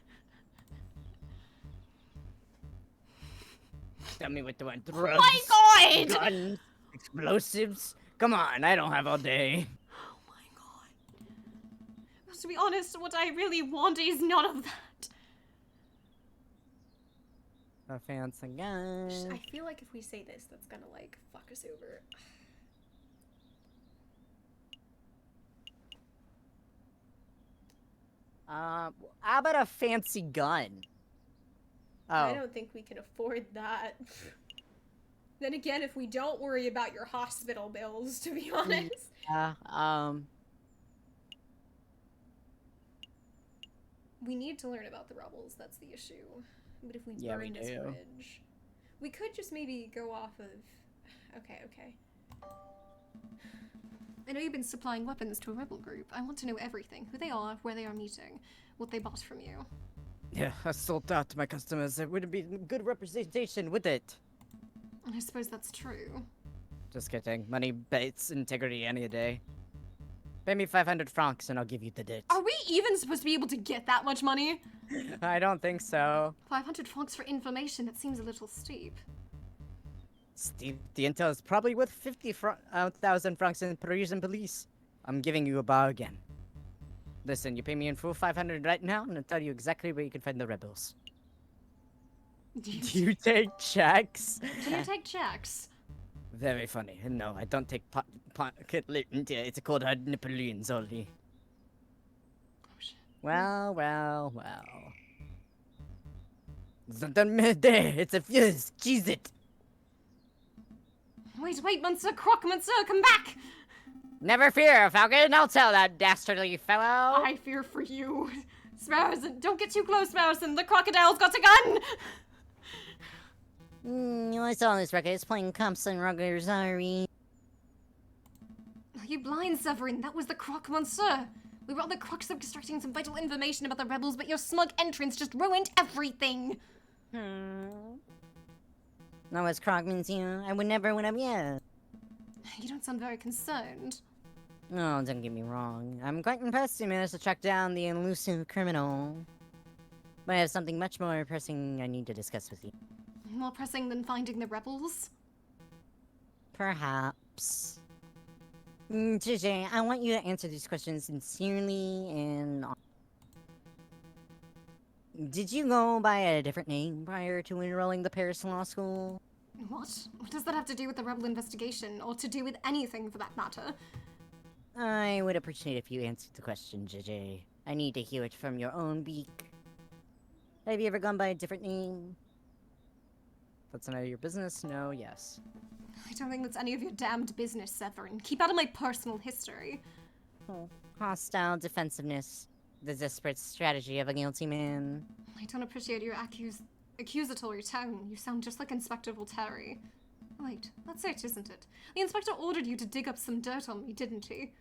Tell me what to want. Drugs, My God! guns, explosives. Come on, I don't have all day. Oh my God. Well, to be honest, what I really want is none of that. A fancy guy. I feel like if we say this, that's gonna, like, fuck us over. How about a fancy gun? I Oh. don't think we can afford that. Then again, if we don't worry about your hospital bills, to be honest. We need to learn about the rebels, that's the issue. But if we Yeah, we burn this do. bridge... We could just maybe go off of... Okay. I know you've been supplying weapons to a rebel group. I want to know everything. Who they are, where they are meeting, what they bought from you. Yeah, I sold out to my customers. It wouldn't be good representation, would it? I suppose that's true. Just kidding. Money beats integrity any day. Pay me 500 francs and I'll give you the debt. Are we even supposed to be able to get that much money? I don't think so. 500 francs for information, that seems a little steep. Steve, the intel is probably worth 50,000 francs in Parisian police. I'm giving you a bargain. Listen, you pay me in full 500 right now, and I'll tell you exactly where you can find the rebels. Do you take checks? Do you take checks? Very funny. No, I don't take pocket loot. It's called Napoleon's only. Oh, shit. Well. It's a fuse. Cheese it. Wait, Monsieur Croc, Monsieur, come back! Never fear, Falcon. I'll tell that dastardly fellow. I fear for you. Sparrowson, don't get too close, Sparrowson. The crocodile's got a gun! I saw this record. It's playing Comps and Ruggers, Ari. Are you blind, Severin? That was the Croc, Monsieur. We were on the crux of extracting some vital information about the rebels, but your smug entrance just ruined everything. No, it's Krog, Monsieur. I would never would have, yeah. You don't sound very concerned. No, don't get me wrong. I'm quite impressed you managed to track down the elusive criminal. But I have something much more pressing I need to discuss with you. More pressing than finding the rebels? Perhaps. JJ, I want you to answer these questions sincerely and... Did you go by a different name prior to enrolling the Paris Law School? What? What does that have to do with the rebel investigation, or to do with anything for that matter? I would appreciate if you answered the question, JJ. I need to hear it from your own beak. Have you ever gone by a different name? That's none of your business? No, yes. I don't think that's any of your damned business, Severin. Keep out of my personal history. Oh, hostile defensiveness. The desperate strategy of a guilty man. I don't appreciate your accusatory tone. You sound just like Inspector Voltaire. Wait, that's it, isn't it? The inspector ordered you to dig up some dirt on me, didn't he?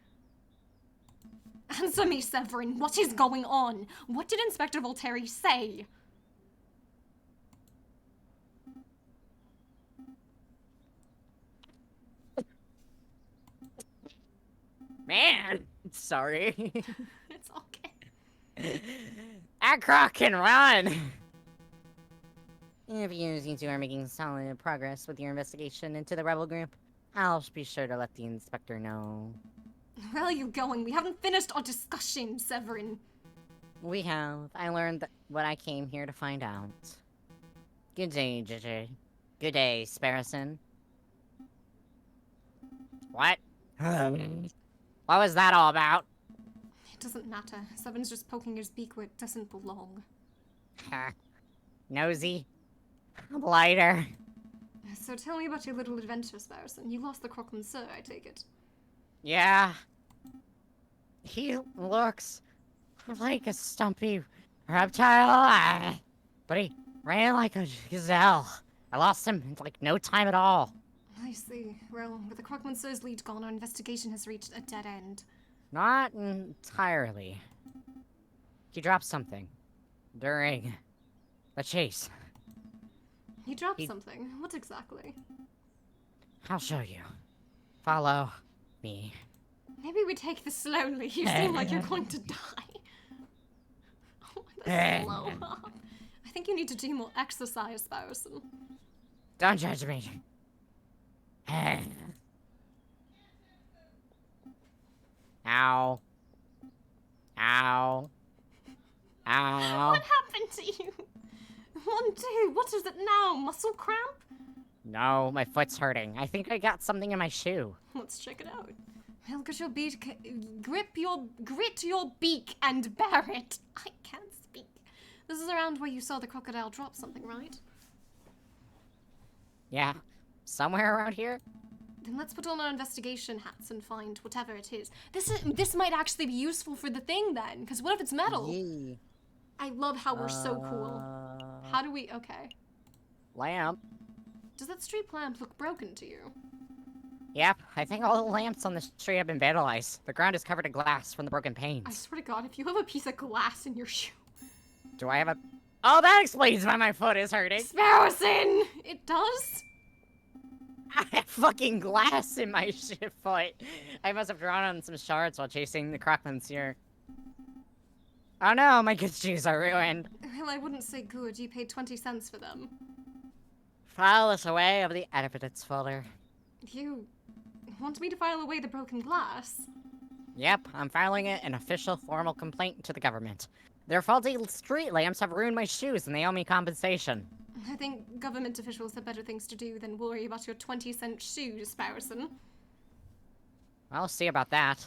Answer me, Severin. What is going on? What did Inspector Voltaire say? Man! Sorry. It's okay. That croc can run! If you two are making solid progress with your investigation into the rebel group, I'll be sure to let the inspector know. Where are you going? We haven't finished our discussion, Severin. We have. I learned what I came here to find out. Good day, JJ. Good day, Sparrowson. What? What was that all about? It doesn't matter. Severin's just poking his beak where it doesn't belong. Nosy. Blighter. So tell me about your little adventure, Sparrowson. You lost the Croque Monsieur, I take it. Yeah. He looks like a stumpy reptile, but he ran like a gazelle. I lost him in like no time at all. I see. Well, with the Croque Monsieur's lead gone, our investigation has reached a dead end. Not entirely. He dropped something during the chase. He dropped something. What exactly? I'll show you. Follow me. Maybe we take this slowly. You seem like you're going to die. Oh, that's slow up. I think you need to do more exercise, Sparrowson. Don't judge me. Ow. Ow. Ow. What happened to you? 1, 2, what is it now? Muscle cramp? No, my foot's hurting. I think I got something in my shoe. Let's check it out. Well, grit your beak and bear it. I can't speak. This is around where you saw the crocodile drop something, right? Yeah, somewhere around here. Then let's put on our investigation hats and find whatever it is. This might actually be useful for the thing then, because what if it's metal? Yee. I love how we're so cool. How do we... Okay. Lamp. Does that street lamp look broken to you? Yep, I think all the lamps on the street have been vandalized. The ground is covered in glass from the broken panes. I swear to God, if you have a piece of glass in your shoe... Do I have a... Oh, that explains why my foot is hurting. Sparrowson! It does? I have fucking glass in my shit foot. I must have drawn on some shards while chasing the 𝐒𝐿 Oh no, my good shoes are ruined. Well, I wouldn't say good. You paid 20 cents for them. File this away of the evidence folder. You want me to file away the broken glass? Yep, I'm filing it an official formal complaint to the government. Their faulty street lamps have ruined my shoes and they owe me compensation. I think government officials have better things to do than worry about your 20-cent shoes, Sparrowson. I'll see about that.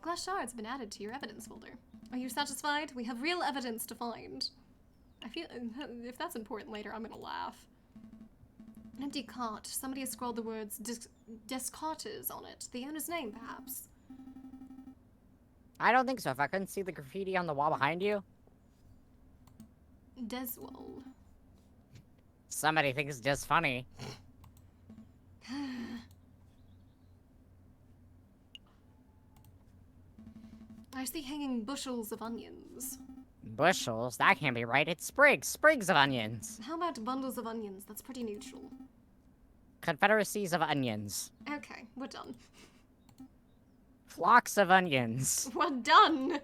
Glass shards have been added to your evidence folder. Are you satisfied? We have real evidence to find. I feel if that's important later, I'm gonna laugh. An empty cart. Somebody has scrawled the words Descartes on it. The owner's name, perhaps. I don't think so. If I couldn't see the graffiti on the wall behind you. Deswold. Somebody thinks it's just funny. I see hanging bushels of onions. Bushels? That can't be right. It's sprigs. Sprigs of onions. How about bundles of onions? That's pretty neutral. Confederacies of onions. Okay, we're done. Flocks of onions. We're done!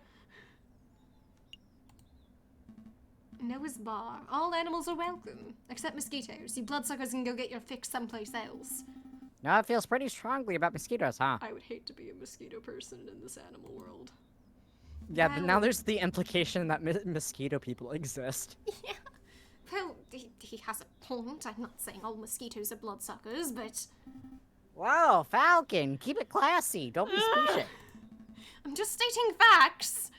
Noah's Bar. All animals are welcome. Except mosquitoes. You bloodsuckers can go get your fix someplace else. No, it feels pretty strongly about mosquitoes, huh? I would hate to be a mosquito person in this animal world. Yeah, but now Well- there's the implication that mosquito people exist. Yeah. Well, he has a point. I'm not saying all mosquitoes are bloodsuckers, but... Whoa, Falcon, keep it classy. Don't be specious. I'm just stating facts!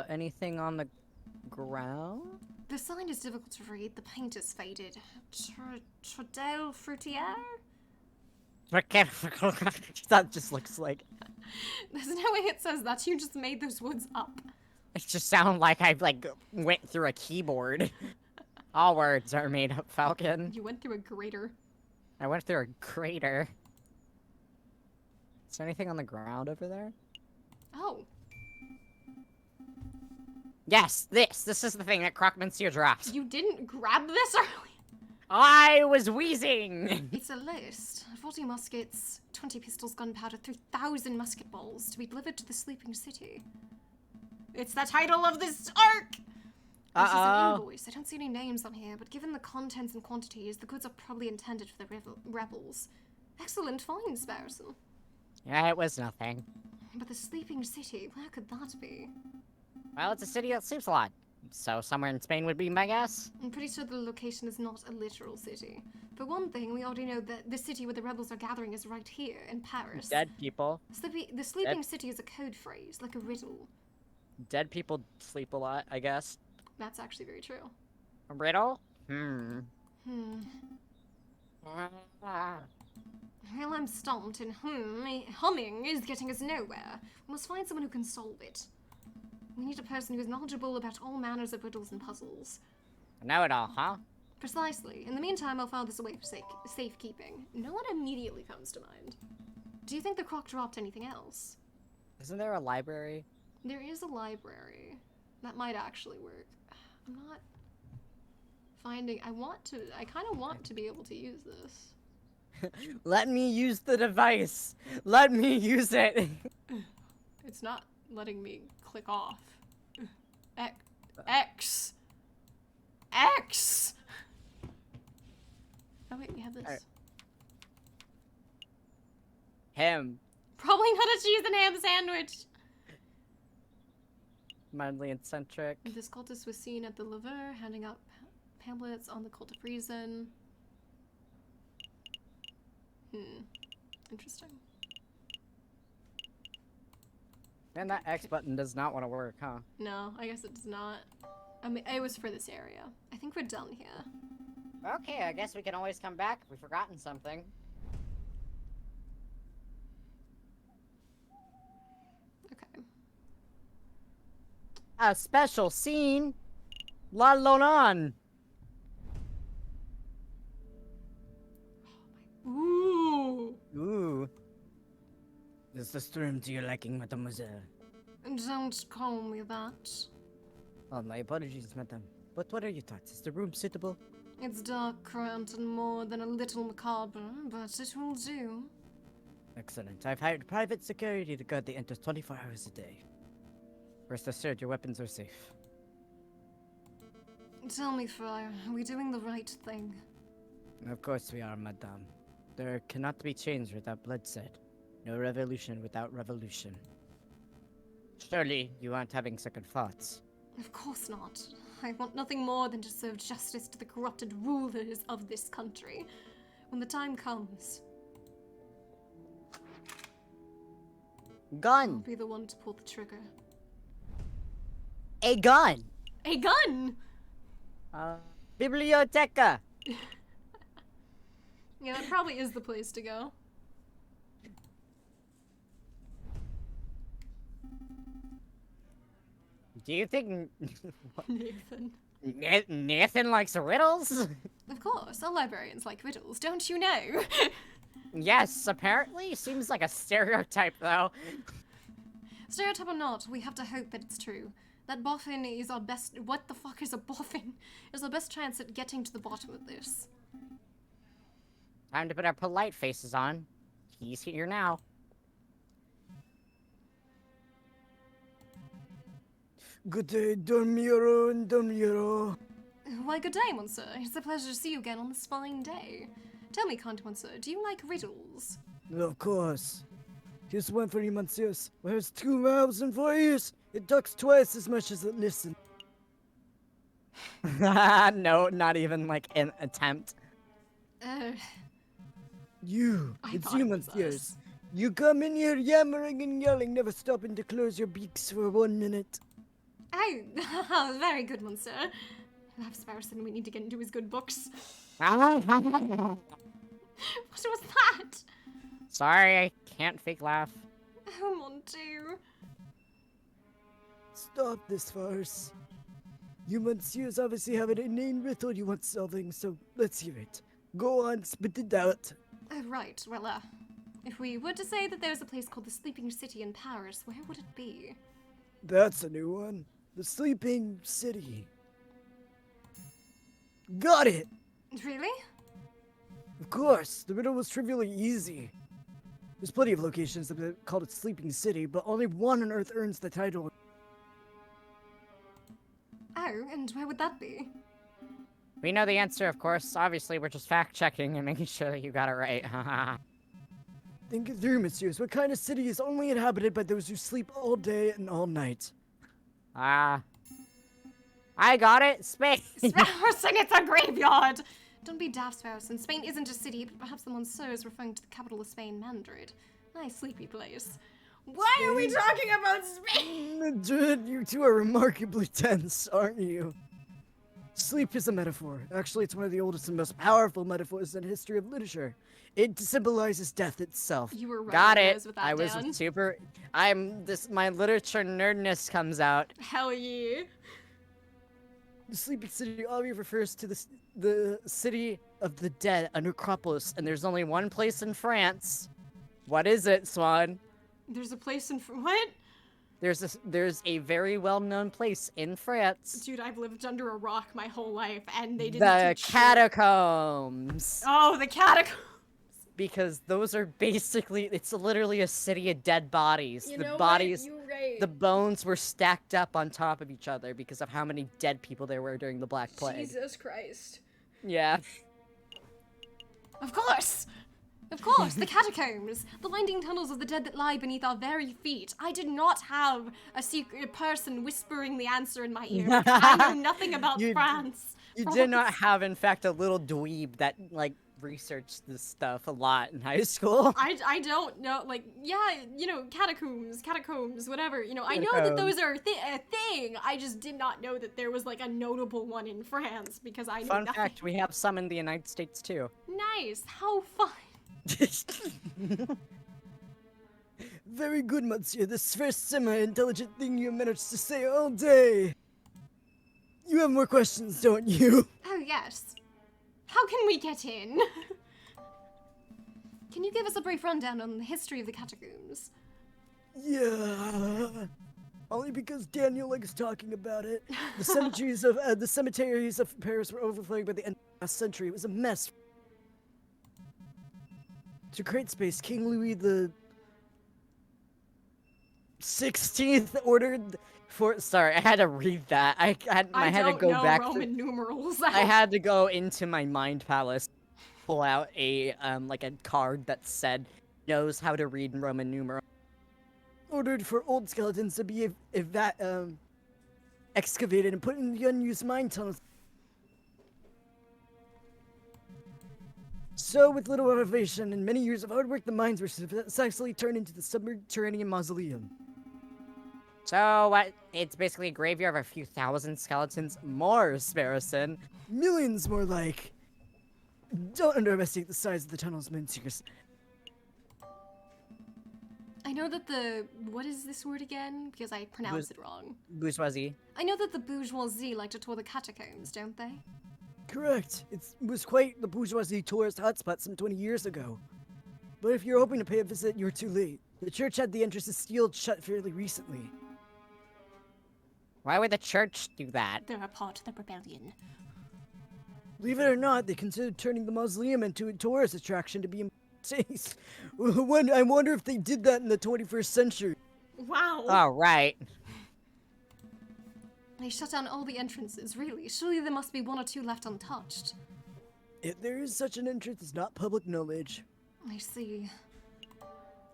Anything on the ground? The sign is difficult to read. The paint is faded. Trudel Fruitier? That just looks like... There's no way it says that. You just made those words up. It just sounds like I, went through a keyboard. All words are made up, Falcon. You went through a grater. I went through a crater. Is there anything on the ground over there? Oh. Yes, this is the thing that 𝐒𝐿𝐿 dropped. You didn't grab this earlier? I was wheezing! It's a list. 40 muskets, 20 pistols, gunpowder, 3,000 musket balls to be delivered to the sleeping city. It's the title of this arc! This is an invoice. I don't see any names on here, but given the contents and quantities, the goods are probably intended for the rebels. Excellent find, Sparrowson. Yeah, it was nothing. But the sleeping city, where could that be? Well, it's a city that sleeps a lot. So somewhere in Spain would be my guess. I'm pretty sure the location is not a literal city. For one thing, we already know that the city where the rebels are gathering is right here, in Paris. Dead people. The sleeping city is a code phrase, like a riddle. Dead people sleep a lot, I guess. That's actually very true. A riddle? Well, I'm stumped, and humming is getting us nowhere. We must find someone who can solve it. We need a person who is knowledgeable about all manners of riddles and puzzles. Know-it-all, huh? Precisely. In the meantime, I'll file this away for safekeeping. No one immediately comes to mind. Do you think the croc dropped anything else? Isn't there a library? There is a library. That might actually work. I'm not finding... I kind of want to be able to use this. Let me use the device! Let me use it! It's not letting me click off. X. Oh wait, we have this. Alright. Him. Probably not a cheese and ham sandwich. Mildly eccentric. This cultist was seen at the Lever handing out pamphlets on the cult of reason. Interesting. And that X button does not want to work, huh? No, I guess it does not. I mean, it was for this area. I think we're done here. Okay, I guess we can always come back if we've forgotten something. Okay. A special scene! La Lonan! Ooh! Ooh. Is this room to your liking, mademoiselle? Don't call me that. Oh, my apologies, madame. But what are your thoughts? Is the room suitable? It's dark, cramped, and more than a little macabre, but it will do. Excellent. I've hired private security to guard the entrance 24 hours a day. Rest assured, your weapons are safe. Tell me, Friar, are we doing the right thing? Of course we are, madame. There cannot be change without bloodshed. No revolution without revolution. Surely you aren't having second thoughts. Of course not. I want nothing more than to serve justice to the corrupted rulers of this country. When the time comes, I'll Gun! be the one to pull the trigger. A gun! A gun! Biblioteca! Yeah, that probably is the place to go. Do you think Nathan. Nathan likes riddles? Of course, all librarians like riddles, don't you know? Yes, apparently. Seems like a stereotype, though. Stereotype or not, we have to hope that it's true. That boffin is our best— what the fuck is a boffin? Is our best chance at getting to the bottom of this. Time to put our polite faces on. He's here now. Good day, Don Miro and Don Miro. Why, good day, monsieur. It's a pleasure to see you again on this fine day. Tell me, kind monsieur, do you like riddles? Of course. Here's one for you, monsieurs. Wears 2 mouths and 4 ears. It talks twice as much as it listens. No, not even like an attempt. You, I it's thought you, it was monsieurs. us. You come in here yammering and yelling, never stopping to close your beaks for 1 minute. Oh, very good, monsieur. Perhaps Sparrowson, we need to get into his good books. Sorry, What was that? I can't fake laugh. Oh, mon Dieu. Stop this farce. You monsieurs obviously have an inane riddle you want solving, so let's hear it. Go on, spit it out. Oh, right. Well, if we were to say that there's a place called the Sleeping City in Paris, where would it be? That's a new one. The Sleeping City. Got it! Really? Of course, the riddle was trivially easy. There's plenty of locations that call it Sleeping City, but only one on Earth earns the title. Oh, and where would that be? We know the answer, of course. Obviously, we're just fact-checking and making sure that you got it right. Think it through, monsieurs. What kind of city is only inhabited by those who sleep all day and all night? I got it. Spain. Sparrowson, it's a graveyard! Don't be daft, Sparrowson. Spain isn't a city, but perhaps the monsieur is referring to the capital of Spain, Madrid. Nice sleepy place. Why are we talking about Spain? Madrid, you two are remarkably tense, aren't you? Sleep is a metaphor. Actually, it's one of the oldest and most powerful metaphors in the history of literature. It symbolizes death itself. You were right. Got on it. those with that, I was Dan. super. My literature nerdness comes out. Hell yeah. The Sleeping City obviously refers to the city of the dead, a necropolis, And there's only one place in France. What is it, Swan? There's a place in what? There's a very well-known place in France. Dude, I've lived under a rock my whole life, and they didn't The teach catacombs. Oh, the catacombs. Because those are basically, it's literally a city of dead bodies. You The know what? bodies, You're right. the bones were stacked up on top of each other because of how many dead people there were during the Black Plague. Jesus Christ. Yeah. Of course! Of course, the catacombs! The winding tunnels of the dead that lie beneath our very feet. I did not have a secret person whispering the answer in my ear. I know nothing about You- France. You did not have, in fact, a little dweeb that, like, researched this stuff a lot in high school. I don't know, like, yeah, catacombs, whatever. I know that those are a thing. I just did not know that there was, like, a notable one in France, because I know Fun nothing. fact, we have some in the United States too. Nice. How fun. Very good, monsieur. This first semi-intelligent thing you managed to say all day. You have more questions, don't you? Oh, yes. How can we get in? Can you give us a brief rundown on the history of the catacombs? Yeah. Only because Daniel likes talking about it. The cemeteries of Paris were overflowing by the end of the last century. It was a mess. To create space, King Louis the 16th ordered for. Sorry, I had to read that. I had to go back. Roman numerals. I had to go into my mind palace, pull out a like a card that said knows how to read Roman numerals. Ordered for old skeletons to be excavated and put in the unused mine tunnels. So, with little renovation and many years of hard work, the mines were successfully turned into the subterranean mausoleum. So what? It's basically a graveyard of a few thousand skeletons. More, Sparrowson. Millions more like. Don't underestimate the size of the tunnels, Monsieurs. I know that what is this word again? Because I pronounced it wrong. Bourgeoisie. I know that the bourgeoisie like to tour the catacombs, don't they? Correct. It was quite the bourgeoisie tourist hotspot some 20 years ago. But if you're hoping to pay a visit, you're too late. The church had the entrances sealed shut fairly recently. Why would the church do that? They're a part of the rebellion. Believe it or not, they considered turning the mausoleum into a tourist attraction to be in taste. I wonder if they did that in the 21st century. Wow. Oh, right. They shut down all the entrances, really. Surely there must be one or two left untouched. If there is such an entrance, it's not public knowledge. I see.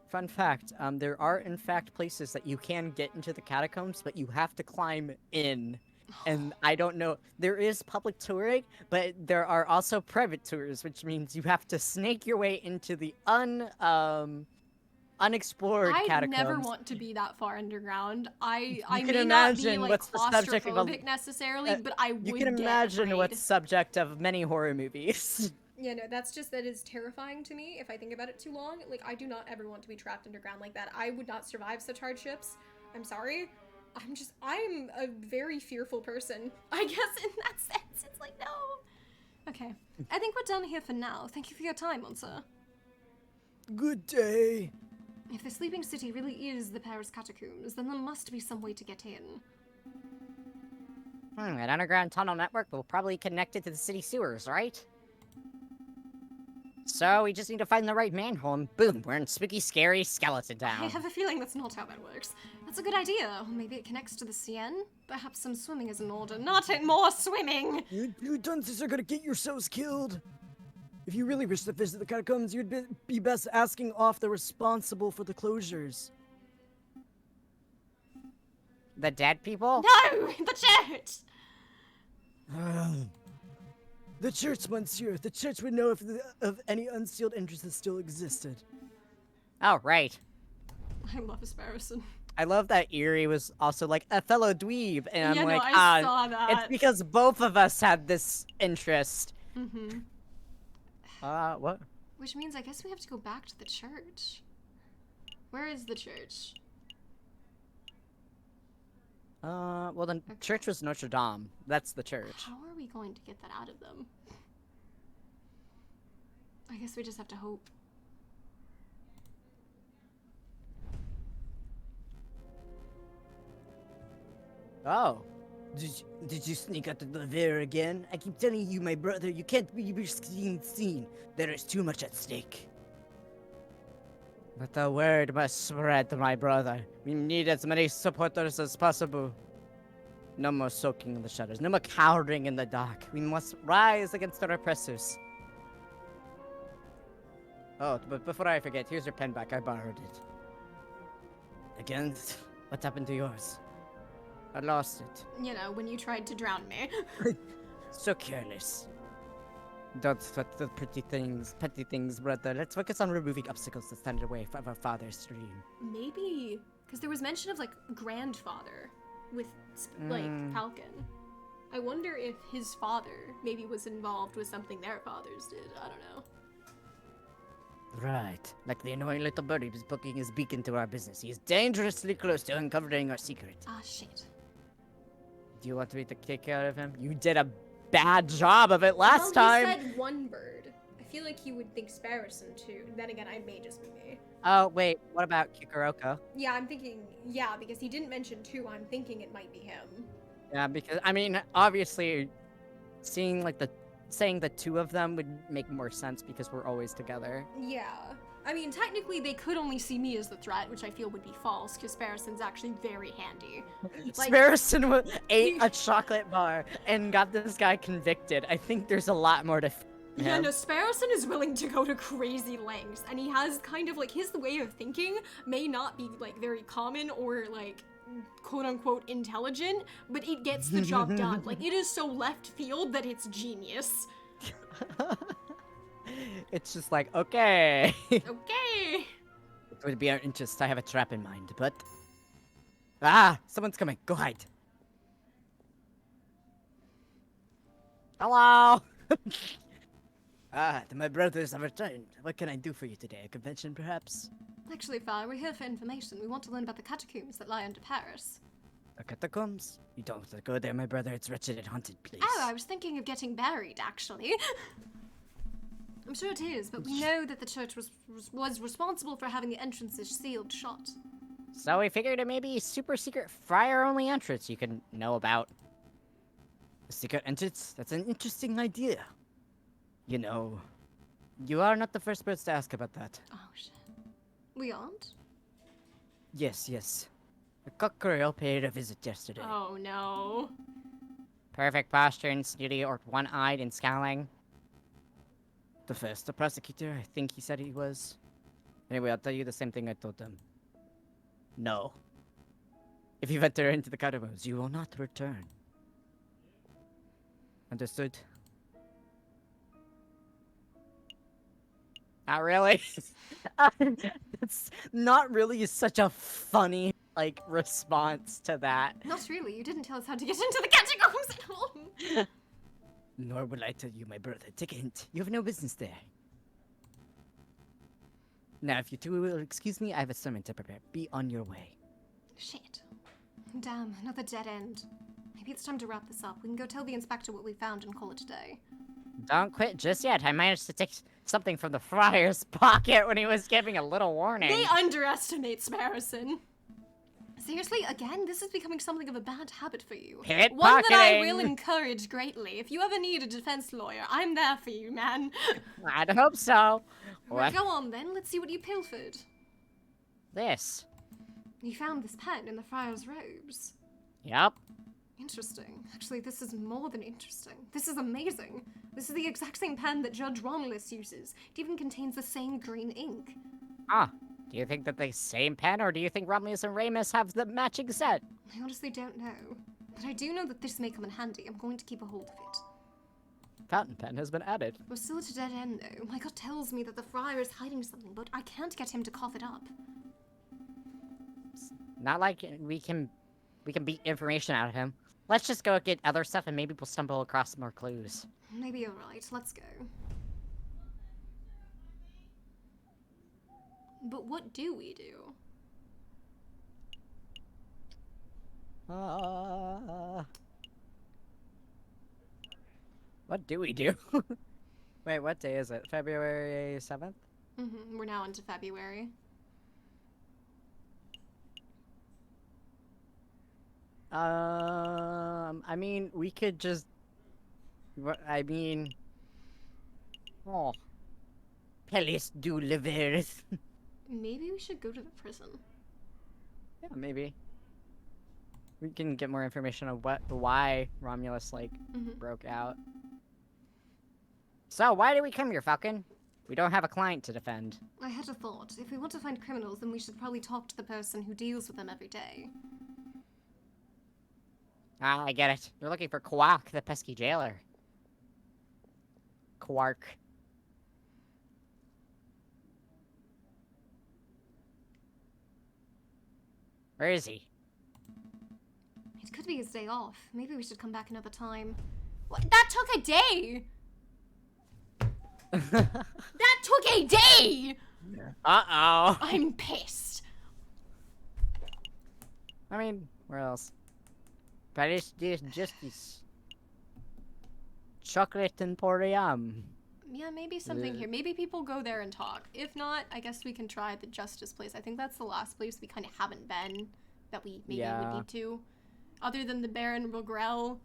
Fun fact, there are in fact places that you can get into the catacombs, but you have to climb in. And I don't know, there is public touring, but there are also private tours, which means you have to snake your way into the unexplored catacombs. I never want to be that far underground. I can may imagine not be what's the subject of claustrophobic necessarily, but I would You can imagine get what's subject of many horror movies. Yeah, no, that is terrifying to me if I think about it too long. Like, I do not ever want to be trapped underground like that. I would not survive such hardships. I'm sorry. I'm a very fearful person. I guess in that sense, it's like, no. Okay, I think we're done here for now. Thank you for your time, Monsieur. Good day. If the Sleeping City really is the Paris catacombs, then there must be some way to get in. An underground tunnel network will probably connect it to the city sewers, right? So we just need to find the right manhole and boom, we're in spooky, scary Skeleton Town. I have a feeling that's not how that works. That's a good idea. Or maybe it connects to the Seine? Perhaps some swimming is in order. Not more swimming! You dunces are gonna get yourselves killed. If you really wish to visit the catacombs, you'd be best asking off the responsible for the closures. The dead people? No! The church! The church, monsieur. The church would know if any unsealed entrances still existed. Oh, right. I love Asparison. I love that Erie was also like a fellow dweeb, and I'm Yeah, like, no, I saw that. It's because both of us had this interest. Mm-hmm. What? Which means I guess we have to go back to the church. Where is the church? Well, the church was Notre Dame. That's the church. How are we going to get that out of them? I guess we just have to hope. Oh. Did you sneak out the lair again? I keep telling you, my brother, you can't be seen. There is too much at stake. But the word must spread, my brother. We need as many supporters as possible. No more soaking in the shadows. No more cowering in the dark. We must rise against the oppressors. Oh, but before I forget, here's your pen back. I borrowed it. Again? What happened to yours? I lost it. You know, when you tried to drown me. So careless. Don't sweat the petty things, brother. Let's focus on removing obstacles that stand in the way of our father's dream. Maybe, because there was mention of, like, grandfather with, like, Falcon. I wonder if his father maybe was involved with something their fathers did. I don't know. Right. Like the annoying little birdie who's poking his beak into our business. He is dangerously close to uncovering our secret. Ah, shit. Do you want me to kick out of him? You did a bad job of it last time! He said one bird. I feel like he would think Sparrowson too. Then again, I may just be me. Oh, wait. What about 𝐒𝐄 Yeah, I'm thinking, yeah, because he didn't mention two. I'm thinking it might be him. Yeah, because, I mean, obviously, saying the two of them would make more sense because we're always together. Yeah. I mean, technically, they could only see me as the threat, which I feel would be false, because Sparrowson's actually very handy. Like, Sparrowson ate a chocolate bar and got this guy convicted. I think there's a lot more to yeah, no, Sparrowson is willing to go to crazy lengths, and he has kind of, like, his way of thinking may not be, like, very common or, like, quote-unquote intelligent, but it gets the job done. Like, it is so left field that it's genius. It's just like, okay. Okay. It would be our interest. I have a trap in mind, but... Ah! Someone's coming. Go hide. Hello! My brothers have returned. What can I do for you today? A convention, perhaps? Actually, Father, we're here for information. We want to learn about the catacombs that lie under Paris. The catacombs? You don't have to go there, my brother. It's wretched and haunted place. Oh, I was thinking of getting buried, actually. I'm sure it is, but we know that the church was responsible for having the entrances sealed shut. So we figured it may be a super secret friar-only entrance you can know about. A secret entrance? That's an interesting idea. You know, you are not the first person to ask about that. Oh, shit. We aren't? Yes, yes. The cockerel paid a visit yesterday. Oh, no. Perfect posture and snooty or one-eyed and scowling. The prosecutor, I think he said he was. Anyway, I'll tell you the same thing I told them. No. If you venture into the catacombs, you will not return. Understood? Not really. It's not really such a funny, like, response to that. Not really. You didn't tell us how to get into the catacombs at all. Nor will I tell you, my brother. Take a hint. You have no business there. Now, if you two will excuse me, I have a sermon to prepare. Be on your way. Shit. Damn, another dead end. Maybe it's time to wrap this up. We can go tell the inspector what we found and call it a day. Don't quit just yet. I managed to take something from the friar's pocket when he was giving a little warning. They underestimate Sparrowson. Seriously, again, this is becoming something of a bad habit for you. Pickpocketing. One that I will encourage greatly. If you ever need a defense lawyer, I'm there for you, man. I'd hope so. Well, go on then, let's see what you pilfered. This. You found this pen in the friar's robes. Yep. Interesting. Actually, this is more than interesting. This is amazing. This is the exact same pen that Judge Romulus uses. It even contains the same green ink. Ah. Do you think that the same pen, or do you think Romulus and Remus have the matching set? I honestly don't know. But I do know that this may come in handy. I'm going to keep a hold of it. Fountain pen has been added. We're still at a dead end, though. My gut tells me that the friar is hiding something, but I can't get him to cough it up. Not like we can beat information out of him. Let's just go get other stuff and maybe we'll stumble across more clues. Maybe you're right. Let's go. But what do we do? What do we do? Wait, what day is it? February 7th? We're now into February. I mean, we could just... Oh. Pellis du leveres. Maybe we should go to the prison. Yeah, maybe. We can get more information on why Romulus, like, broke out. So, why did we come here, Falcon? We don't have a client to defend. I had a thought. If we want to find criminals, then we should probably talk to the person who deals with them every day. Ah, I get it. You're looking for 𝐒𝐄, the pesky jailer. Quark. Where is he? It could be his day off. Maybe we should come back another time. What? That took a day! That took a day! Uh-oh. I'm pissed. I mean, where else? Paris de Justice. Chocolate Emporium. Yeah, maybe something here. Maybe people go there and talk. If not, I guess we can try the Justice place. I think that's the last place we kind of haven't been that we maybe would need to. Other than the Baron Rogrel.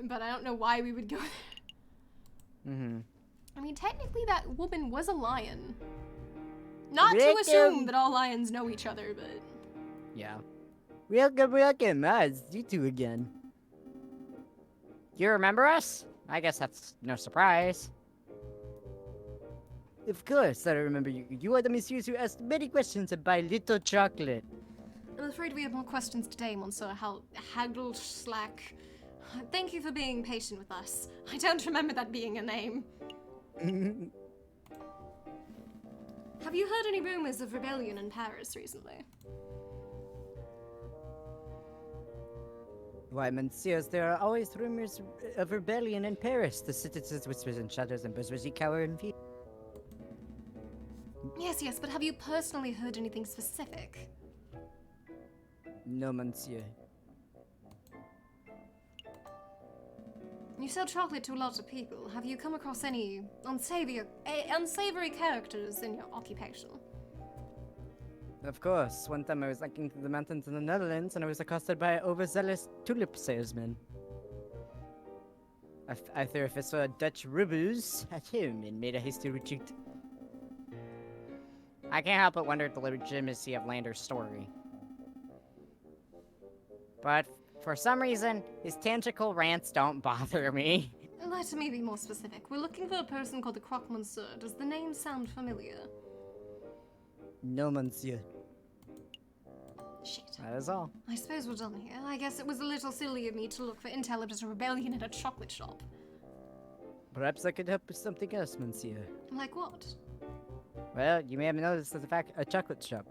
But I don't know why we would go there. Mm-hmm. I mean, technically that woman was a lion. Not to assume that all lions know each other, but... Yeah. Welcome. It's you two again. You remember us? I guess that's no surprise. Of course, I remember you. You are the monsieur who asked many questions about little chocolate. I'm afraid we have more questions today, Monsieur Hagelslack. Thank you for being patient with us. I don't remember that being a name. Have you heard any rumors of rebellion in Paris recently? Why, messieurs, there are always rumors of rebellion in Paris. The citizens whispers and shudders and bourgeoisie cower in fear. Yes, but have you personally heard anything specific? No, monsieur. You sell chocolate to a lot of people. Have you come across any unsavory characters in your occupation? Of course. One time I was hiking through the mountains in the Netherlands and I was accosted by an overzealous tulip salesman. I threw a fist of a Dutch rubus at him and made a hasty retreat. I can't help but wonder at the legitimacy of Lander's story. But for some reason, his tentacle rants don't bother me. Let me be more specific. We're looking for a person called the Croque Monsieur. Does the name sound familiar? No, monsieur. Shit. That is all. I suppose we're done here. I guess it was a little silly of me to look for intel about a rebellion at a chocolate shop. Perhaps I could help with something else, monsieur. Like what? Well, you may have noticed that the fact a chocolate shop.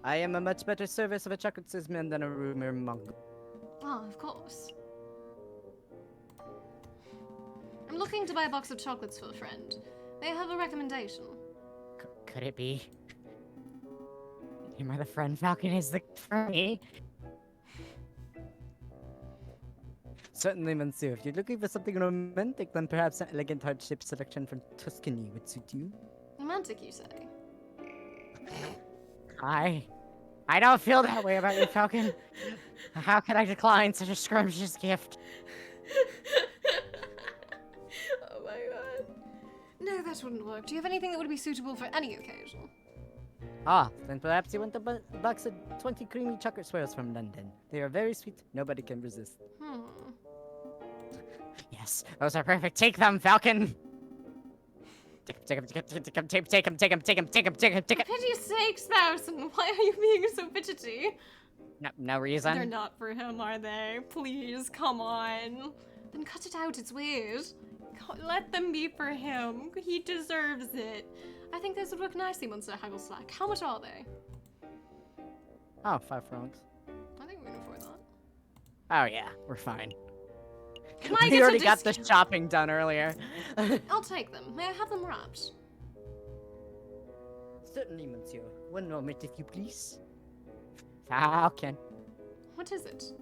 I am a much better service of a chocolate salesman than a rumor monger. Oh, of course. I'm looking to buy a box of chocolates for a friend. May I have a recommendation? Could it be? Am I the friend Falcon is the for me? Certainly, monsieur. If you're looking for something romantic, then perhaps an elegant heart-shaped selection from Tuscany would suit you. Romantic, you say? I don't feel that way about you, Falcon. How could I decline such a scrumptious gift? Oh my god. No, that wouldn't work. Do you have anything that would be suitable for any occasion? Ah, then perhaps you want a box of 20 creamy chocolate swirls from London. They are very sweet. Nobody can resist. Yes, those are perfect. Take them, Falcon. Take them. For pity's sake, Spousen, why are you being so fidgety? No reason. They're not for him, are they? Please, come on. Then cut it out, it's weird. Let them be for him. He deserves it. I think those would look nicely, Monsieur Hagelslack. How much are they? Oh, 5 francs. I think we can afford that. Oh yeah, we're fine. Can I We get already a got the discount? shopping done earlier. I'll take them. May I have them wrapped? Certainly, monsieur. One moment, if you please. Falcon. What is it?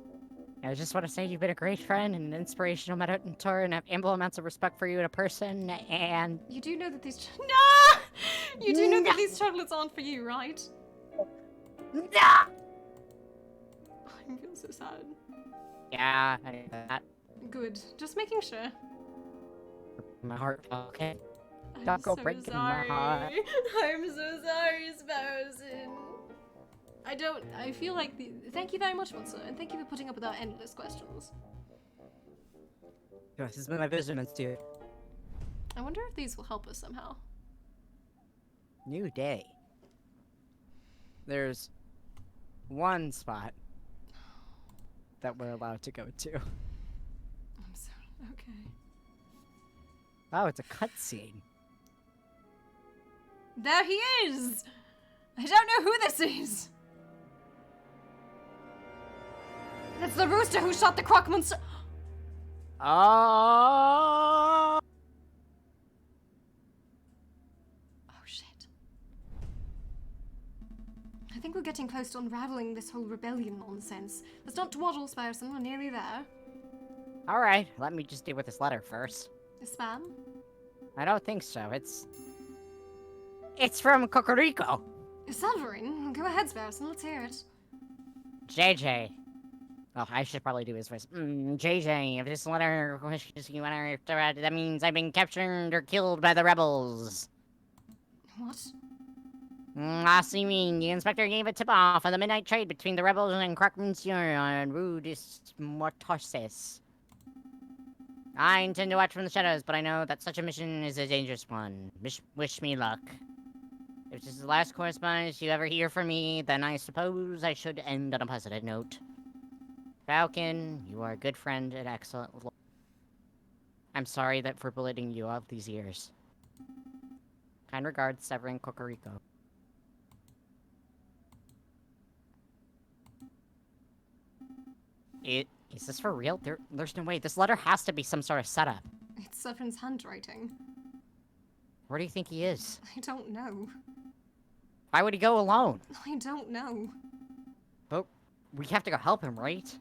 I just want to say you've been a great friend and an inspirational mentor, and I have ample amounts of respect for you as a person, and... You do know that these no! You do know that these chocolates aren't for you, right? No! I feel so sad. Yeah, I knew that. Good. Just making sure. My heart, okay? I'm Don't go so breaking sorry. my heart. I'm so sorry, Spousen. I feel like thank you very much, Monsieur, and thank you for putting up with our endless questions. Yes, it's been my vision, monsieur. I wonder if these will help us somehow. New day. There's one spot that we're allowed to go to. I'm so okay. Oh, it's a cutscene. There he is! I don't know who this is! That's the rooster who shot the croc monster. Oh! Oh shit. I think we're getting close to unraveling this whole rebellion nonsense. Let's not dawdle, Sparson. We're nearly there. Alright, let me just deal with this letter first. A spam? I don't think so. It's from 𝐒𝐄 Severin? Go ahead, Sparson. Let's hear it. JJ. Oh, I should probably do his voice. JJ, if this letter wishes you enter, that means I've been captured or killed by the rebels. What? See me. The inspector gave a tip-off on the midnight trade between the rebels and 𝐒𝐿 on Rue des Mortoses. I intend to watch from the shadows, but I know that such a mission is a dangerous one. Wish me luck. If this is the last correspondence you ever hear from me, then I suppose I should end on a positive note. Falcon, you are a good friend and excellent. I'm sorry that for bullying you all these years. Kind regards, Severin 𝐒𝐿. Is this for real? There's no way. This letter has to be some sort of setup. It's Severin's handwriting. Where do you think he is? I don't know. Why would he go alone? I don't know. But we have to go help him, right?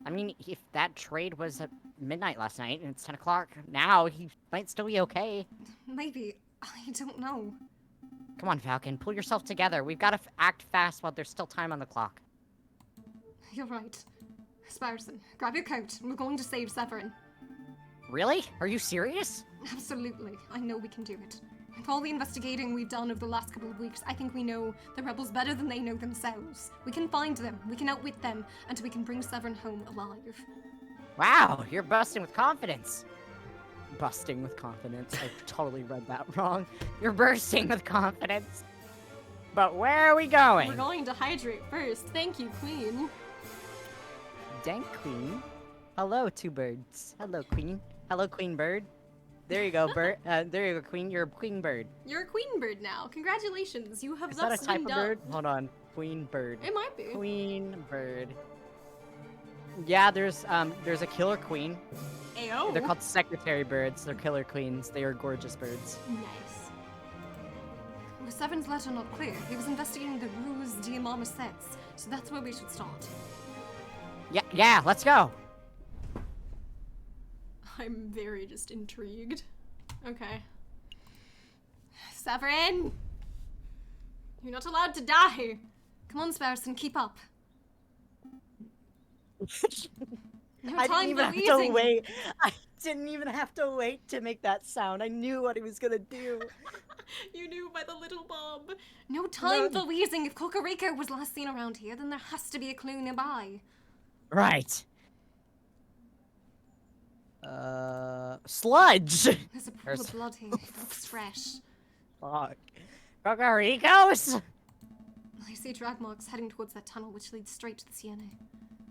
I mean, if that trade was at midnight last night and it's 10 o'clock now, he might still be okay. Maybe. I don't know. Come on, Falcon, pull yourself together. We've got to act fast while there's still time on the clock. You're right. Sparson, grab your coat. We're going to save Severin. Really? Are you serious? Absolutely. I know we can do it. With all the investigating we've done over the last couple of weeks, I think we know the rebels better than they know themselves. We can find them, we can outwit them, and we can bring Severin home alive. Wow, you're busting with confidence. Busting with confidence. I totally read that wrong. You're bursting with confidence. But where are we going? We're going to hydrate first. Thank you, Queen. Dank Queen. Hello, two birds. Hello, Queen. Hello, Queen Bird. There you go, bird. There you go, Queen. You're a Queen Bird. You're a Queen Bird now. Congratulations. You have Is that a thus type been of dubbed. bird? Hold on. Queen Bird. It might be. Queen Bird. Yeah, there's a killer queen. Ayo. They're called secretary birds. They're killer queens. They are gorgeous birds. Nice. Was Severin's letter not clear? He was investigating the Ruse des Marmosettes, so that's where we should start. Yeah, let's go. I'm very just intrigued. Okay. Severin! You're not allowed to die! Come on, Sparson, keep up. No I didn't time even for have to wheezing. wait. I didn't even have to wait to make that sound. I knew what he was gonna do. You knew by the little Bob. No time for wheezing. If 𝐒𝐿 was last seen around here, then there has to be a clue nearby. Right. Sludge! There's a pool of blood here. It looks fresh. Fuck. 𝐒𝐿. I see drag marks heading towards that tunnel which leads straight to the Siena.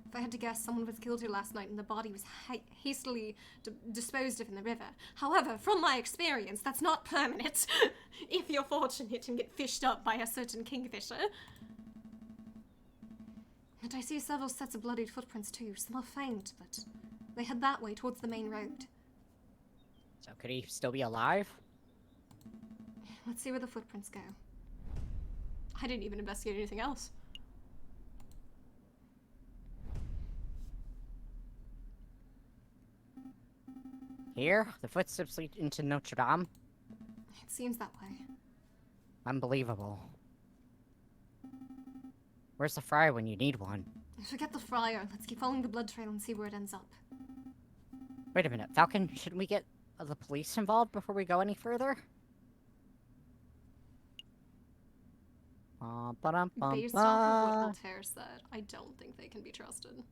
If I had to guess, someone was killed here last night and the body was hastily disposed of in the river. However, from my experience, that's not permanent. If you're fortunate and get fished up by a certain kingfisher. And I see several sets of bloodied footprints too. Some are faint, but they head that way towards the main road. So could he still be alive? Let's see where the footprints go. I didn't even investigate anything else. Here, the footsteps lead into Notre Dame. It seems that way. Unbelievable. Where's the friar when you need one? Forget the friar. Let's keep following the blood trail and see where it ends up. Wait a minute, Falcon, shouldn't we get the police involved before we go any further? Based off of what Voltaire said, I don't think they can be trusted.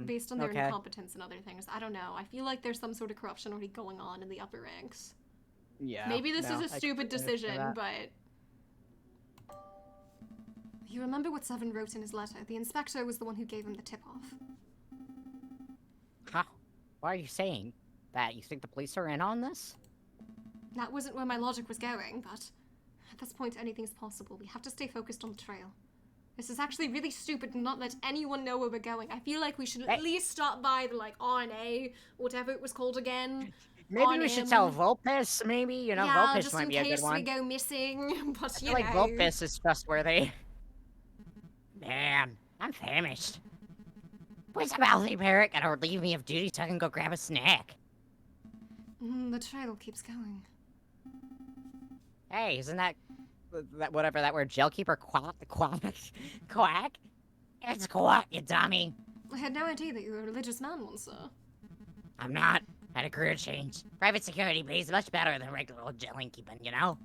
Based on their incompetence and other things. I don't know. I feel like there's some sort of corruption already going on in the upper ranks. Yeah. Maybe this is a stupid decision, but... You remember what Severin wrote in his letter? The inspector was the one who gave him the tip-off. Huh? What are you saying? that you think the police are in on this? That wasn't where my logic was going, but at this point, anything's possible. We have to stay focused on the trail. This is actually really stupid to not let anyone know where we're going. I feel like we should at least stop by the, like, RNA, whatever it was called again. Maybe we should tell Vulpes, maybe? You know, yeah, Vulpes just might in be a good case we one. go missing, but I you feel like know. Vulpes is trustworthy. Man, I'm famished. Where's the mouthy parrot gonna relieve me of duty so I can go grab a snack? The trail keeps going. Hey, isn't that whatever that word, jailkeeper quack? It's quack, you dummy. I had no idea that you were a religious man once, sir. I'm not. Had a career change. Private security pays much better than regular old jailing keeping, you know?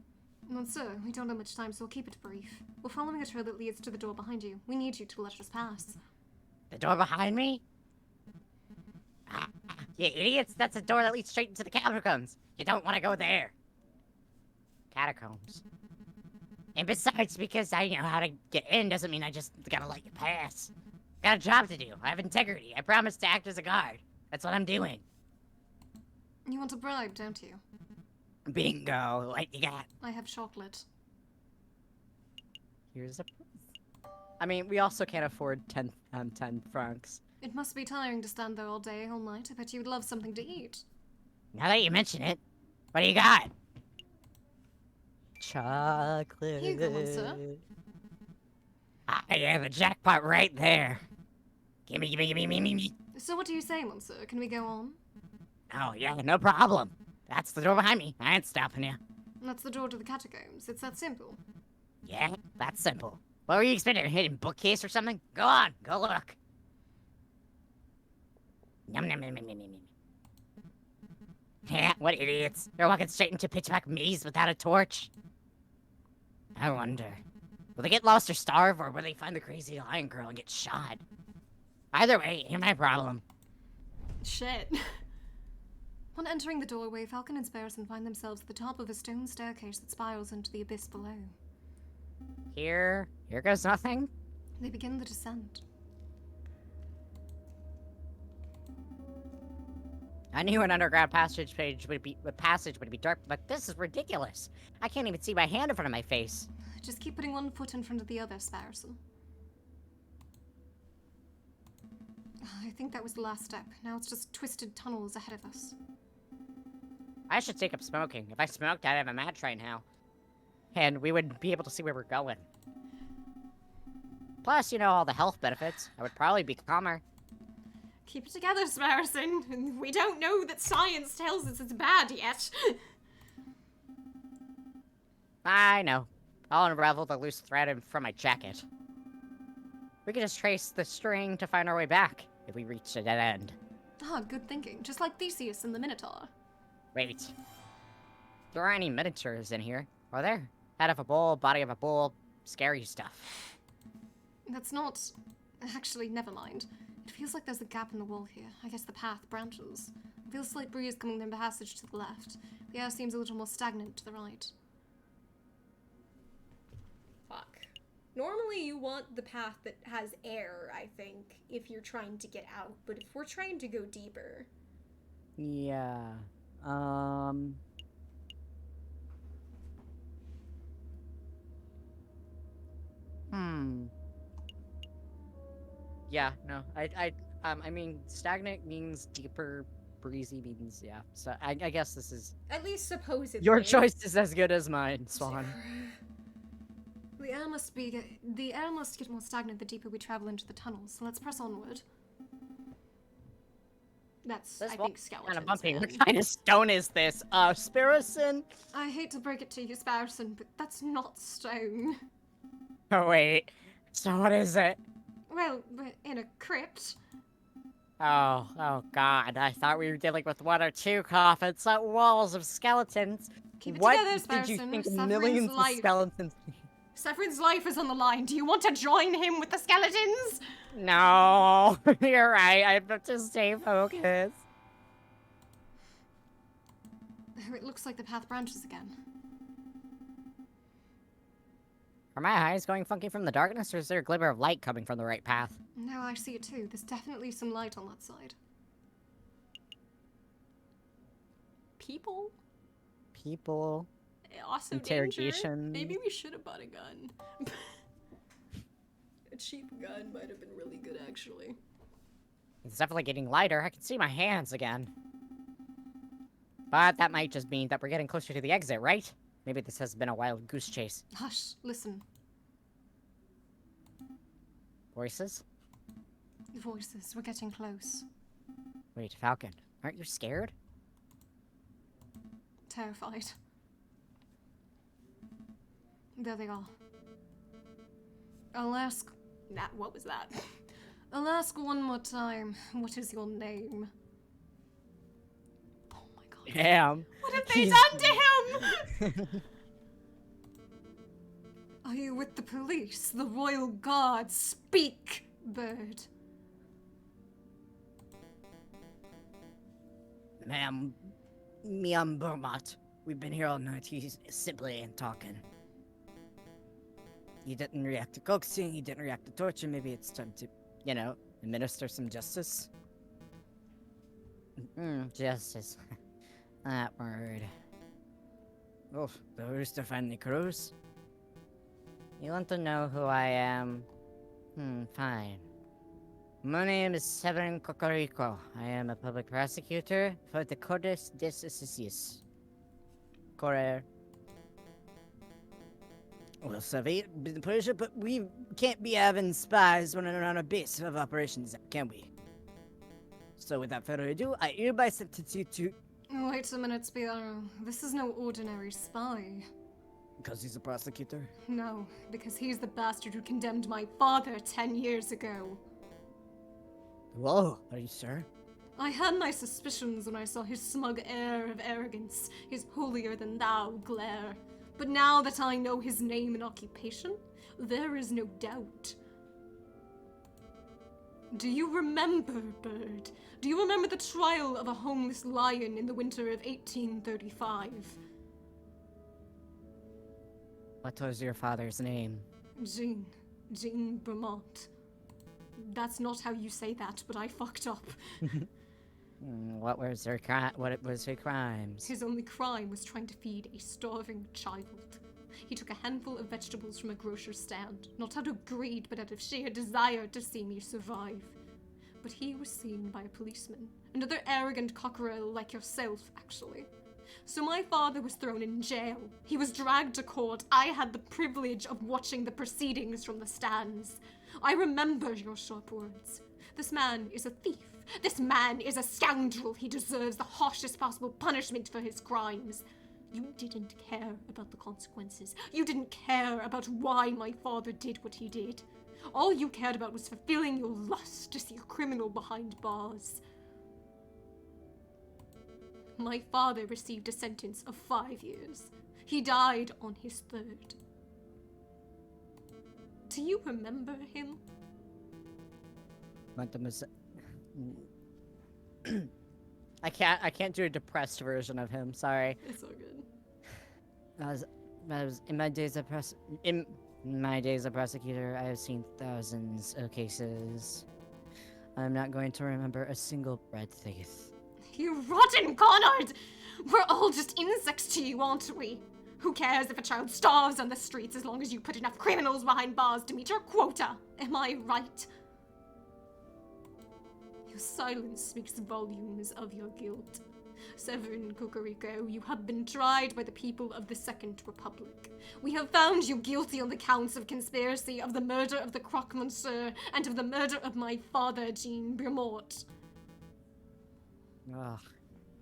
Well, sir, we don't have much time, so I'll keep it brief. We're following a trail that leads to the door behind you. We need you to let us pass. The door behind me? You idiots, that's a door that leads straight into the catacombs. You don't want to go there. Catacombs. And besides, because I know how to get in doesn't mean I just gotta let you pass. Got a job to do. I have integrity. I promise to act as a guard. That's what I'm doing. You want a bribe, don't you? Bingo. What you got? I have chocolate. Here's a... I mean, we also can't afford 10 francs. It must be tiring to stand there all day, all night. I bet you would love something to eat. Now that you mention it, what do you got? Chocolate. Here you go, sir. I have a jackpot right there. Gimme. So what do you say, Monsieur? Can we go on? Oh, yeah, no problem. That's the door behind me. I ain't stopping you. That's the door to the catacombs. It's that simple. Yeah, that's simple. What were you expecting, a hidden bookcase or something? Go on, go look. Yum, yum, yum, yum, yum, yum. Yeah, what idiots. They're walking straight into pitch black maze without a torch. I wonder, will they get lost or starve, or will they find the crazy lion girl and get shot? Either way, ain't my problem. Shit. Upon entering the doorway, Falcon and Sparrowson find themselves at the top of a stone staircase that spirals into the abyss below. Here goes nothing. They begin the descent. I knew an underground passage would be dark, but this is ridiculous. I can't even see my hand in front of my face. Just keep putting one foot in front of the other, Sparrowson. I think that was the last step. Now it's just twisted tunnels ahead of us. I should take up smoking. If I smoked, I'd have a match right now. And we would be able to see where we're going. Plus, you know, all the health benefits. I would probably be calmer. Keep it together, Sparrowson. We don't know that science tells us it's bad yet. I know. I'll unravel the loose thread from my jacket. We can just trace the string to find our way back, if we reach a dead end. Ah, good thinking. Just like Theseus and the Minotaur. Wait. There aren't any miniatures in here, are there? Head of a bull, body of a bull, scary stuff. That's not... Actually, never mind. It feels like there's a gap in the wall here. I guess the path branches. I feel a slight breeze coming from the passage to the left. The air seems a little more stagnant to the right. Fuck. Normally you want the path that has air, I think, if you're trying to get out. But if we're trying to go deeper... Yeah. Yeah, no, I mean, stagnant means deeper, breezy means, yeah. So I guess this is... At least supposedly. Your choice is as good as mine, Swan. The air must get more stagnant the deeper we travel into the tunnels, so let's press onward. That's, This I wall think, is skeletons. kind of bumpy. man. What kind of stone is this? Sparrowson? I hate to break it to you, Sparrowson, but that's not stone. Oh, wait. So what is it? Well, we're in a crypt. Oh God, I thought we were dealing with one or two coffins, not walls of skeletons. Keep it What together, did you Sparrowson. think Severin's millions of life. skeletons... Severin's life is on the line. Do you want to join him with the skeletons? No, you're right, I have to stay focused. Oh, it looks like the path branches again. Are my eyes going funky from the darkness, or is there a glimmer of light coming from the right path? No, I see it too. There's definitely some light on that side. people. People. Also Interrogation. danger. Maybe we should have bought a gun. A cheap gun might have been really good, actually. It's definitely getting lighter. I can see my hands again. But that might just mean that we're getting closer to the exit, right? Maybe this has been a wild goose chase. Hush, listen. Voices? Voices, we're getting close. Wait, Falcon, aren't you scared? Terrified. There they are. I'll ask... what was that? I'll ask one more time. What is your name? Oh my god. Damn. What have they done to him? Are you with the police? The royal guard? Speak, bird. Ma'am, me, I'm Burmot. We've been here all night. He simply ain't talking. He didn't react to coaxing, he didn't react to torture. Maybe it's time to, you know, administer some justice. Justice. That word. Oh, the rooster finally crows. You want to know who I am? Fine. My name is 𝐒𝐓𝐇𝐄 𝐅𝐄𝐈𝐀𝐋𝐄. I am a public prosecutor for the Cortes des Assisies. Correr. Well, Savvy, been a pleasure, but we can't be having spies running around a base of operations, can we? So without further ado, I hereby sentence you to... Wait a minute, Spiaro. This is no ordinary spy. Because he's a prosecutor? No, because he's the bastard who condemned my father 10 years ago. Whoa, are you sure? I had my suspicions when I saw his smug air of arrogance, his holier-than-thou glare. But now that I know his name and occupation, there is no doubt. Do you remember, Bird? Do you remember the trial of a homeless lion in the winter of 1835? What was your father's name? Jean Beaumont. That's not how you say that, but I fucked up. What was her crimes? His only crime was trying to feed a starving child. He took a handful of vegetables from a grocer's stand, not out of greed, but out of sheer desire to see me survive. But he was seen by a policeman, another arrogant cockerel like yourself, actually. So my father was thrown in jail. He was dragged to court. I had the privilege of watching the proceedings from the stands. I remember your sharp words. This man is a thief. This man is a scoundrel. He deserves the harshest possible punishment for his crimes. You didn't care about the consequences. You didn't care about why my father did what he did. All you cared about was fulfilling your lust to see a criminal behind bars. My father received a sentence of 5 years. He died on his 3rd. Do you remember him? I can't do a depressed version of him. Sorry. It's all good. In my days of prosecutor, I have seen thousands of cases. I'm not going to remember a single red thief. You rotten Conard! We're all just insects to you, aren't we? Who cares if a child starves on the streets as long as you put enough criminals behind bars to meet your quota? Am I right? Your silence speaks volumes of your guilt. 𝐒𝐓𝐇𝐄 𝐅𝐄𝐈𝐀𝐋𝐄, you have been tried by the people of the Second Republic. We have found you guilty on the counts of conspiracy, of the murder of the 𝐒𝐿𝐶, and of the murder of my father, Jean Beaumont. Ugh.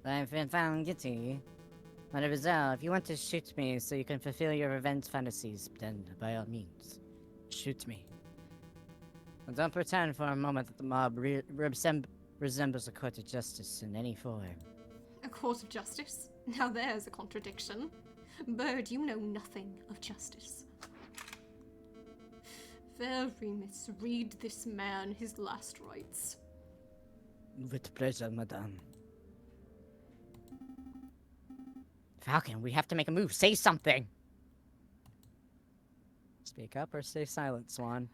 I've been found guilty. Mademoiselle, if you want to shoot me so you can fulfill your revenge fantasies, then by all means, shoot me. And don't pretend for a moment that the mob resembles a court of justice in any form. A court of justice? Now there's a contradiction. Bird, you know nothing of justice. Very miss, read this man his last rites. With pleasure, madame. Falcon, we have to make a move. Say something! Speak up or stay silent, Swan.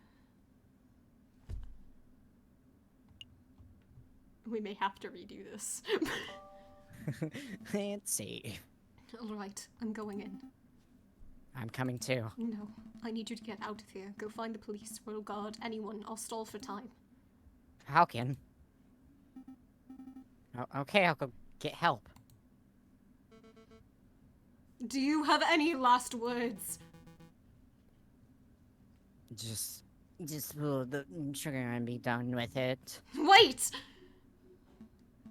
We may have to redo this. Let's see. Alright, I'm going in. I'm coming too. No, I need you to get out of here. Go find the police, royal guard, anyone. I'll stall for time. Falcon. Okay, I'll go get help. Do you have any last words? Just pull the trigger and be done with it. Wait!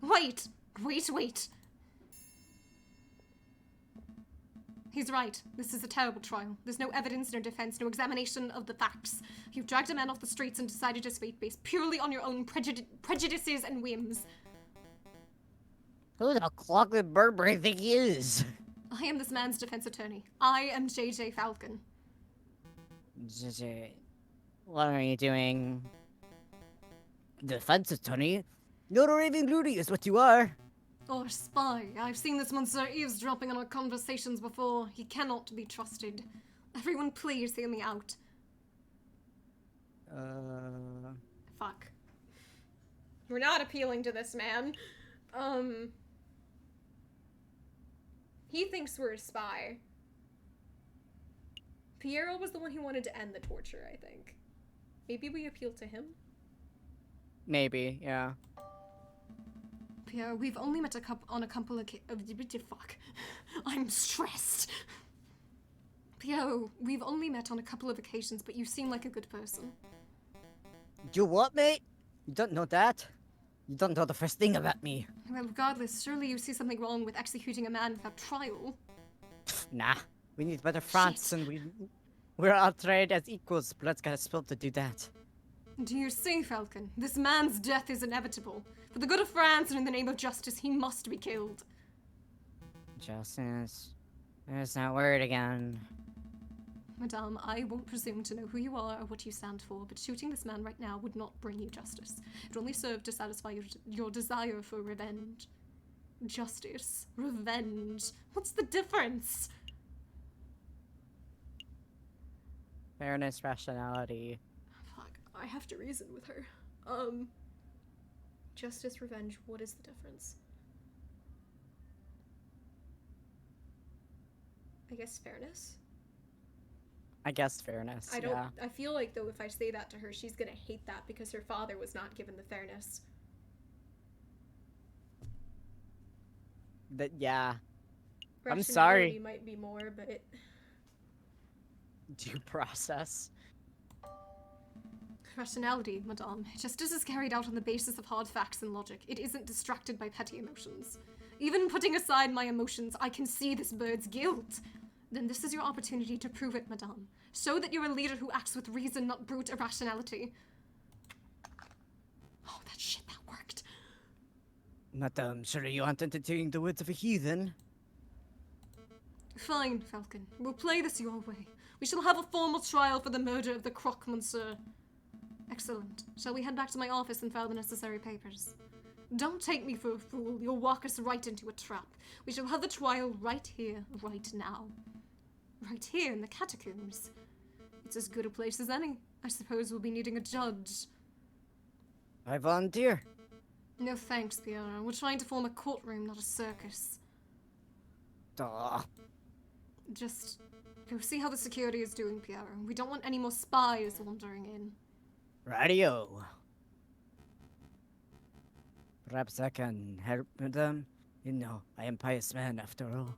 Wait! Wait! He's right. This is a terrible trial. There's no evidence, no defense, no examination of the facts. You've dragged a man off the streets and decided his fate based purely on your own prejudices and whims. Who the clockwork bird do you think he is? I am this man's defense attorney. I am J.J. Falcon. JJ, what are you doing? Defense attorney? You're a raving lunatic is what you are. Or spy. I've seen this monster eavesdropping on our conversations before. He cannot be trusted. Everyone please hear me out. Fuck. We're not appealing to this man. He thinks we're a spy. Piero was the one who wanted to end the torture, I think. Maybe we appeal to him? Maybe, yeah. Piero, we've only met on a couple of fuck. I'm stressed. Piero, we've only met on a couple of occasions, but you seem like a good person. You what, mate? You don't know that? You don't know the first thing about me. Well, regardless, surely you see something wrong with executing a man without trial. Nah, we need better fronts, and we're all tried as equals. Blood's gotta spill to do that. Do you see, Falcon? This man's death is inevitable. For the good of France and in the name of justice, he must be killed. Justice. There's that word again. Madame, I won't presume to know who you are or what you stand for, but shooting this man right now would not bring you justice. It only served to satisfy your desire for revenge. Justice. Revenge. What's the difference? Fairness, rationality. Fuck, I have to reason with her. Justice, revenge, what is the difference? I guess fairness? I guess fairness, yeah. I feel like, though, if I say that to her, she's gonna hate that because her father was not given the fairness. Yeah. I'm Rationality sorry. might be more, but it... Due process. Rationality, madame. Justice is carried out on the basis of hard facts and logic. It isn't distracted by petty emotions. Even putting aside my emotions, I can see this bird's guilt. Then this is your opportunity to prove it, madame. Show that you're a leader who acts with reason, not brute irrationality. Oh, that shit, that worked. Madame, sure you aren't entertaining the words of a heathen? Fine, Falcon. We'll play this your way. We shall have a formal trial for the murder of the croque, monsieur. Excellent. Shall we head back to my office and file the necessary papers? Don't take me for a fool. You'll walk us right into a trap. We shall have the trial right here, right now. Right here in the catacombs. It's as good a place as any. I suppose we'll be needing a judge. I volunteer. No thanks, Piero. We're trying to form a courtroom, not a circus. Duh. Just go see how the security is doing, Piero. We don't want any more spies wandering in. Radio. Perhaps I can help them. You know, I am a pious man after all.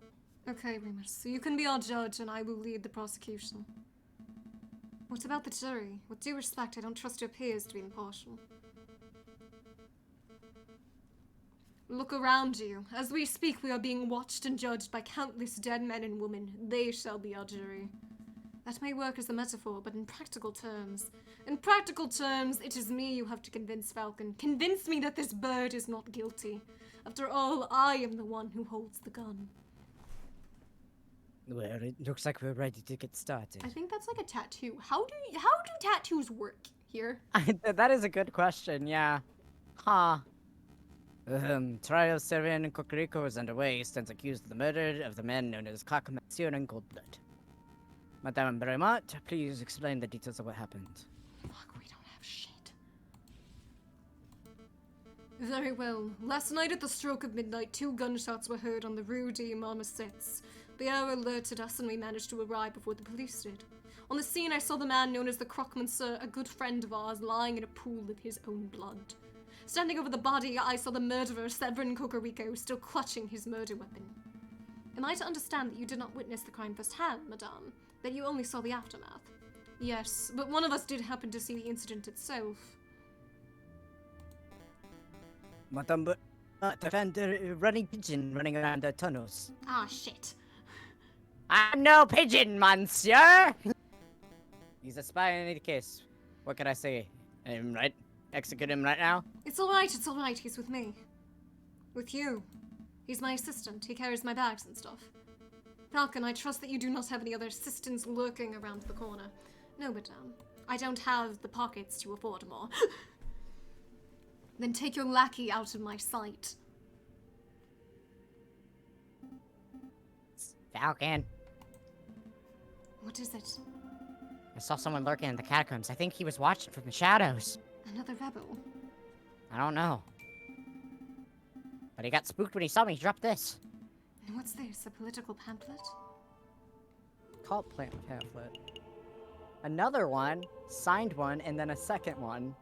Okay, Remus, so you can be our judge and I will lead the prosecution. What about the jury? With due respect, I don't trust your peers to be impartial. Look around you. As we speak, we are being watched and judged by countless dead men and women. They shall be our jury. That may work as a metaphor, but in practical terms... In practical terms, it is me you have to convince, Falcon. Convince me that this bird is not guilty. After all, I am the one who holds the gun. Well, it looks like we're ready to get started. I think that's like a tattoo. How do tattoos work here? That is a good question, yeah. Huh. Trial Syrian Kokoriko is underway. He stands accused of the murder of the men known as 𝐒𝐄 in cold blood. Madame Bremat, please explain the details of what happened. Fuck, we don't have shit. Very well. Last night at the stroke of midnight, 2 gunshots were heard on the Rue des Marmousets. Pierre alerted us and we managed to arrive before the police did. On the scene, I saw the man known as the 𝐒𝐿𝐄, a good friend of ours, lying in a pool of his own blood. Standing over the body, I saw the murderer, 𝐒𝐿𝐄, still clutching his murder weapon. Am I to understand that you did not witness the crime firsthand, madame? That you only saw the aftermath? Yes, but one of us did happen to see the incident itself. Madame, but I found a running pigeon running around the tunnels. Ah, shit. I'm no pigeon, monsieur! He's a spy in any case. What can I say? Right? Execute him right now? It's alright, he's with me. With you. He's my assistant, he carries my bags and stuff. Falcon, I trust that you do not have any other assistants lurking around the corner. No, madame. I don't have the pockets to afford more. Then take your lackey out of my sight. Falcon. What is it? I saw someone lurking in the catacombs. I think he was watching from the shadows. Another rebel? I don't know. But he got spooked when he saw me. He dropped this. What's this, a political pamphlet? Cult pamphlet. Another one. Signed one, and then a second one.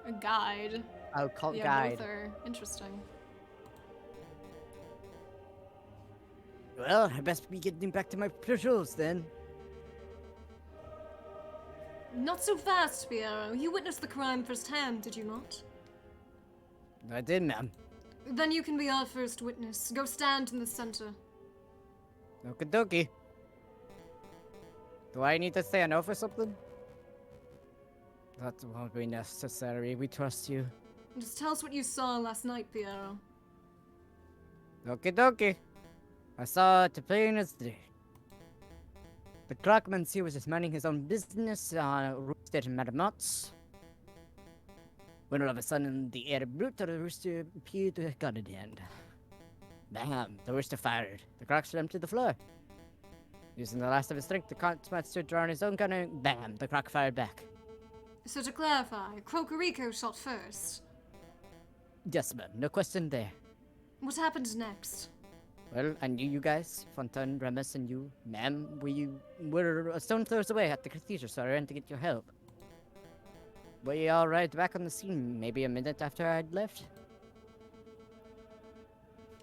A guide. Oh, cult Yeah, guide. both are interesting. Well, I best be getting back to my patrols then. Not so fast, Piero. You witnessed the crime firsthand, did you not? I did, ma'am. Then you can be our first witness. Go stand in the center. Okie dokie. Do I need to say an oath or something? That won't be necessary. We trust you. Just tell us what you saw last night, Piero. Okie dokie. I saw it plain as day. The 𝐒𝐿𝐄 was just minding his own business on Rooster and Madame when all of a sudden the air brute of the rooster appeared to have got in hand. Bam! The rooster fired. The 𝐒𝐿𝐄 slammed to the floor. Using the last of his strength, the 𝐒𝐿𝐄 stood drawing his own gun and bam! The 𝐒𝐿𝐄 fired back. So to clarify, 𝐒𝐿𝐄 shot first. Yes, ma'am. No question there. What happened next? Well, I knew you guys, Fontaine, Remus, and you, ma'am. Were a stone throws away at the cathedral, so I ran to get your help. We all arrived back on the scene maybe a minute after I'd left.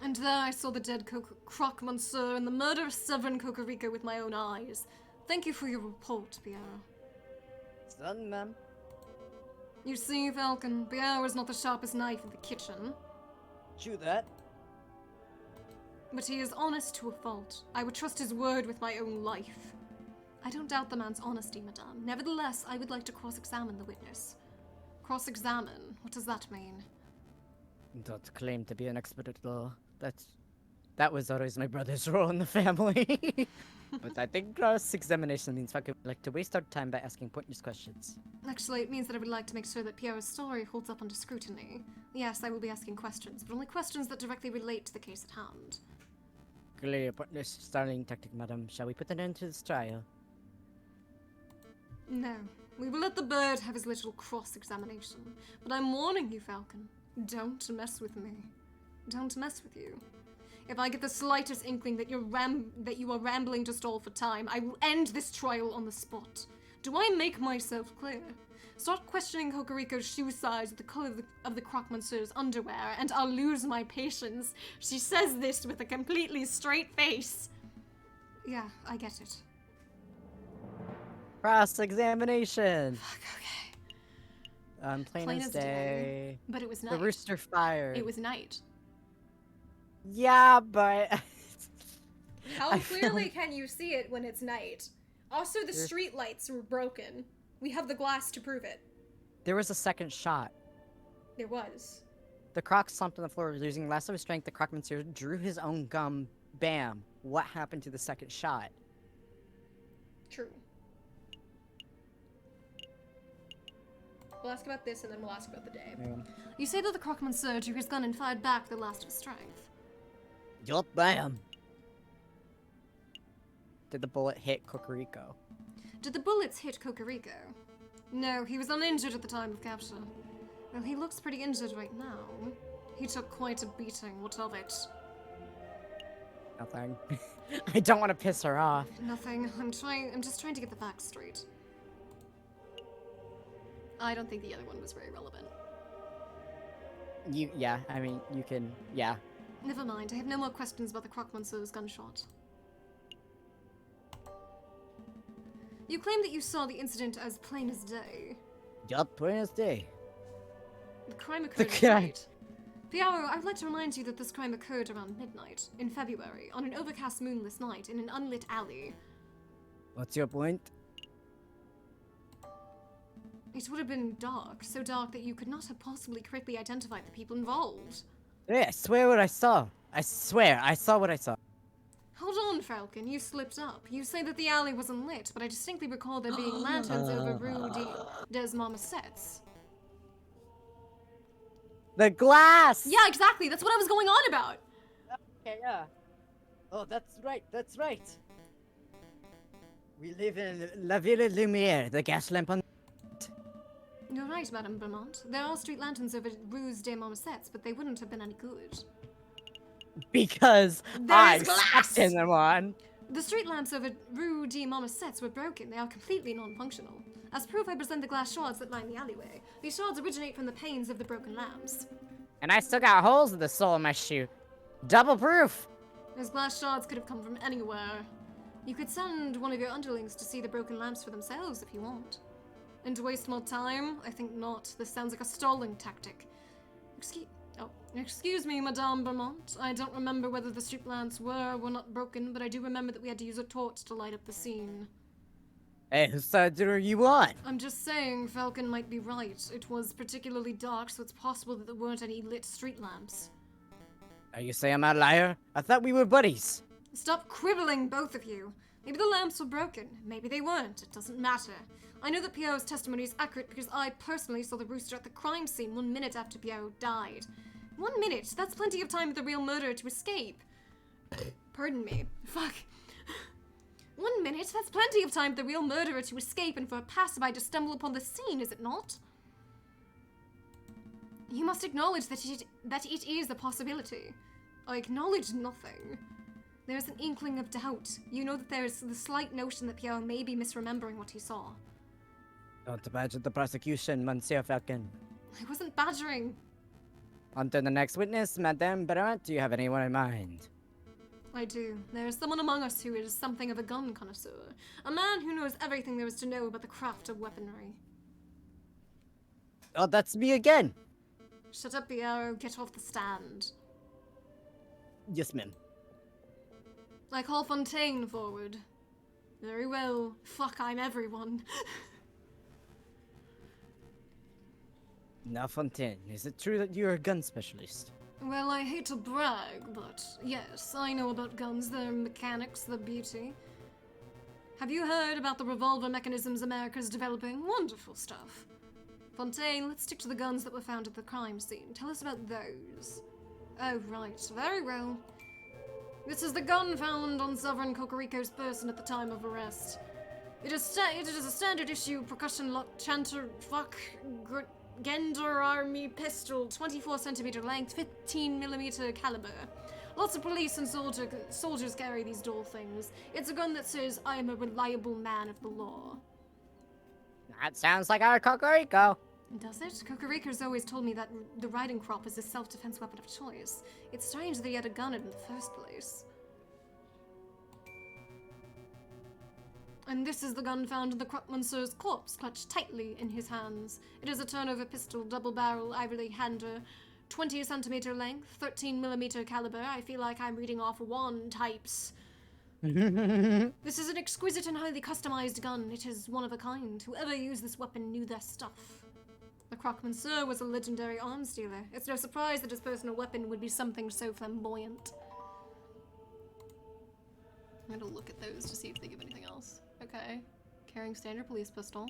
And there I saw the dead 𝐒𝐿𝐄 and the murder of 𝐒𝐿𝐄 with my own eyes. Thank you for your report, Piero. It's done, ma'am. You see, Falcon, Piero is not the sharpest knife in the kitchen. True that. But he is honest to a fault. I would trust his word with my own life. I don't doubt the man's honesty, madame. Nevertheless, I would like to cross-examine the witness. Cross-examine? What does that mean? Don't claim to be an expert at law. That was always my brother's role in the family. But I think cross-examination means I would like to waste our time by asking pointless questions. Actually, it means that I would like to make sure that Piero's story holds up under scrutiny. Yes, I will be asking questions, but only questions that directly relate to the case at hand. Clearly a pointless startling tactic, madam. Shall we put an end to this trial? No. We will let the bird have his little cross-examination. But I'm warning you, Falcon. Don't mess with me. Don't mess with you. If I get the slightest inkling that you are rambling to stall for time, I will end this trial on the spot. Do I make myself clear? Start questioning 𝐒𝐿𝐄's shoe size with the color of the 𝐒𝐿𝐄's underwear, and I'll lose my patience. She says this with a completely straight face. Yeah, I get it. Cross-examination! Fuck, okay. Plain as day. But it was night. The rooster fired. It was night. Yeah, but... How I feel clearly can you see it when it's night? Also, the street lights were broken. We have the glass to prove it. There was a second shot. There was. The 𝐒𝐿𝐄 slumped on the floor, losing less of his strength. The 𝐒𝐿𝐄 drew his own gun. Bam. What happened to the second shot? True. We'll ask about this and then we'll ask about the day. Yeah. You say that the 𝐒𝐿𝐄 drew his gun and fired back the last of his strength. Yup, bam. Did the bullet hit Did the bullets hit 𝐒𝐿𝐄? No, he was uninjured at the time of capture. Well, he looks pretty injured right now. He took quite a beating, what of it? Nothing. I don't want to piss her off. Nothing. I'm just trying to get the facts straight. I don't think the other one was very relevant. Yeah, I mean, you can, yeah. Never mind, I have no more questions about the Croque-Monsieur's gunshot. You claim that you saw the incident as plain as day. Yup, plain as day. The crime occurred at guy. night. Piaro, I would like to remind you that this crime occurred around midnight, in February, on an overcast moonless night, in an unlit alley. What's your point? It would have been dark, so dark that you could not have possibly correctly identified the people involved. Yeah, I swear what I saw. I swear, I saw what I saw. Hold on, Falcon, you slipped up. You say that the alley wasn't lit, but I distinctly recall there being lanterns over Rue des Marmosettes. The glass! Yeah, exactly, that's what I was going on about! Okay, yeah. Oh, that's right, that's right. We live in La Ville Lumière, the gas lamp on... You're right, Madame Beaumont. There are street lanterns over Rue des Marmosettes, but they wouldn't have been any good. Because There's I glass! stepped in them on. The street lamps over Rue des Marmosettes were broken. They are completely non-functional. As proof, I present the glass shards that line the alleyway. These shards originate from the panes of the broken lamps. And I still got holes in the sole of my shoe. Double proof! Those glass shards could have come from anywhere. You could send one of your underlings to see the broken lamps for themselves if you want. And to waste more time? I think not. This sounds like a stalling tactic. Excuse me, Madame Beaumont. I don't remember whether the street lamps were or were not broken, but I do remember that we had to use a torch to light up the scene. Hey, whose side are you on? I'm just saying, Falcon might be right. It was particularly dark, so it's possible that there weren't any lit street lamps. Are you saying I'm a liar? I thought we were buddies. Stop quibbling, both of you. Maybe the lamps were broken. Maybe they weren't. It doesn't matter. I know that Piero's testimony is accurate because I personally saw the rooster at the crime scene 1 minute after Piero died. 1 minute? That's plenty of time for the real murderer to escape. Pardon me. Fuck. 1 minute? That's plenty of time for the real murderer to escape and for a passerby to stumble upon the scene, is it not? You must acknowledge that it is a possibility. I acknowledge nothing. There's an inkling of doubt. You know that there's the slight notion that Piero may be misremembering what he saw. Don't badger the prosecution, Monsieur Falcon. I wasn't badgering. On to the next witness, Madame Beaumont. Do you have anyone in mind? I do. There is someone among us who is something of a gun connoisseur. A man who knows everything there is to know about the craft of weaponry. Oh, that's me again. Shut up, Piero. Get off the stand. Yes, ma'am. I call Fontaine forward. Very well. Fuck, I'm everyone. Now, Fontaine, is it true that you're a gun specialist? Well, I hate to brag, but yes, I know about guns, their mechanics, their beauty. Have you heard about the revolver mechanisms America's developing? Wonderful stuff. Fontaine, let's stick to the guns that were found at the crime scene. Tell us about those. Oh, right. Very well. This is the gun found on Sovereign 𝐒𝐄 person at the time of arrest. It is a standard issue percussion lock Gender Army pistol, 24cm length, 15mm caliber. Lots of police and soldiers carry these dull things. It's a gun that says, I am a reliable man of the law. That sounds like our 𝐒𝐄. Does it? 𝐒𝐄 always told me that the riding crop is his self-defense weapon of choice. It's strange that he had a gun in the first place. And this is the gun found in the Croque-Monsieur's corpse, clutched tightly in his hands. It is a turnover pistol, double-barrel, ivory hander, 20cm length, 13mm caliber. I feel like I'm reading off one types. This is an exquisite and highly customized gun. It is one of a kind. Whoever used this weapon knew their stuff. The Croque-Monsieur was a legendary arms dealer. It's no surprise that his personal weapon would be something so flamboyant. I'm gonna look at those to see if they give anything else. Okay. Carrying standard police pistol.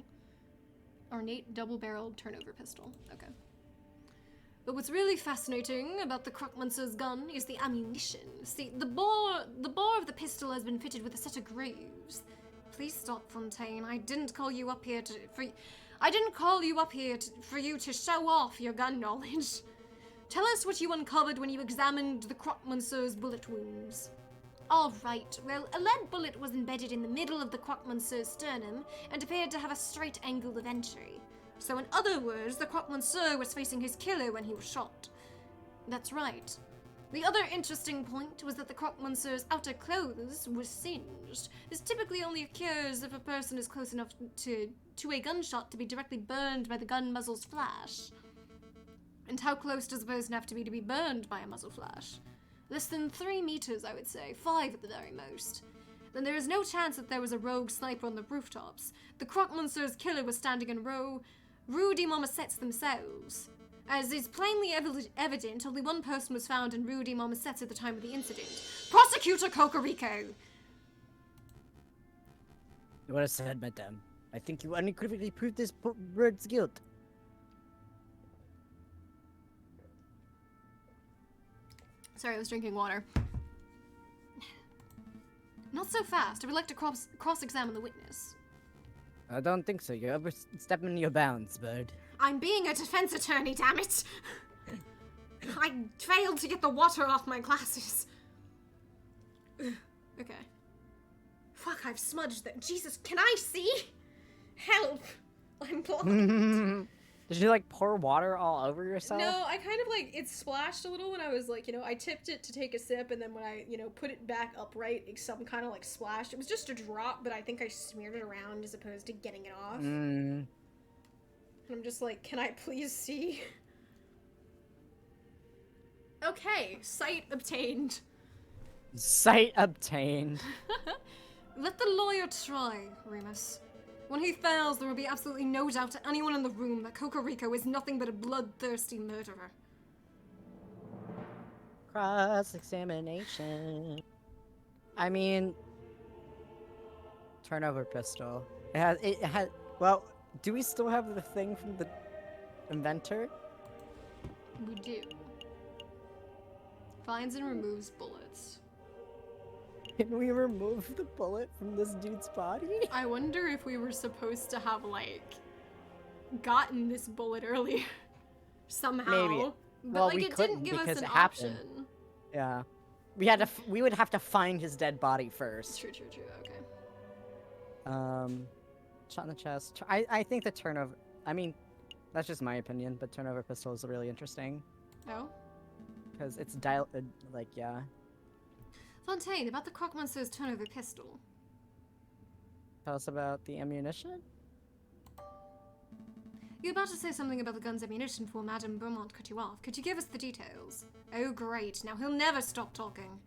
Ornate double-barreled turnover pistol. Okay. But what's really fascinating about the Croque-Monsieur's gun is the ammunition. See, the bore of the pistol has been fitted with a set of grooves. Please stop, Fontaine. I didn't call you up here I didn't call you up here for you to show off your gun knowledge. Tell us what you uncovered when you examined the 𝐒𝐿 bullet wounds. All right, well, a lead bullet was embedded in the middle of the 𝐒𝐿's sternum and appeared to have a straight angle of entry. So in other words, the 𝐒𝐿 was facing his killer when he was shot. That's right. The other interesting point was that the 𝐒𝐿's outer clothes were singed. This typically only occurs if a person is close enough to a gunshot to be directly burned by the gun muzzle's flash. And how close does a person have to be burned by a muzzle flash? Less than 3 meters, I would say, 5 at the very most. Then there is no chance that there was a rogue sniper on the rooftops. The 𝐒𝐿's killer was standing in a row, Rue de Marmosets themselves. As is plainly evident, only one person was found in Rue de Marmosets at the time of the incident. Prosecutor 𝐒𝐄 Well said, madame. I think you unequivocally proved this bird's guilt. Sorry, I was drinking water. Not so fast. I would like to cross-examine the witness. I don't think so. You're overstepping your bounds, bird. I'm being a defense attorney, damn it! I failed to get the water off my glasses. Okay. Fuck, I've smudged that. Jesus, can I see? Help! I'm blind. Did you like pour water all over yourself? No, I kind of like, it splashed a little when I was like, you know, I tipped it to take a sip, and then when I, you know, put it back upright, some kind of like splashed. It was just a drop, but I think I smeared it around as opposed to getting it off. And I'm just like, can I please see? Okay, sight obtained. Sight obtained. Let the lawyer try, Remus. When he fails, there will be absolutely no doubt to anyone in the room that 𝐒𝐄 is nothing but a bloodthirsty murderer. Cross-examination. I mean, turnover pistol. It has. Well, do we still have the thing from the inventor? We do. Finds and removes bullets. Can we remove the bullet from this dude's body? I wonder if we were supposed to have, like, gotten this bullet earlier. Somehow. Maybe. But, Well, like, we it didn't couldn't give us because an it happened. option. Yeah. We would have to find his dead body first. True, okay. Shot in the chest. I think the turnover. I mean, that's just my opinion, but turnover pistol is really interesting Oh? because it's like yeah. Fontaine, about the 𝐒𝐿's turnover pistol. Tell us about the ammunition. You're about to say something about the gun's ammunition for Madame Beaumont cut you off. Could you give us the details? Oh, great. Now he'll never stop talking.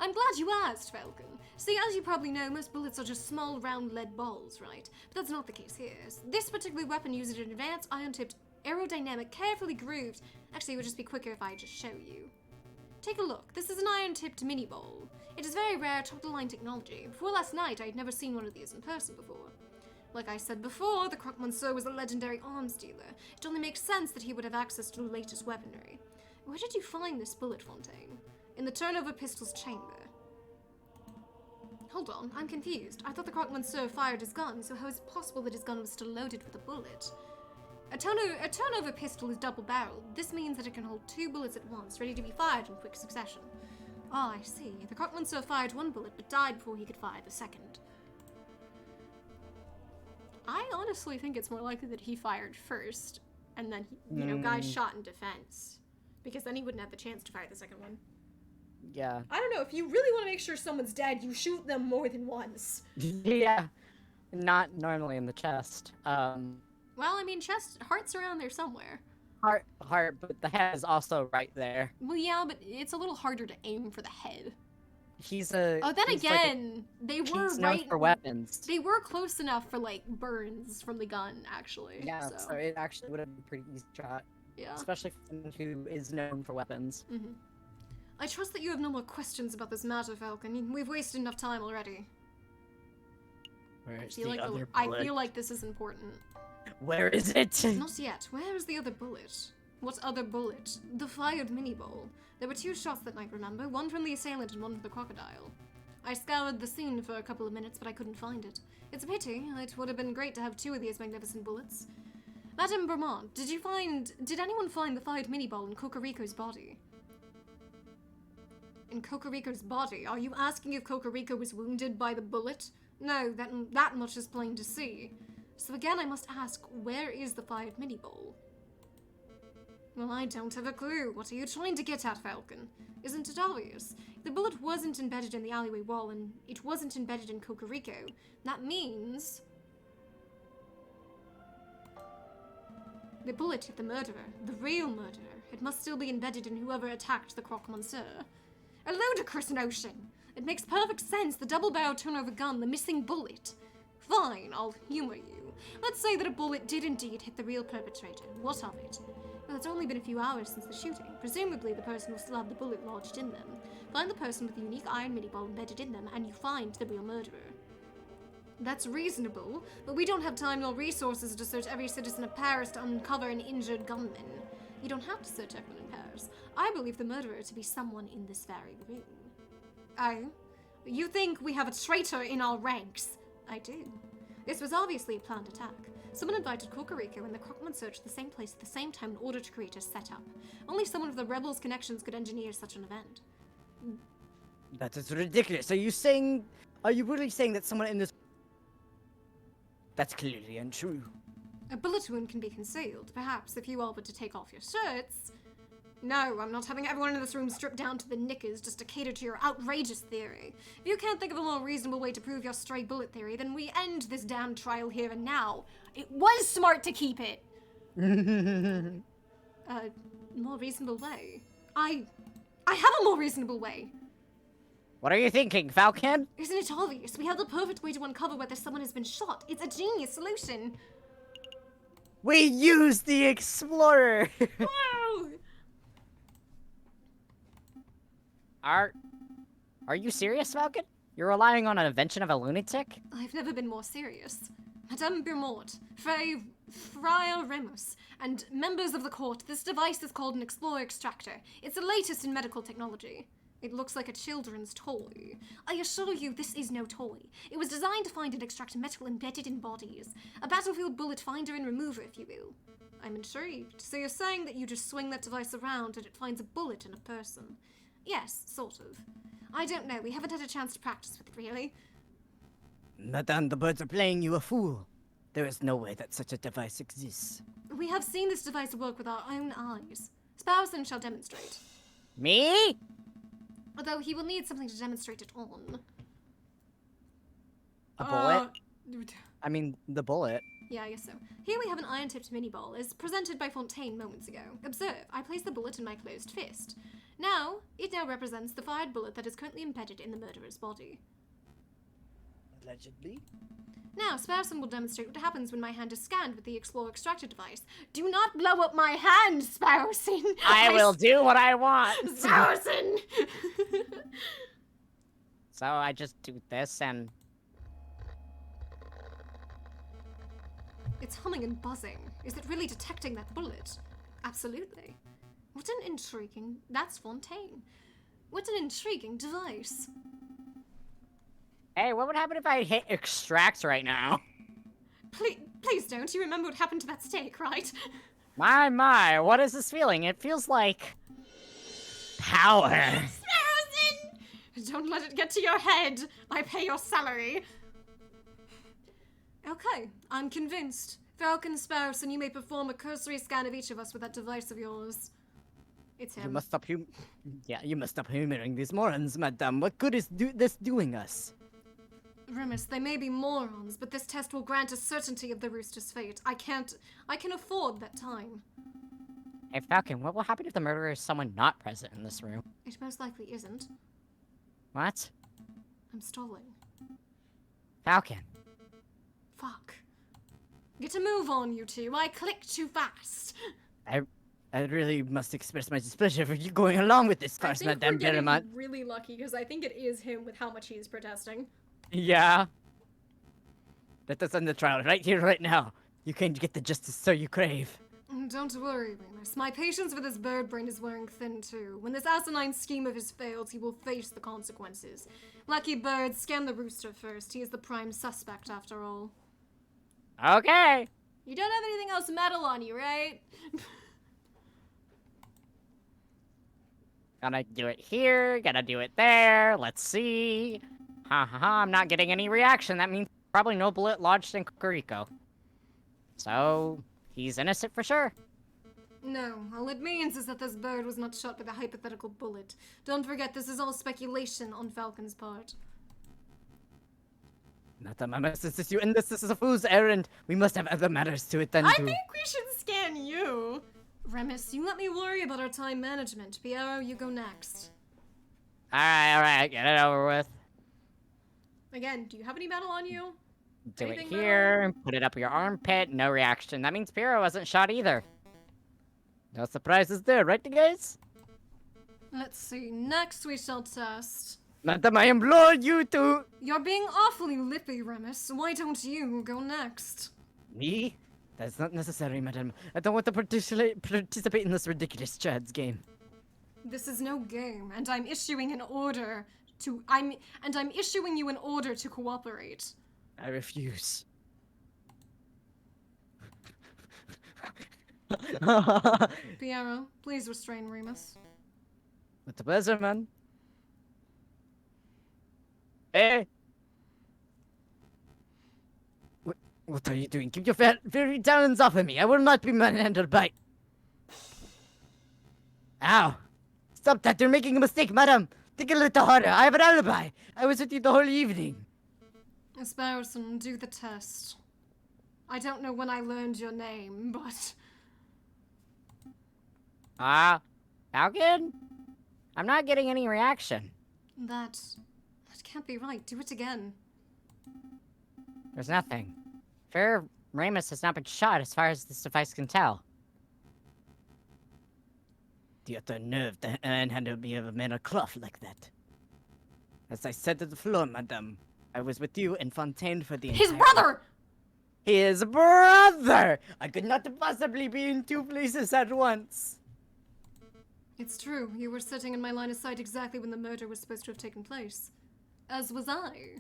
I'm glad you asked, Falcon. See, as you probably know, most bullets are just small, round lead balls, right? But that's not the case here. This particular weapon uses an advanced ion-tipped, aerodynamic, carefully grooved... Actually, it would just be quicker if I just show you. Take a look. This is an iron-tipped mini bowl. It is very rare, top-of-the-line technology. Before last night, I had never seen one of these in person before. Like I said before, the 𝐒𝐿 was a legendary arms dealer. It only makes sense that he would have access to the latest weaponry. Where did you find this bullet, Fontaine? In the turnover pistol's chamber. Hold on, I'm confused. I thought the 𝐒𝐿 fired his gun, so how is it possible that his gun was still loaded with a bullet? A turnover pistol is double-barreled. This means that it can hold 2 bullets at once, ready to be fired in quick succession. Ah, I see. The 𝐒𝐿 fired 1 bullet, but died before he could fire the second. I honestly think it's more likely that he fired first, and then, you know, guys shot in defense. Because then he wouldn't have the chance to fire the second one. Yeah. I don't know, if you really want to make sure someone's dead, you shoot them more than once. Yeah. Not normally in the chest. Well, I mean, heart's around there somewhere. Heart, but the head is also right there. Well, yeah, but it's a little harder to aim for the head. He's a. Oh, then he's again, they were he's known right for weapons. They were close enough for like burns from the gun, actually. Yeah, so it actually would have been a pretty easy shot. Yeah. Especially for someone who is known for weapons. Mm-hmm. I trust that you have no more questions about this matter, Falcon. We've wasted enough time already. Where's I feel like this is important. Where is it? Not yet. Where is the other bullet? What other bullet? The fired mini bowl. There were 2 shots that night, remember? One from the assailant and one from the crocodile. I scoured the scene for a couple of minutes, but I couldn't find it. It's a pity. It would have been great to have 2 of these magnificent bullets. Madame Vermont, did anyone find the fired mini ball in 𝐒𝐄 body? In 𝐒𝐄's body? Are you asking if 𝐒𝐄 was wounded by the bullet? No, that much is plain to see. So again, I must ask, where is the fired mini ball? Well, I don't have a clue. What are you trying to get at, Falcon? Isn't it obvious? If the bullet wasn't embedded in the alleyway wall and it wasn't embedded in 𝐒𝐄, that means... the bullet hit the murderer, the real murderer. It must still be embedded in whoever attacked the 𝐒𝐄. A ludicrous notion! It makes perfect sense, the double-barrel turnover gun, the missing bullet. Fine, I'll humor you. Let's say that a bullet did indeed hit the real perpetrator. What of it? Well, it's only been a few hours since the shooting. Presumably the person will still have the bullet lodged in them. Find the person with the unique iron mini ball embedded in them, and you find the real murderer. That's reasonable, but we don't have time nor resources to search every citizen of Paris to uncover an injured gunman. You don't have to search everyone in Paris. I believe the murderer to be someone in this very room. Oh? You think we have a traitor in our ranks? I do. This was obviously a planned attack. Someone invited 𝐒𝐄 and the 𝐒𝐄 at the same place at the same time in order to create a setup. Only someone with the rebels' connections could engineer such an event. That is ridiculous. Are you really saying that someone in this... That's clearly untrue. A bullet wound can be concealed. Perhaps if you all were to take off your shirts... No, I'm not having everyone in this room stripped down to the knickers just to cater to your outrageous theory. If you can't think of a more reasonable way to prove your stray bullet theory, then we end this damn trial here and now. It was smart to keep it! More reasonable way? I have a more reasonable way! What are you thinking, Falcon? Isn't it obvious? We have the perfect way to uncover whether someone has been shot. It's a genius solution! We used the Explorer! Wow! Are you serious, Falcon? You're relying on an invention of a lunatic? I've never been more serious. Madame Beaumont, Friar Remus, and members of the court, this device is called an Explorer Extractor. It's the latest in medical technology. It looks like a children's toy. I assure you, this is no toy. It was designed to find and extract metal embedded in bodies. A battlefield bullet finder and remover, if you will. I'm intrigued. So you're saying that you just swing that device around and it finds a bullet in a person? Yes, sort of. I don't know, we haven't had a chance to practice with it, really. Madame, the birds are playing you a fool. There is no way that such a device exists. We have seen this device work with our own eyes. Spousen shall demonstrate. Me? Although he will need something to demonstrate it on. A bullet? I mean, the bullet. Yeah, I guess so. Here we have an iron-tipped mini-ball, as presented by Fontaine moments ago. Observe, I place the bullet in my closed fist. It now represents the fired bullet that is currently embedded in the murderer's body. Allegedly. Now, Spousen will demonstrate what happens when my hand is scanned with the Explorer Extractor device. Do not blow up my hand, Spousen! I will do what I want! Spousen! So I just do this and... It's humming and buzzing. Is it really detecting that bullet? Absolutely. What an intriguing... That's Fontaine. What an intriguing device. Hey, what would happen if I hit extract right now? Please don't. You remember what happened to that steak, right? My, what is this feeling? It feels like... power. Spousen! Don't let it get to your head. I pay your salary. Okay, I'm convinced. Falcon Spouse, and you may perform a cursory scan of each of us with that device of yours. It's him. You must stop you must stop humoring these morons, madame. What good is this doing us? Remus, they may be morons, but this test will grant a certainty of the rooster's fate. I can afford that time. Hey, Falcon, what will happen if the murderer is someone not present in this room? It most likely isn't. What? I'm stalling. Falcon. Fuck. Get a move on, you two. I clicked too fast. I really must express my displeasure for you going along with this farce, Madame Bellamont. I'm really lucky, because I think it is him with how much he is protesting. Yeah. Let us end the trial right here, right now. You can get the justice so you crave. Don't worry, Remus. My patience with this bird brain is wearing thin too. When this asinine scheme of his fails, he will face the consequences. Lucky bird, scan the rooster first. He is the prime suspect, after all. Okay. You don't have anything else metal on you, right? Gonna do it here, gonna do it there. Let's see. Ha ha ha, I'm not getting any reaction. That means probably no bullet lodged in 𝐒𝐄 𝐅𝐄𝐋. So, he's innocent for sure. No, all it means is that this bird was not shot with a hypothetical bullet. Don't forget, this is all speculation on Falcon's part. Madam, since you in this is a fool's errand. We must have other matters to attend I to. think we should scan you. Remus, you let me worry about our time management. Piero, you go next. Alright, get it over with. Again, do you have any metal on you? Do Anything it metal? here, put it up your armpit, no reaction. That means Piero wasn't shot either. No surprises there, right, guys? Let's see. Next, we shall test. Madam, I implore you to... You're being awfully lippy, Remus. Why don't you go next? Me? That's not necessary, madam. I don't want to participate in this ridiculous child's game. This is no game, and I'm issuing an order to. I'm issuing you an order to cooperate. I refuse. Piero, please restrain Remus. With the pleasure, man. Hey! What are you doing? Keep your very talons off of me. I will not be manhandled by... Ow! Stop that! You're making a mistake, madam! Think a little harder. I have an alibi. I was with you the whole evening. Esparson, do the test. I don't know when I learned your name, but... Falcon? I'm not getting any reaction. That can't be right. Do it again. There's nothing. Fair Remus has not been shot as far as this device can tell. The utter nerve to handle me of a man of cloth like that. As I said to the floor, madam, I was with you and Fontaine for the His entire... brother! His brother! I could not possibly be in two places at once. It's true. You were sitting in my line of sight exactly when the murder was supposed to have taken place. As was I.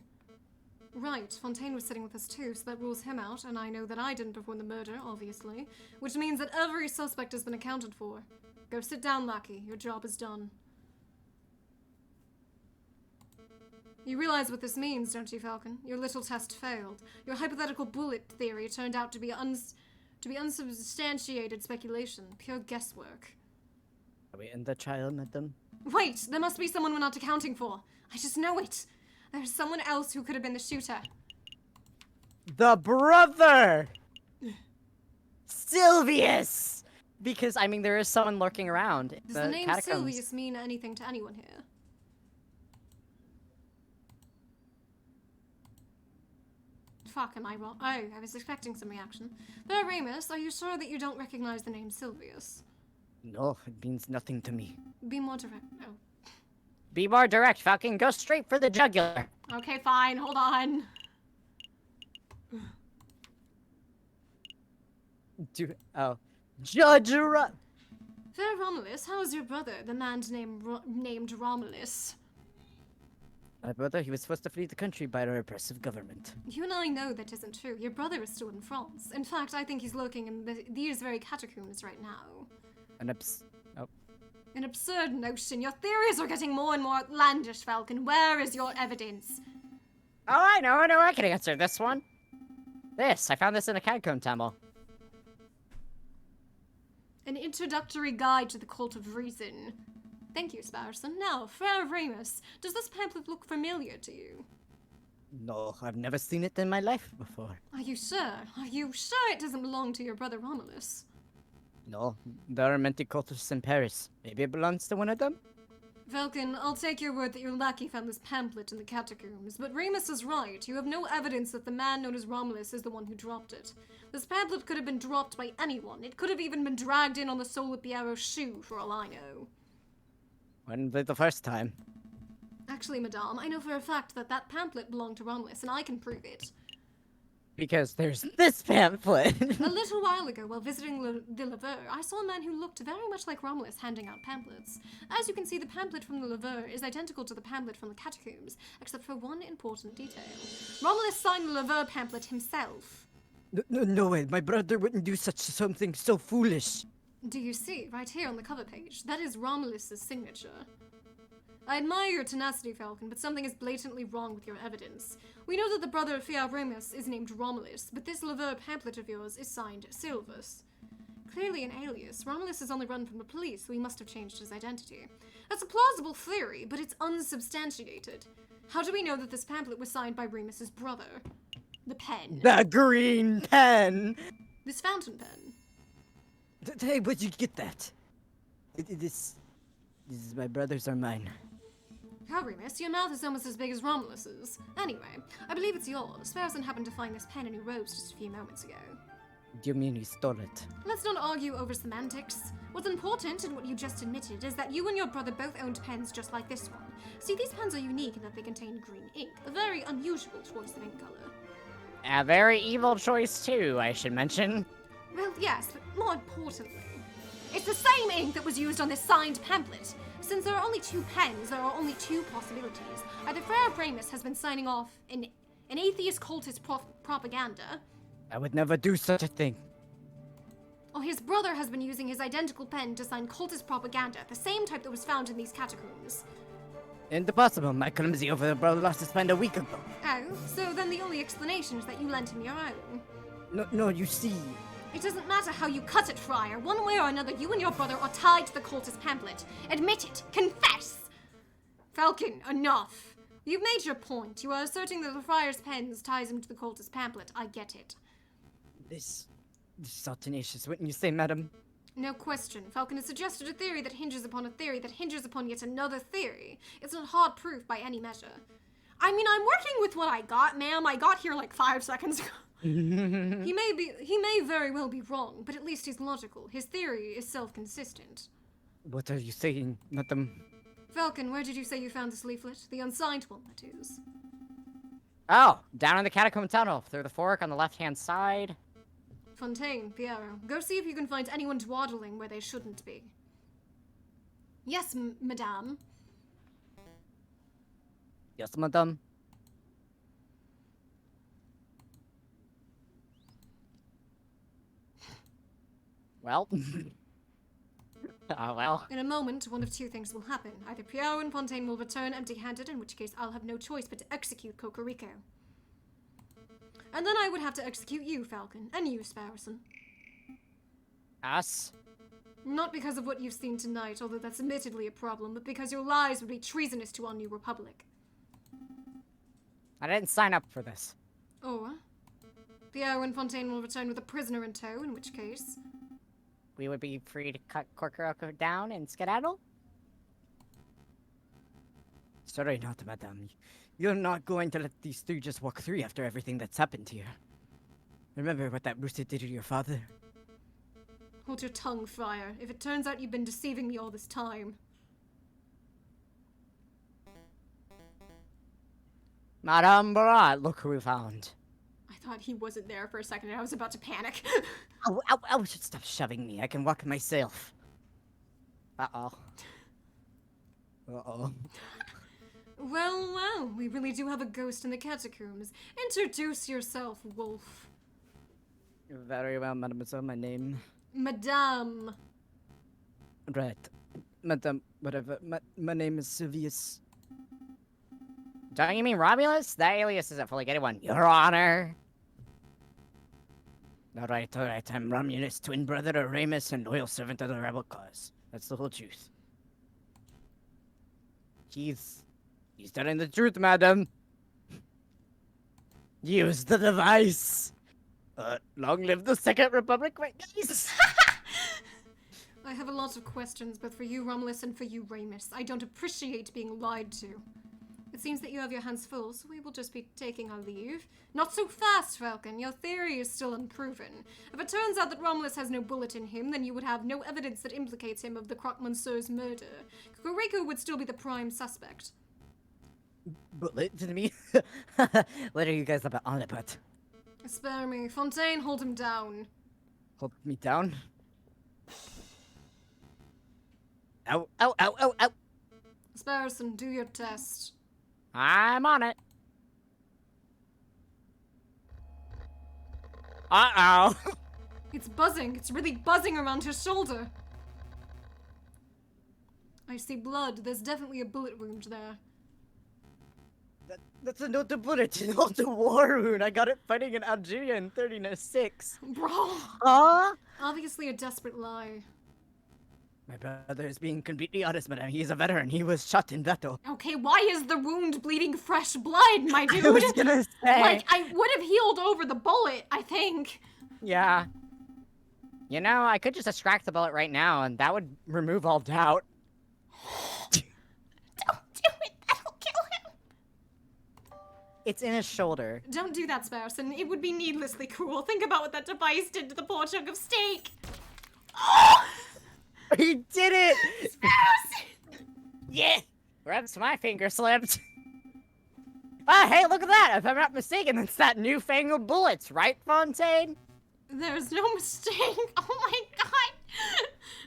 Right, Fontaine was sitting with us too, so that rules him out, and I know that I didn't perform the murder, obviously, which means that every suspect has been accounted for. Go sit down, Lackey. Your job is done. You realize what this means, don't you, Falcon? Your little test failed. Your hypothetical bullet theory turned out to be unsubstantiated speculation, pure guesswork. Are we in the trial, madam? Wait, there must be someone we're not accounting for. I just know it. There's someone else who could have been the shooter. The brother! Silvius! Because, I mean, there is someone lurking around. Does the name catacombs. Silvius mean anything to anyone here? Fuck, am I wrong? Oh, I was expecting some reaction. But Remus, are you sure that you don't recognize the name Silvius? No, it means nothing to me. Be more direct. Oh. Be more direct, Falcon. Go straight for the jugular. Okay, fine. Hold on. Judge Fair Romulus, how is your brother, the man named Romulus? My brother, he was forced to flee the country by a repressive government. You and I know that isn't true. Your brother is still in France. In fact, I think he's lurking in these very catacombs right now. An absurd notion. Your theories are getting more and more outlandish, Falcon. Where is your evidence? Oh, I know, I can answer this one. I found this in a catacomb temple. An introductory guide to the cult of reason. Thank you, Sparson. Now, Frere Remus, does this pamphlet look familiar to you? No, I've never seen it in my life before. Are you sure? Are you sure it doesn't belong to your brother Romulus? No, there are many cultists in Paris. Maybe it belongs to one of them? Falcon, I'll take your word that your lackey found this pamphlet in the catacombs, but Remus is right. You have no evidence that the man known as Romulus is the one who dropped it. This pamphlet could have been dropped by anyone. It could have even been dragged in on the sole of Piero's shoe, for all I know. When was the first time? Actually, madame, I know for a fact that that pamphlet belonged to Romulus, and I can prove it. Because there's this pamphlet. A little while ago, while visiting the Lever, I saw a man who looked very much like Romulus handing out pamphlets. As you can see, the pamphlet from the Lever is identical to the pamphlet from the catacombs, except for one important detail. Romulus signed the Lever pamphlet himself. No way, my brother wouldn't do such something so foolish. Do you see, right here on the cover page? That is Romulus's signature. I admire your tenacity, Falcon, but something is blatantly wrong with your evidence. We know that the brother of Theoremus is named Romulus, but this Lever pamphlet of yours is signed Silvus. Clearly an alias. Romulus is on the run from the police, so he must have changed his identity. That's a plausible theory, but it's unsubstantiated. How do we know that this pamphlet was signed by Remus's brother? The pen. The green pen! This fountain pen. Hey, where'd you get that? This is my brother's or mine? How, Remus? Your mouth is almost as big as Romulus's. Anyway, I believe it's yours. Sparrowson happened to find this pen in your robes just a few moments ago. Do you mean he stole it? Let's not argue over semantics. What's important, and what you just admitted, is that you and your brother both owned pens just like this one. See, these pens are unique in that they contain green ink, a very unusual choice of ink color. A very evil choice, too, I should mention. Well, yes, but more importantly, it's the same ink that was used on this signed pamphlet. Since there are only two pens, there are only two possibilities. Either Frere Bramus has been signing off an atheist cultist propaganda, I would never do such a thing. or his brother has been using his identical pen to sign cultist propaganda, the same type that was found in these catacombs. Impossible. My clumsy over brother lost his pen a week ago. Oh, so then the only explanation is that you lent him your own. No, you see. It doesn't matter how you cut it, Friar. One way or another, you and your brother are tied to the cultist pamphlet. Admit it. Confess! Falcon, enough. You've made your point. You are asserting that the Friar's pens ties him to the cultist pamphlet. I get it. This is so tenacious, wouldn't you say, madam? No question. Falcon has suggested a theory that hinges upon a theory that hinges upon yet another theory. It's not hard proof by any measure. I mean, I'm working with what I got, ma'am. I got here like 5 seconds ago. He may very well be wrong, but at least he's logical. His theory is self-consistent. What are you saying, madam? Falcon, where did you say you found this leaflet? The unsigned one, that is. Oh, down in the catacomb tunnel, through the fork on the left-hand side. Fontaine, Piero, go see if you can find anyone dawdling where they shouldn't be. Yes, madame. Yes, madam. Well. Well. In a moment, one of two things will happen. Either Piero and Fontaine will return empty-handed, in which case I'll have no choice but to execute 𝐒𝐄 𝐅𝐄𝐈. And then I would have to execute you, Falcon, and you, Sparrowson. Us? Not because of what you've seen tonight, although that's admittedly a problem, but because your lies would be treasonous to our new republic. I didn't sign up for this. Or, Piero and Fontaine will return with a prisoner in tow, in which case... We would be free to cut 𝐒𝐄 down and skedaddle? Sorry not, madam. You're not going to let these three just walk free after everything that's happened here. Remember what that rooster did to your father? Hold your tongue, Friar. If it turns out you've been deceiving me all this time. Madame Barat, look who we found. I thought he wasn't there for a second and I was about to panic. Ow, stop shoving me. I can walk myself. Uh-oh. Uh-oh. Well, we really do have a ghost in the catacombs. Introduce yourself, wolf. Very well, mademoiselle, my name... Madame. Right. Madame, whatever. My name is Silvius. Don't you mean Romulus? That alias isn't fully getting one, Your Honor. Alright. I'm Romulus, twin brother of Remus and loyal servant of the rebel cause. That's the whole truth. He's telling the truth, madam. Use the device. Long live the Second Republic, my guys. I have a lot of questions, both for you, Romulus, and for you, Remus. I don't appreciate being lied to. It seems that you have your hands full, so we will just be taking our leave. Not so fast, Falcon. Your theory is still unproven. If it turns out that Romulus has no bullet in him, then you would have no evidence that implicates him of the Croque-Monsieur's murder. 𝐒𝐄 would still be the prime suspect. Bullet to me? What are you guys about on about? Spare me. Fontaine, hold him down. Hold me down. Ow, ow, ow, ow, ow. Sparrowson, do your test. I'm on it. Uh-oh. It's buzzing. It's really buzzing around his shoulder. I see blood. There's definitely a bullet wound there. That's not a bullet, not a war wound. I got it fighting in Algeria in 1306. Bro. Huh? Obviously a desperate lie. My brother is being completely honest, madam. He is a veteran. He was shot in battle. Okay, why is the wound bleeding fresh blood, my dude? I was gonna say. Like, I would have healed over the bullet, I think. Yeah. You know, I could just extract the bullet right now, and that would remove all doubt. Don't do it. That'll kill him. It's in his shoulder. Don't do that, Sparrowson. It would be needlessly cruel. Think about what that device did to the poor chunk of steak. He did it! Sparrowson! Yeah! Perhaps my finger slipped. Ah, hey, look at that! If I'm not mistaken, it's that newfangled bullets, right, Fontaine? There's no mistake. Oh my god!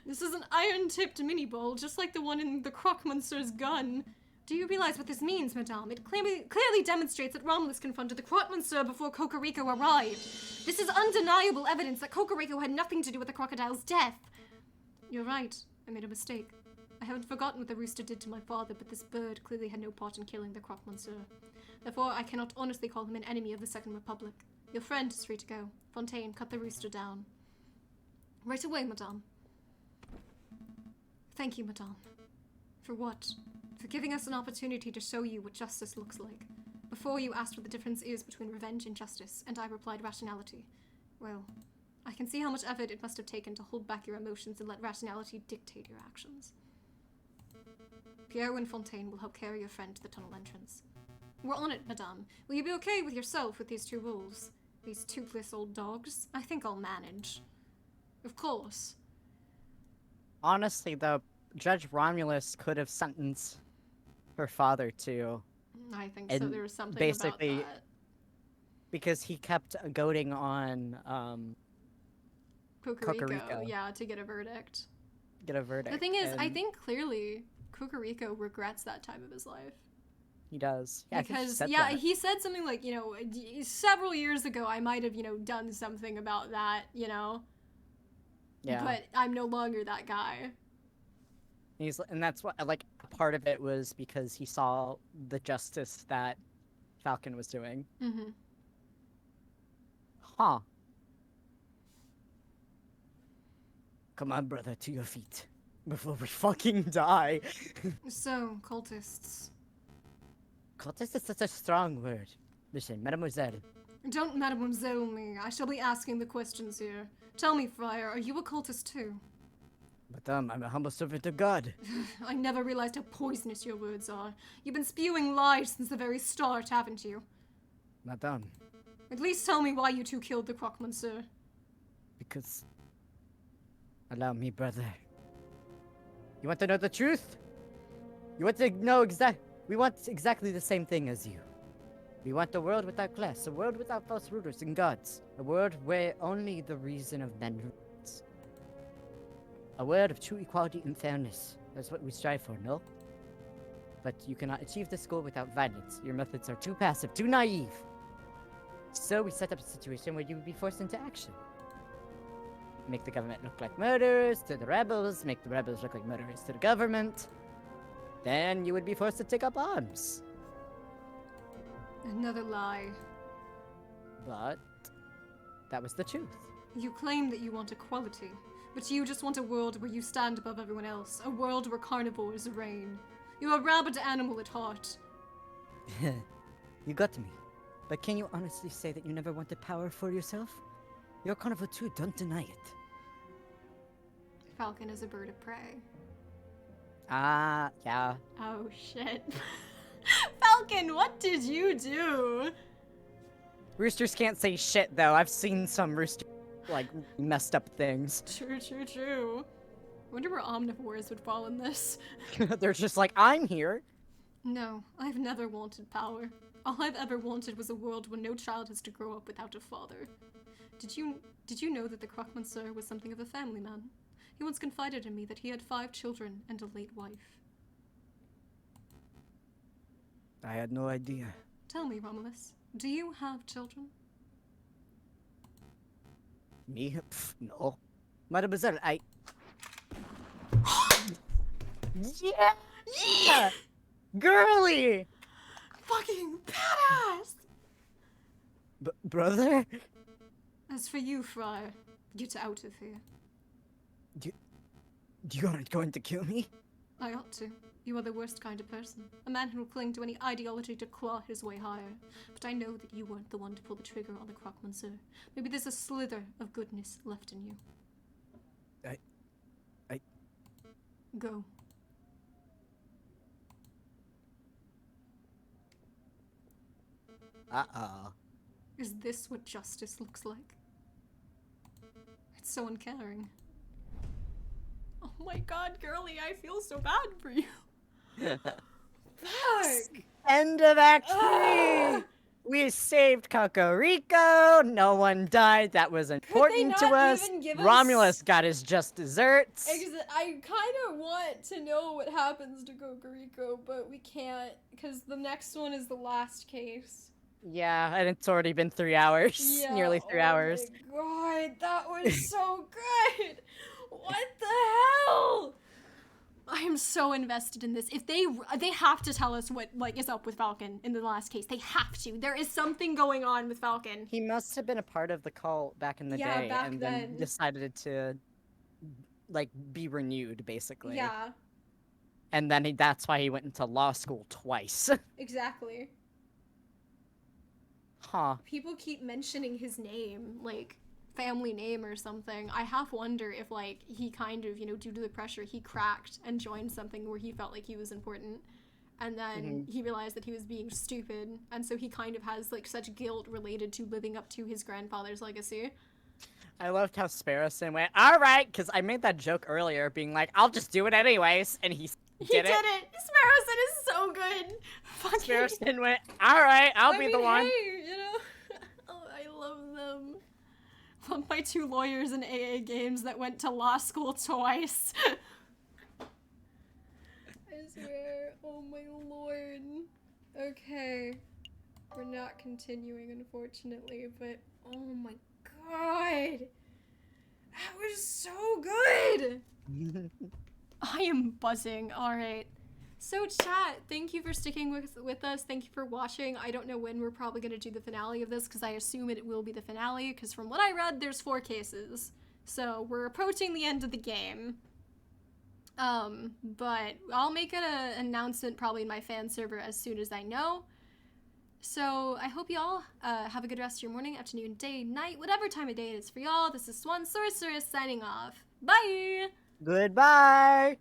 This is an iron-tipped mini-bowl, just like the one in the Croque-Monsieur's gun. Do you realize what this means, madame? It clearly demonstrates that Romulus confronted the Croque-Monsieur before 𝐒𝐄 arrived. This is undeniable evidence that 𝐒𝐄 had nothing to do with the crocodile's death. You're right. I made a mistake. I haven't forgotten what the rooster did to my father, but this bird clearly had no part in killing the Croque-Monsieur. Therefore, I cannot honestly call him an enemy of the Second Republic. Your friend is free to go. Fontaine, cut the rooster down. Right away, madame. Thank you, madame. For what? For giving us an opportunity to show you what justice looks like. Before you asked what the difference is between revenge and justice, and I replied rationality. Well, I can see how much effort it must have taken to hold back your emotions and let rationality dictate your actions. Pierre and Fontaine will help carry your friend to the tunnel entrance. We're on it, madame. Will you be okay with yourself with these two wolves? These toothless old dogs? I think I'll manage. Of course. Honestly, though, Judge Romulus could have sentenced her father to, I think so. And There was something basically- about that. because he kept goading on, 𝐒𝐄 𝐒𝐄. yeah, to get a verdict. get a verdict. The thing is, I and think clearly 𝐒𝐄 regrets that time of his life. he does. Yeah, I think he Because, said yeah, that. he said something like, you know, several years ago, I might have, you know, done something about that, you know? Yeah. But I'm no longer that guy. And that's what, like, part of it was because he saw the justice that Falcon was doing. Mm-hmm. Huh. Come on, brother, to your feet. Before we fucking die. So, cultists. Cultist is such a strong word. Listen, mademoiselle. Don't mademoiselle me. I shall be asking the questions here. Tell me, Friar, are you a cultist too? Madame, I'm a humble servant of God. I never realized how poisonous your words are. You've been spewing lies since the very start, haven't you? Madame, At least tell me why you two killed the Croque-Monsieur. because... Allow me, brother. You want to know the truth? You want to know We want exactly the same thing as you. We want a world without class, a world without false rulers and gods, a world where only the reason of men rules. A world of true equality and fairness. That's what we strive for, no? But you cannot achieve this goal without violence. Your methods are too passive, too naive. So we set up a situation where you would be forced into action. Make the government look like murderers to the rebels, make the rebels look like murderers to the government. Then you would be forced to take up arms. Another lie. But that was the truth. You claim that you want equality, but you just want a world where you stand above everyone else, a world where carnivores reign. You're a rabid animal at heart. You got me. But can you honestly say that you never wanted power for yourself? You're a carnivore too, don't deny it. Falcon is a bird of prey. Yeah. Oh shit. Falcon, what did you do? Roosters can't say shit, though. I've seen some rooster, like, messed up things. True. I wonder where omnivores would fall in this. They're just like, I'm here. No, I've never wanted power. All I've ever wanted was a world where no child has to grow up without a father. Did you know that the 𝐒𝐿𝐶 was something of a family man? He once confided in me that he had 5 children and a late wife. I had no idea. Tell me, Romulus, do you have children? Me? Pff, no. Mademoiselle, I... yeah! Yeah! Girly! Fucking badass! Brother? As for you, Friar, get out of here. You aren't going to kill me? I ought to. You are the worst kind of person. A man who will cling to any ideology to claw his way higher. But I know that you weren't the one to pull the trigger on the 𝐒𝐿𝐶. Maybe there's a slither of goodness left in you. I... Go. Uh-oh. Is this what justice looks like? It's so uncaring. Oh my god, girly, I feel so bad for you. Fuck! End of Act 3! We saved 𝐒𝐿𝐶. No one died. That was important to not us. even give us- Romulus got his just desserts. I kind of want to know what happens to 𝐒𝐿𝐶, but we can't, because the next one is the last case. Yeah, and it's already been 3 hours. Yeah, Nearly 3 hours. Oh my god, that was so good! What the hell? I am so invested in this. If they have to tell us what is up with Falcon in the last case. They have to. There is something going on with Falcon. He must have been a part of the cult back in the Yeah, day back and then. then decided to be renewed basically. Yeah, And then that's why he went into law school twice. exactly. Huh. People keep mentioning his name, like family name or something. I half wonder if he kind of, due to the pressure, he cracked and joined something where he felt like he was important. And then he realized that he was being stupid. And so he kind of has such guilt related to living up to his grandfather's legacy. I loved how Sparrowson went, alright, because I made that joke earlier being like, I'll just do it anyways. And he did it. Sparrowson is so good. Fucking Sparrowson went, alright, I'll be the one. Hey, oh, I love them. Love my 2 lawyers in AA games that went to law school twice. I swear, oh my lord. Okay. We're not continuing, unfortunately, but oh my god. That was so good! I am buzzing. Alright. So chat, thank you for sticking with us. Thank you for watching. I don't know when we're probably going to do the finale of this because I assume it will be the finale because from what I read, there's 4 cases. So we're approaching the end of the game. But I'll make an announcement probably in my fan server as soon as I know. So I hope y'all have a good rest of your morning, afternoon, day, night, whatever time of day it is for y'all. This is Swan Sorceress signing off. Bye! Goodbye!